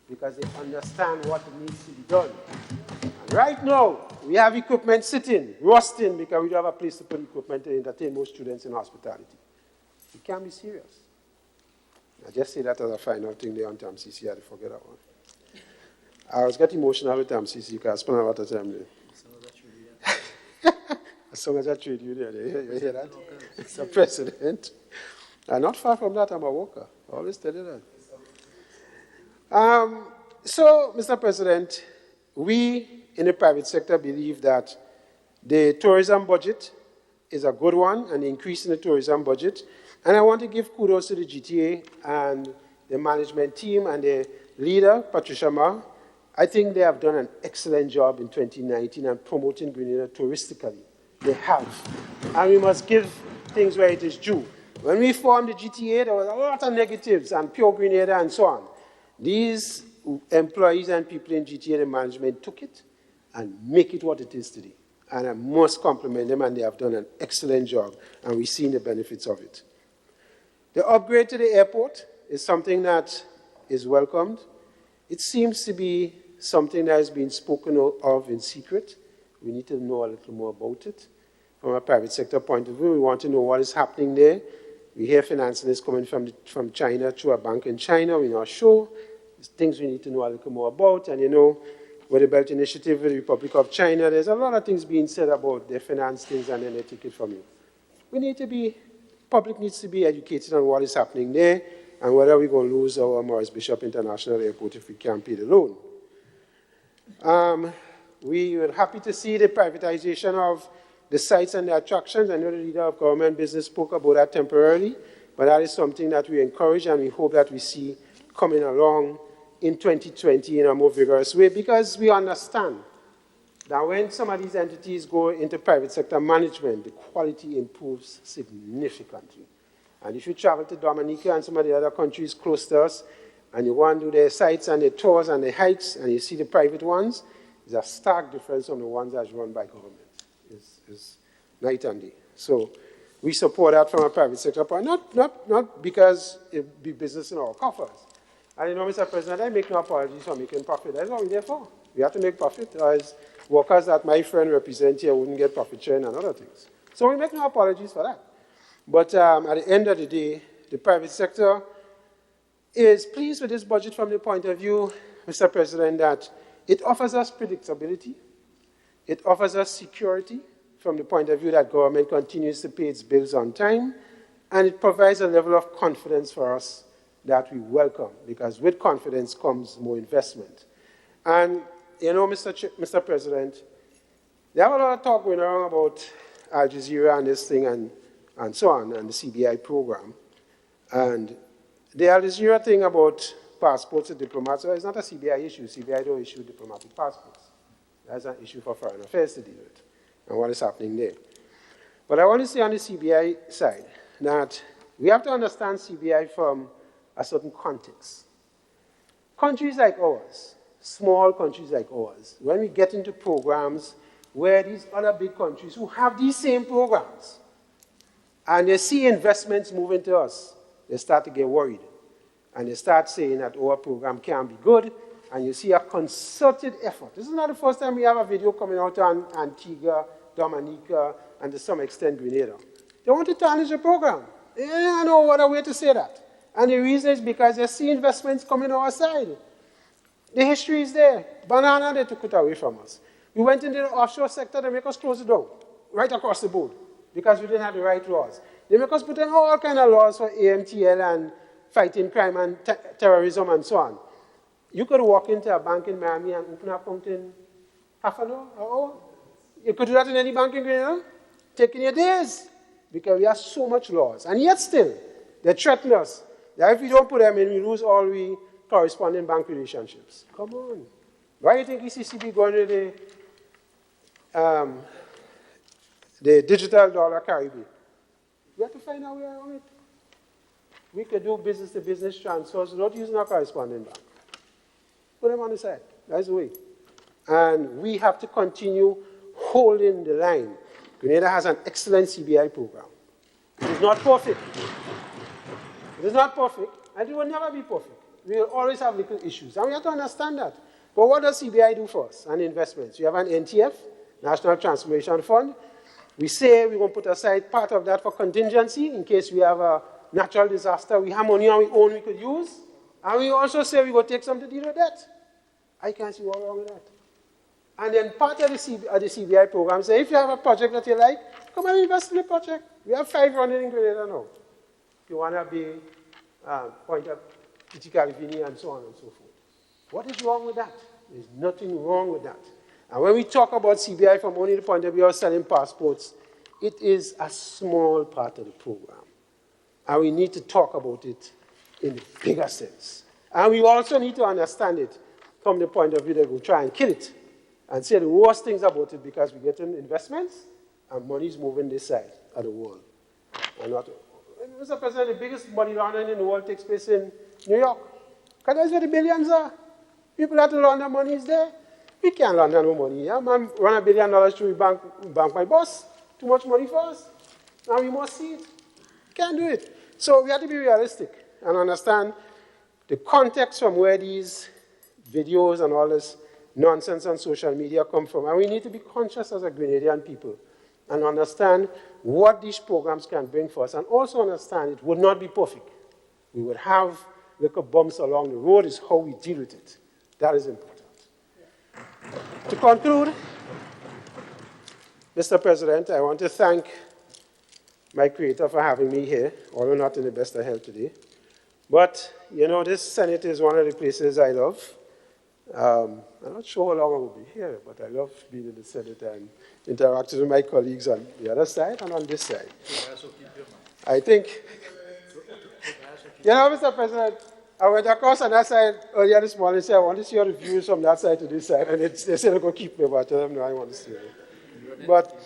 because they understand what needs to be done. And right now, we have equipment sitting, rusting, because we don't have a place to put equipment to entertain most students in hospitality. We can't be serious. I just say that as a final thing there on TAMCC. I had to forget that one. I was getting emotional with TAMCC because I spent a lot of time there. As long as I trade you there, you hear that? Mr. President. I'm not far from that, I'm a worker. I always tell you that. So, Mr. President, we in the private sector believe that the tourism budget is a good one, and the increase in the tourism budget. And I want to give kudos to the GTA and the management team and the leader, Patricia Ma. I think they have done an excellent job in 2019 and promoting Grenada touristically. They have. And we must give things where it is due. When we formed the GTA, there was a lot of negatives and pure Grenada and so on. These employees and people in GTA, the management took it and make it what it is today. And I must compliment them, and they have done an excellent job, and we've seen the benefits of it. The upgrade to the airport is something that is welcomed. It seems to be something that has been spoken of in secret. We need to know a little more about it. From a private sector point of view, we want to know what is happening there. We hear financing is coming from China through a bank in China. We're not sure. There's things we need to know a little more about. And you know, with the Belt Initiative with the Republic of China, there's a lot of things being said about their finance things and then they take it from you. Public needs to be educated on what is happening there and whether we're going to lose our Maurice Bishop International Airport if we can't pay the loan. We were happy to see the privatization of the sites and the attractions. I know the leader of government business spoke about that temporarily, but that is something that we encourage and we hope that we see coming along in 2020 in a more vigorous way, because we understand that when some of these entities go into private sector management, the quality improves significantly. And if you travel to Dominica and some of the other countries close to us, and you go and do their sites and their tours and their hikes, and you see the private ones, there's a stark difference from the ones that's run by government. It's night and day. So we support that from a private sector point, not because it be business in our coffers. And you know, Mr. President, I make no apologies for making profit. That's what we're there for. We have to make profit, or as workers that my friend represents here wouldn't get profit sharing and other things. So we make no apologies for that. But at the end of the day, the private sector is pleased with this budget from the point of view, Mr. President, that it offers us predictability, it offers us security from the point of view that government continues to pay its bills on time, and it provides a level of confidence for us that we welcome, because with confidence comes more investment. And, you know, Mr. President, there have a lot of talk going around about Al Jazeera and this thing and so on, and the CBI program. And the Al Jazeera thing about passports to diplomats, well, it's not a CBI issue. CBI don't issue diplomatic passports. That's an issue for foreign affairs to deal with, and what is happening there. But I want to say on the CBI side that we have to understand CBI from a certain context. Countries like ours, small countries like ours, when we get into programs where these other big countries who have these same programs, and they see investments moving to us, they start to get worried. And they start saying that our program can be good, and you see a concerted effort. This is not the first time we have a video coming out on Antigua, Dominica, and to some extent Grenada. They want to tarnish the program. I know what a way to say that. And the reason is because they see investments coming our side. The history is there. Banana, they took it away from us. We went into the offshore sector, they make us close it down, right across the board, because we didn't have the right laws. They make us put in all kinds of laws for AMTL and fighting crime and terrorism and so on. You could walk into a bank in Miami and open an account in half an hour or hour. You could do that in any bank in Grenada, taking your days, because we have so much laws. And yet still, they threaten us that if we don't put them in, we lose all we corresponding bank relationships. Come on. Why do you think ECCB going to the digital dollar Caribbean? We have to find out where on it. We could do business-to-business transfers without using our corresponding bank. Put them on the side. That's the way. And we have to continue holding the line. Grenada has an excellent CBI program. It is not perfect. It is not perfect, and it will never be perfect. We will always have little issues, and we have to understand that. But what does CBI do for us? And investments. We have an NTF, National Transformation Fund. We say we're going to put aside part of that for contingency in case we have a natural disaster. We have money on our own we could use. And we also say we're going to take some to deal with that. I can't see what's wrong with that. And then part of the CBI program say, if you have a project that you like, come and invest in the project. We have 5 running in Grenada now. If you want to be Point of Iticalivini and so on and so forth. What is wrong with that? There's nothing wrong with that. And when we talk about CBI from only the point of view of selling passports, it is a small part of the program. And we need to talk about it in the bigger sense. And we also need to understand it from the point of view that we'll try and kill it and say the worst things about it because we're getting investments and money is moving this side of the world. And not, Mr. President, the biggest money laundering in the world takes place in New York. Because that's where the billions are. People have to launder money is there. We can't launder no money here. Man, run $1 billion through bank my boss. Too much money for us. Now we must see it. Can't do it. So we have to be realistic and understand the context from where these videos and all this nonsense on social media come from. And we need to be conscious as a Grenadian people and understand what these programs can bring for us, and also understand it would not be perfect. We would have little bumps along the road. Is how we deal with it. That is important. To conclude, Mr. President, I want to thank my creator for having me here, although not in the best of health today. But, you know, this Senate is one of the places I love. I'm not sure how long I will be here, but I love being in the Senate and interacting with my colleagues on the other side and on this side. I think, you know, Mr. President, I went across on that side earlier this morning and said, I want to see your views from that side to this side. And they said they're going to keep me, but I tell them, no, I want to see it. But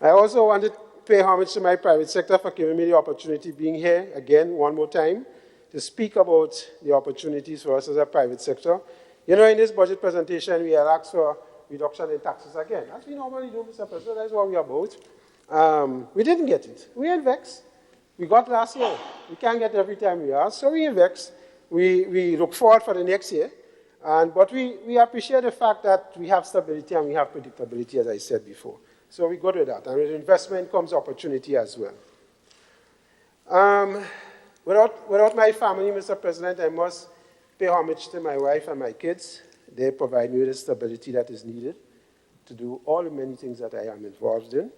I also want to pay homage to my private sector for giving me the opportunity being here again, one more time, to speak about the opportunities for us as a private sector. You know, in this budget presentation, we had asked for reduction in taxes again. As we normally do, Mr. President, that's what we're about. We didn't get it. We ain't vexed. We got last year. We can't get every time we ask, so we ain't vexed. We look forward for the next year. But we appreciate the fact that we have stability and we have predictability, as I said before. So we go to that. And with investment comes opportunity as well. Without my family, Mr. President, I must pay homage to my wife and my kids. They provide me with the stability that is needed to do all the many things that I am involved in.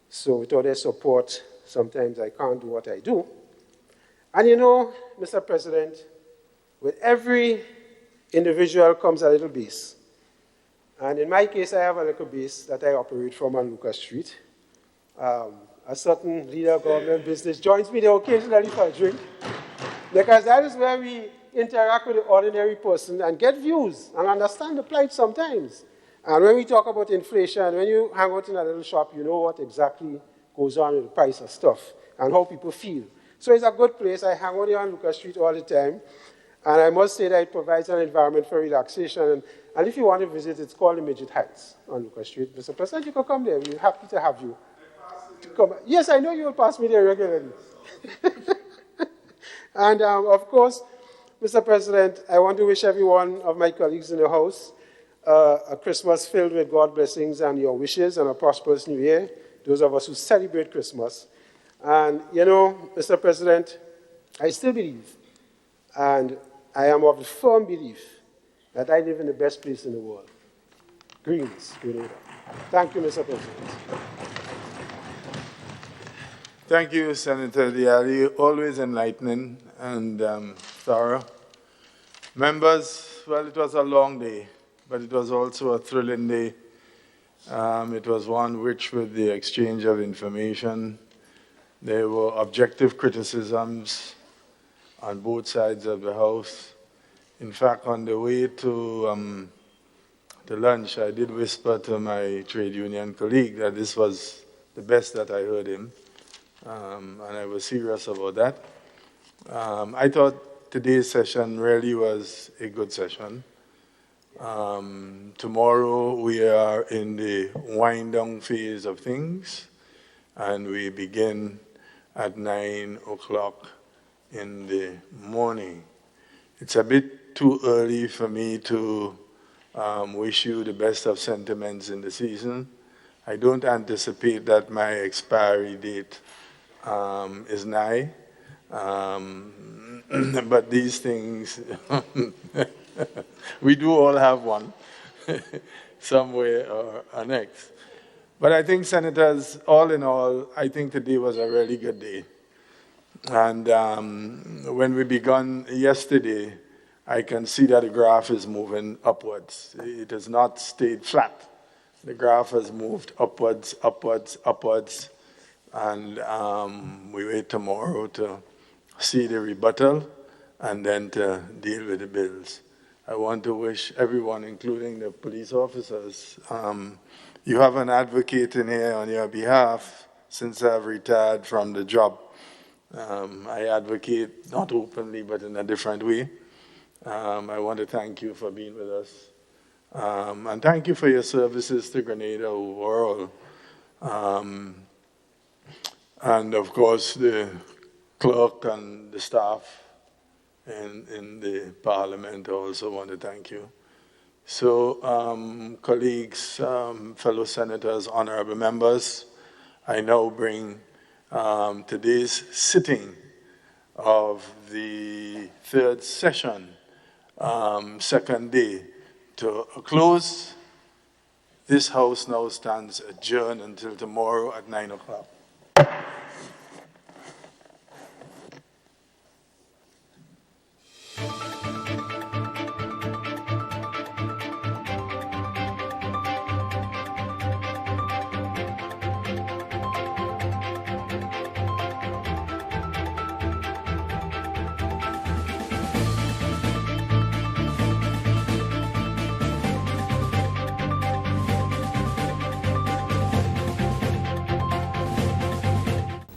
So without their support, sometimes I can't do what I do. And you know, Mr. President, with every individual comes a little base. And in my case, I have a little base that I operate from on Lucas Street. A certain leader of government business joins me there occasionally for a drink, because that is where we interact with the ordinary person and get views and understand the plight sometimes. And when we talk about inflation, when you hang out in a little shop, you know what exactly goes on with the price of stuff and how people feel. So it's a good place. I hang out here on Lucas Street all the time. And I must say that it provides an environment for relaxation. And if you want to visit, it's called the Midget Heights on Lucas Street. Mr. President, you can come there. We're happy to have you. Come. Yes, I know you will pass me there regularly. And of course, Mr. President, I want to wish every one of my colleagues in the House a Christmas filled with God's blessings and your wishes and a prosperous New Year, those of us who celebrate Christmas. And, you know, Mr. President, I still believe, and I am of the firm belief, that I live in the best place in the world, Greens, Grenada. Thank you, Mr. President. Thank you, Senator Diallo. Always enlightening and thorough. Members, well, it was a long day, but it was also a thrilling day. It was one rich with the exchange of information. There were objective criticisms on both sides of the House. In fact, on the way to lunch, I did whisper to my trade union colleague that this was the best that I heard him. And I was serious about that. I thought today's session really was a good session. Tomorrow we are in the wind-down phase of things, and we begin at 9 o'clock in the morning. It's a bit too early for me to wish you the best of sentiments in the season. I don't anticipate that my expiry date is nigh, but these things, we do all have one, some way or next. But I think, Senators, all in all, I think today was a really good day. And when we began yesterday, I can see that the graph is moving upwards. It has not stayed flat. The graph has moved upwards, upwards, upwards. And we wait tomorrow to see the rebuttal and then to deal with the bills. I want to wish everyone, including the police officers, you have an advocate in here on your behalf since I've retired from the job. I advocate not openly, but in a different way. I want to thank you for being with us. And thank you for your services to Grenada overall. And of course, the clerk and the staff in the parliament also want to thank you. So, colleagues, fellow senators, honorable members, I now bring today's sitting of the third session, second day, to a close. This House now stands adjourned until tomorrow at 9 o'clock.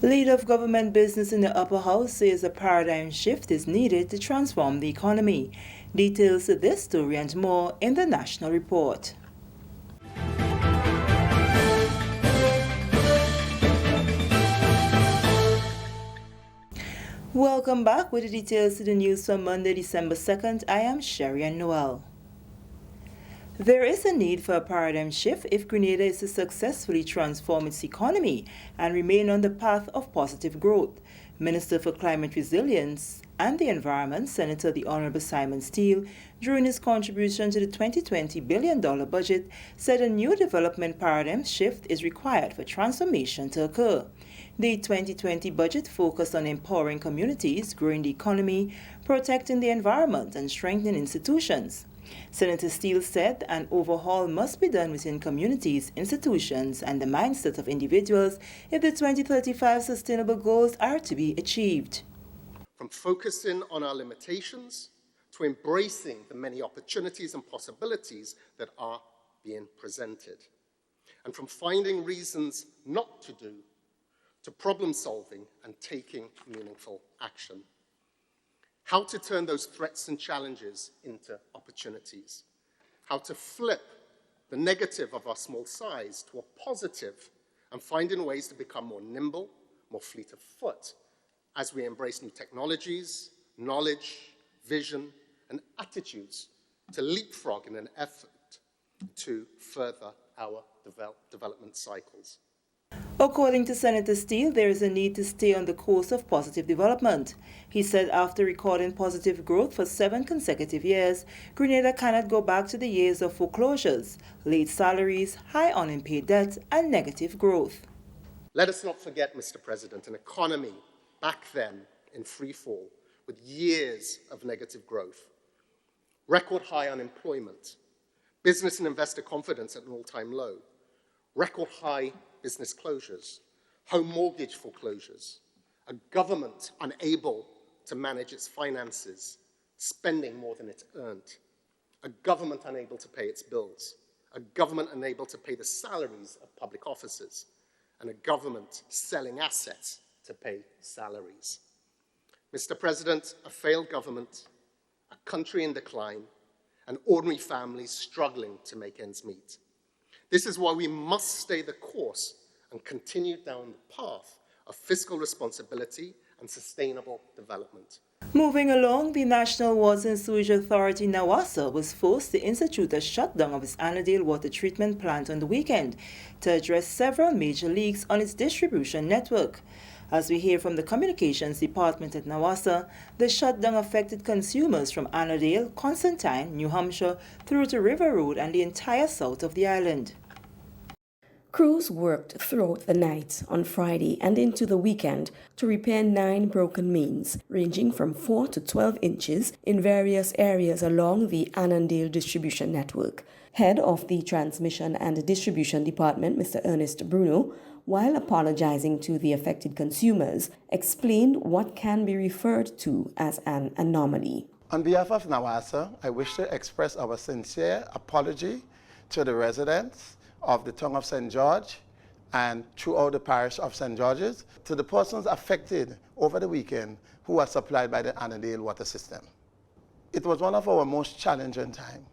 Leader of government business in the upper house says a paradigm shift is needed to transform the economy. Details of this story and more in the National Report. Welcome back with the details to the news for Monday, December 2nd. I am Sherry Ann Noel. There is a need for a paradigm shift if Grenada is to successfully transform its economy and remain on the path of positive growth. Minister for Climate Resilience and the Environment, Senator the Honorable Simon Steele, during his contribution to the 2020 $1 billion budget, said a new development paradigm shift is required for transformation to occur. The 2020 budget focused on empowering communities, growing the economy, protecting the environment, and strengthening institutions. Senator Steele said an overhaul must be done within communities, institutions, and the mindset of individuals if the 2035 sustainable goals are to be achieved. From focusing on our limitations to embracing the many opportunities and possibilities that are being presented. And from finding reasons not to do to problem solving and taking meaningful action. How to turn those threats and challenges into opportunities. How to flip the negative of our small size to a positive, and finding ways to become more nimble, more fleet of foot, as we embrace new technologies, knowledge, vision, and attitudes to leapfrog in an effort to further our development cycles. According to Senator Steele, there is a need to stay on the course of positive development. He said after recording positive growth for 7 consecutive years, Grenada cannot go back to the years of foreclosures, late salaries, high unpaid debt, and negative growth. Let us not forget, Mr. President, an economy back then in free fall with years of negative growth, record high unemployment, business and investor confidence at an all-time low, record high business closures, home mortgage foreclosures, a government unable to manage its finances, spending more than it earned, a government unable to pay its bills, a government unable to pay the salaries of public officers, and a government selling assets to pay salaries. Mr. President, a failed government, a country in decline, and ordinary families struggling to make ends meet. This is why we must stay the course and continue down the path of fiscal responsibility and sustainable development. Moving along, the National Water and Sewage Authority, NAWASA, was forced to institute a shutdown of its Annandale water treatment plant on the weekend to address several major leaks on its distribution network. As we hear from the Communications Department at NAWASA, the shutdown affected consumers from Annandale, Constantine, New Hampshire, through to River Road and the entire south of the island. Crews worked throughout the night on Friday and into the weekend to repair 9 broken mains, ranging from 4 to 12 inches in various areas along the Annandale distribution network. Head of the Transmission and Distribution Department, Mr. Ernest Bruno, while apologizing to the affected consumers, explained what can be referred to as an anomaly. On behalf of NAWASA, I wish to express our sincere apology to the residents of the Tongue of St. George and throughout the parish of St. George's, to the persons affected over the weekend who are supplied by the Annandale water system. It was one of our most challenging times.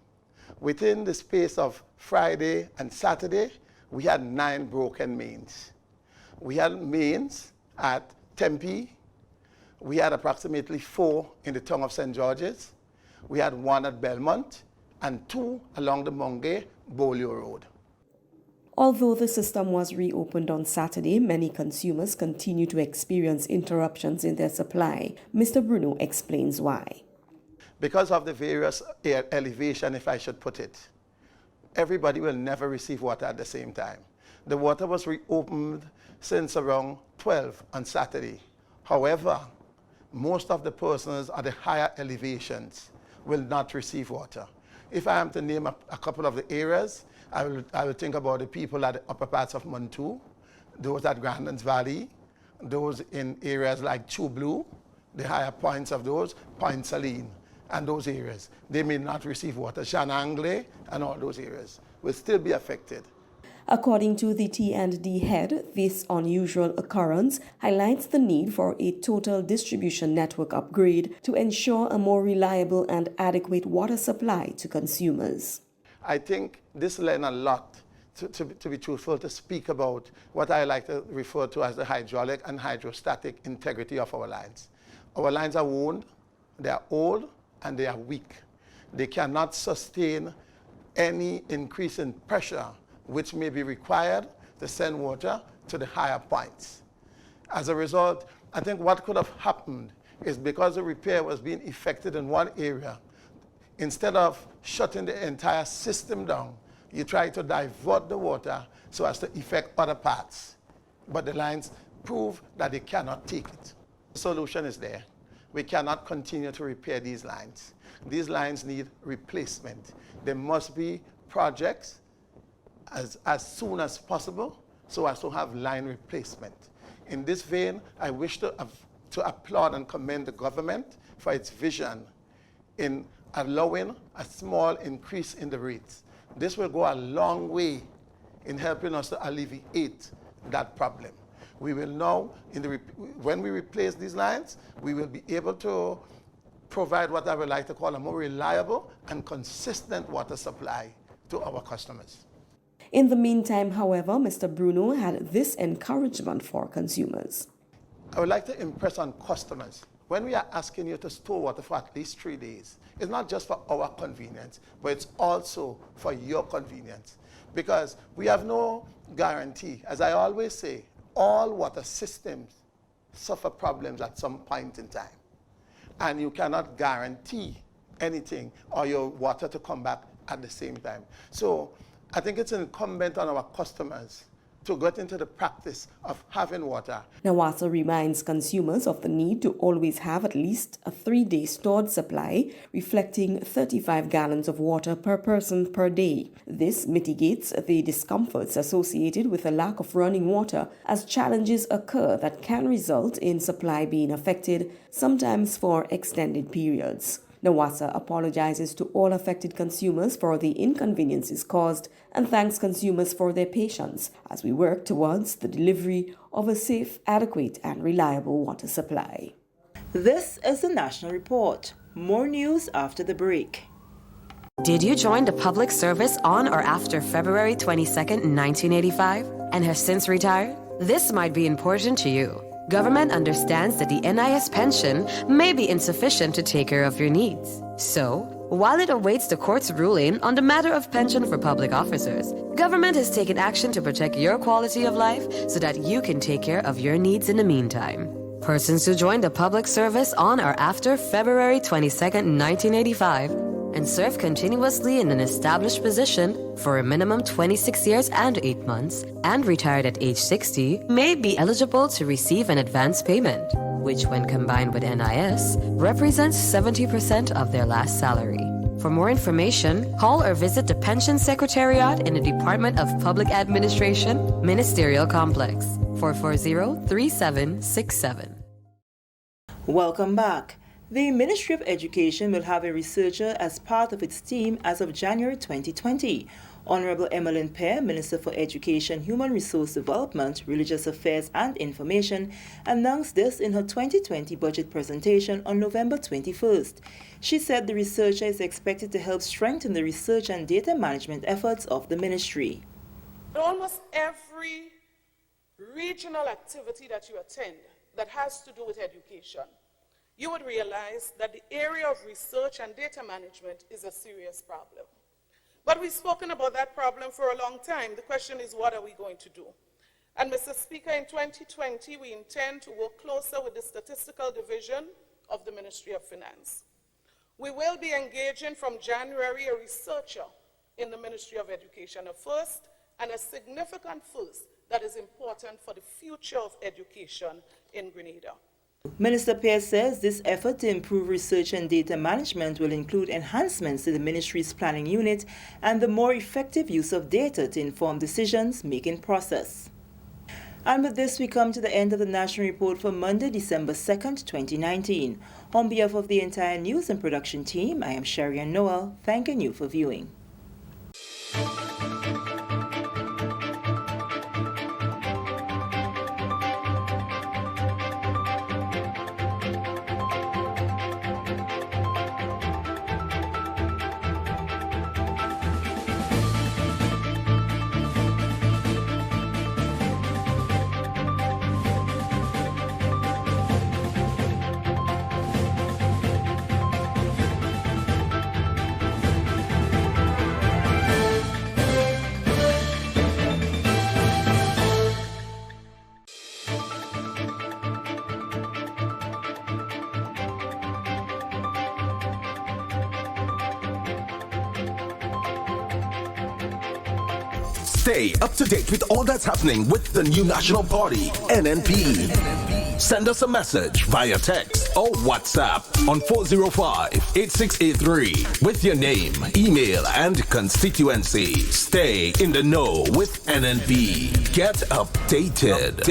Within the space of Friday and Saturday, we had 9 broken mains. We had mains at Tempe. We had approximately 4 in the Tongue of St. George's. We had 1 at Belmont and 2 along the Mungay-Bolio Road. Although the system was reopened on Saturday, many consumers continue to experience interruptions in their supply. Mr. Bruno explains why. Because of the various elevation, if I should put it, everybody will never receive water at the same time. The water was reopened since around 12 on Saturday. However, most of the persons at the higher elevations will not receive water. If I am to name a couple of the areas, I will think about the people at the upper parts of Montu, those at Grandlands Valley, those in areas like Chublu, the higher points of those, Point Saline, and those areas. They may not receive water. Shanangle and all those areas will still be affected. According to the T&D head, this unusual occurrence highlights the need for a total distribution network upgrade to ensure a more reliable and adequate water supply to consumers. I think this lends a lot, to be truthful, to speak about what I like to refer to as the hydraulic and hydrostatic integrity of our lines. Our lines are worn, they are old, and they are weak. They cannot sustain any increase in pressure which may be required to send water to the higher points. As a result, I think what could have happened is because the repair was being effected in one area, instead of shutting the entire system down, you try to divert the water so as to affect other parts. But the lines prove that they cannot take it. The solution is there. We cannot continue to repair these lines. These lines need replacement. There must be projects as soon as possible so as to have line replacement. In this vein, I wish to applaud and commend the government for its vision in allowing a small increase in the rates. This will go a long way in helping us to alleviate that problem. We will now, when we replace these lines, we will be able to provide what I would like to call a more reliable and consistent water supply to our customers. In the meantime, however, Mr. Bruno had this encouragement for consumers. I would like to impress on customers, when we are asking you to store water for at least 3 days, it's not just for our convenience, but it's also for your convenience. Because we have no guarantee. As I always say, all water systems suffer problems at some point in time. And you cannot guarantee anything or your water to come back at the same time. So I think it's incumbent on our customers to get into the practice of having water. NWASA reminds consumers of the need to always have at least a 3-day stored supply, reflecting 35 gallons of water per person per day. This mitigates the discomforts associated with a lack of running water, as challenges occur that can result in supply being affected, sometimes for extended periods. NWASA apologizes to all affected consumers for the inconveniences caused and thanks consumers for their patience as we work towards the delivery of a safe, adequate, and reliable water supply. This is the National Report. More news after the break. Did you join the public service on or after February 22nd, 1985 and have since retired? This might be important to you. Government understands that the NIS pension may be insufficient to take care of your needs. So, while it awaits the court's ruling on the matter of pension for public officers, government has taken action to protect your quality of life so that you can take care of your needs in the meantime. Persons who joined the public service on or after February 22nd, 1985 and serve continuously in an established position for a minimum 26 years and 8 months and retired at age 60 may be eligible to receive an advance payment, which when combined with NIS represents 70% of their last salary. For more information, call or visit the Pension Secretariat in the Department of Public Administration, Ministerial Complex, 440-3767. Welcome back. The Ministry of Education will have a researcher as part of its team as of January 2020. Honorable Emmeline Pear, Minister for Education, Human Resource Development, Religious Affairs and Information, announced this in her 2020 budget presentation on November 21st. She said the researcher is expected to help strengthen the research and data management efforts of the ministry. Almost every regional activity that you attend that has to do with education, you would realize that the area of research and data management is a serious problem. But we've spoken about that problem for a long time. The question is, what are we going to do? And Mr. Speaker, in 2020, we intend to work closer with the Statistical Division of the Ministry of Finance. We will be engaging from January a researcher in the Ministry of Education, a first and a significant first that is important for the future of education in Grenada. Minister Pearce says this effort to improve research and data management will include enhancements to the ministry's planning unit and the more effective use of data to inform decisions-making process. And with this, we come to the end of the National Report for Monday, December 2nd, 2019. On behalf of the entire news and production team, I am Sherry-Ann Noel, thanking you for viewing. Stay up to date with all that's happening with the new National Party, NNP. Send us a message via text or WhatsApp on 405-8683 with your name, email, and constituency. Stay in the know with NNP. Get updated.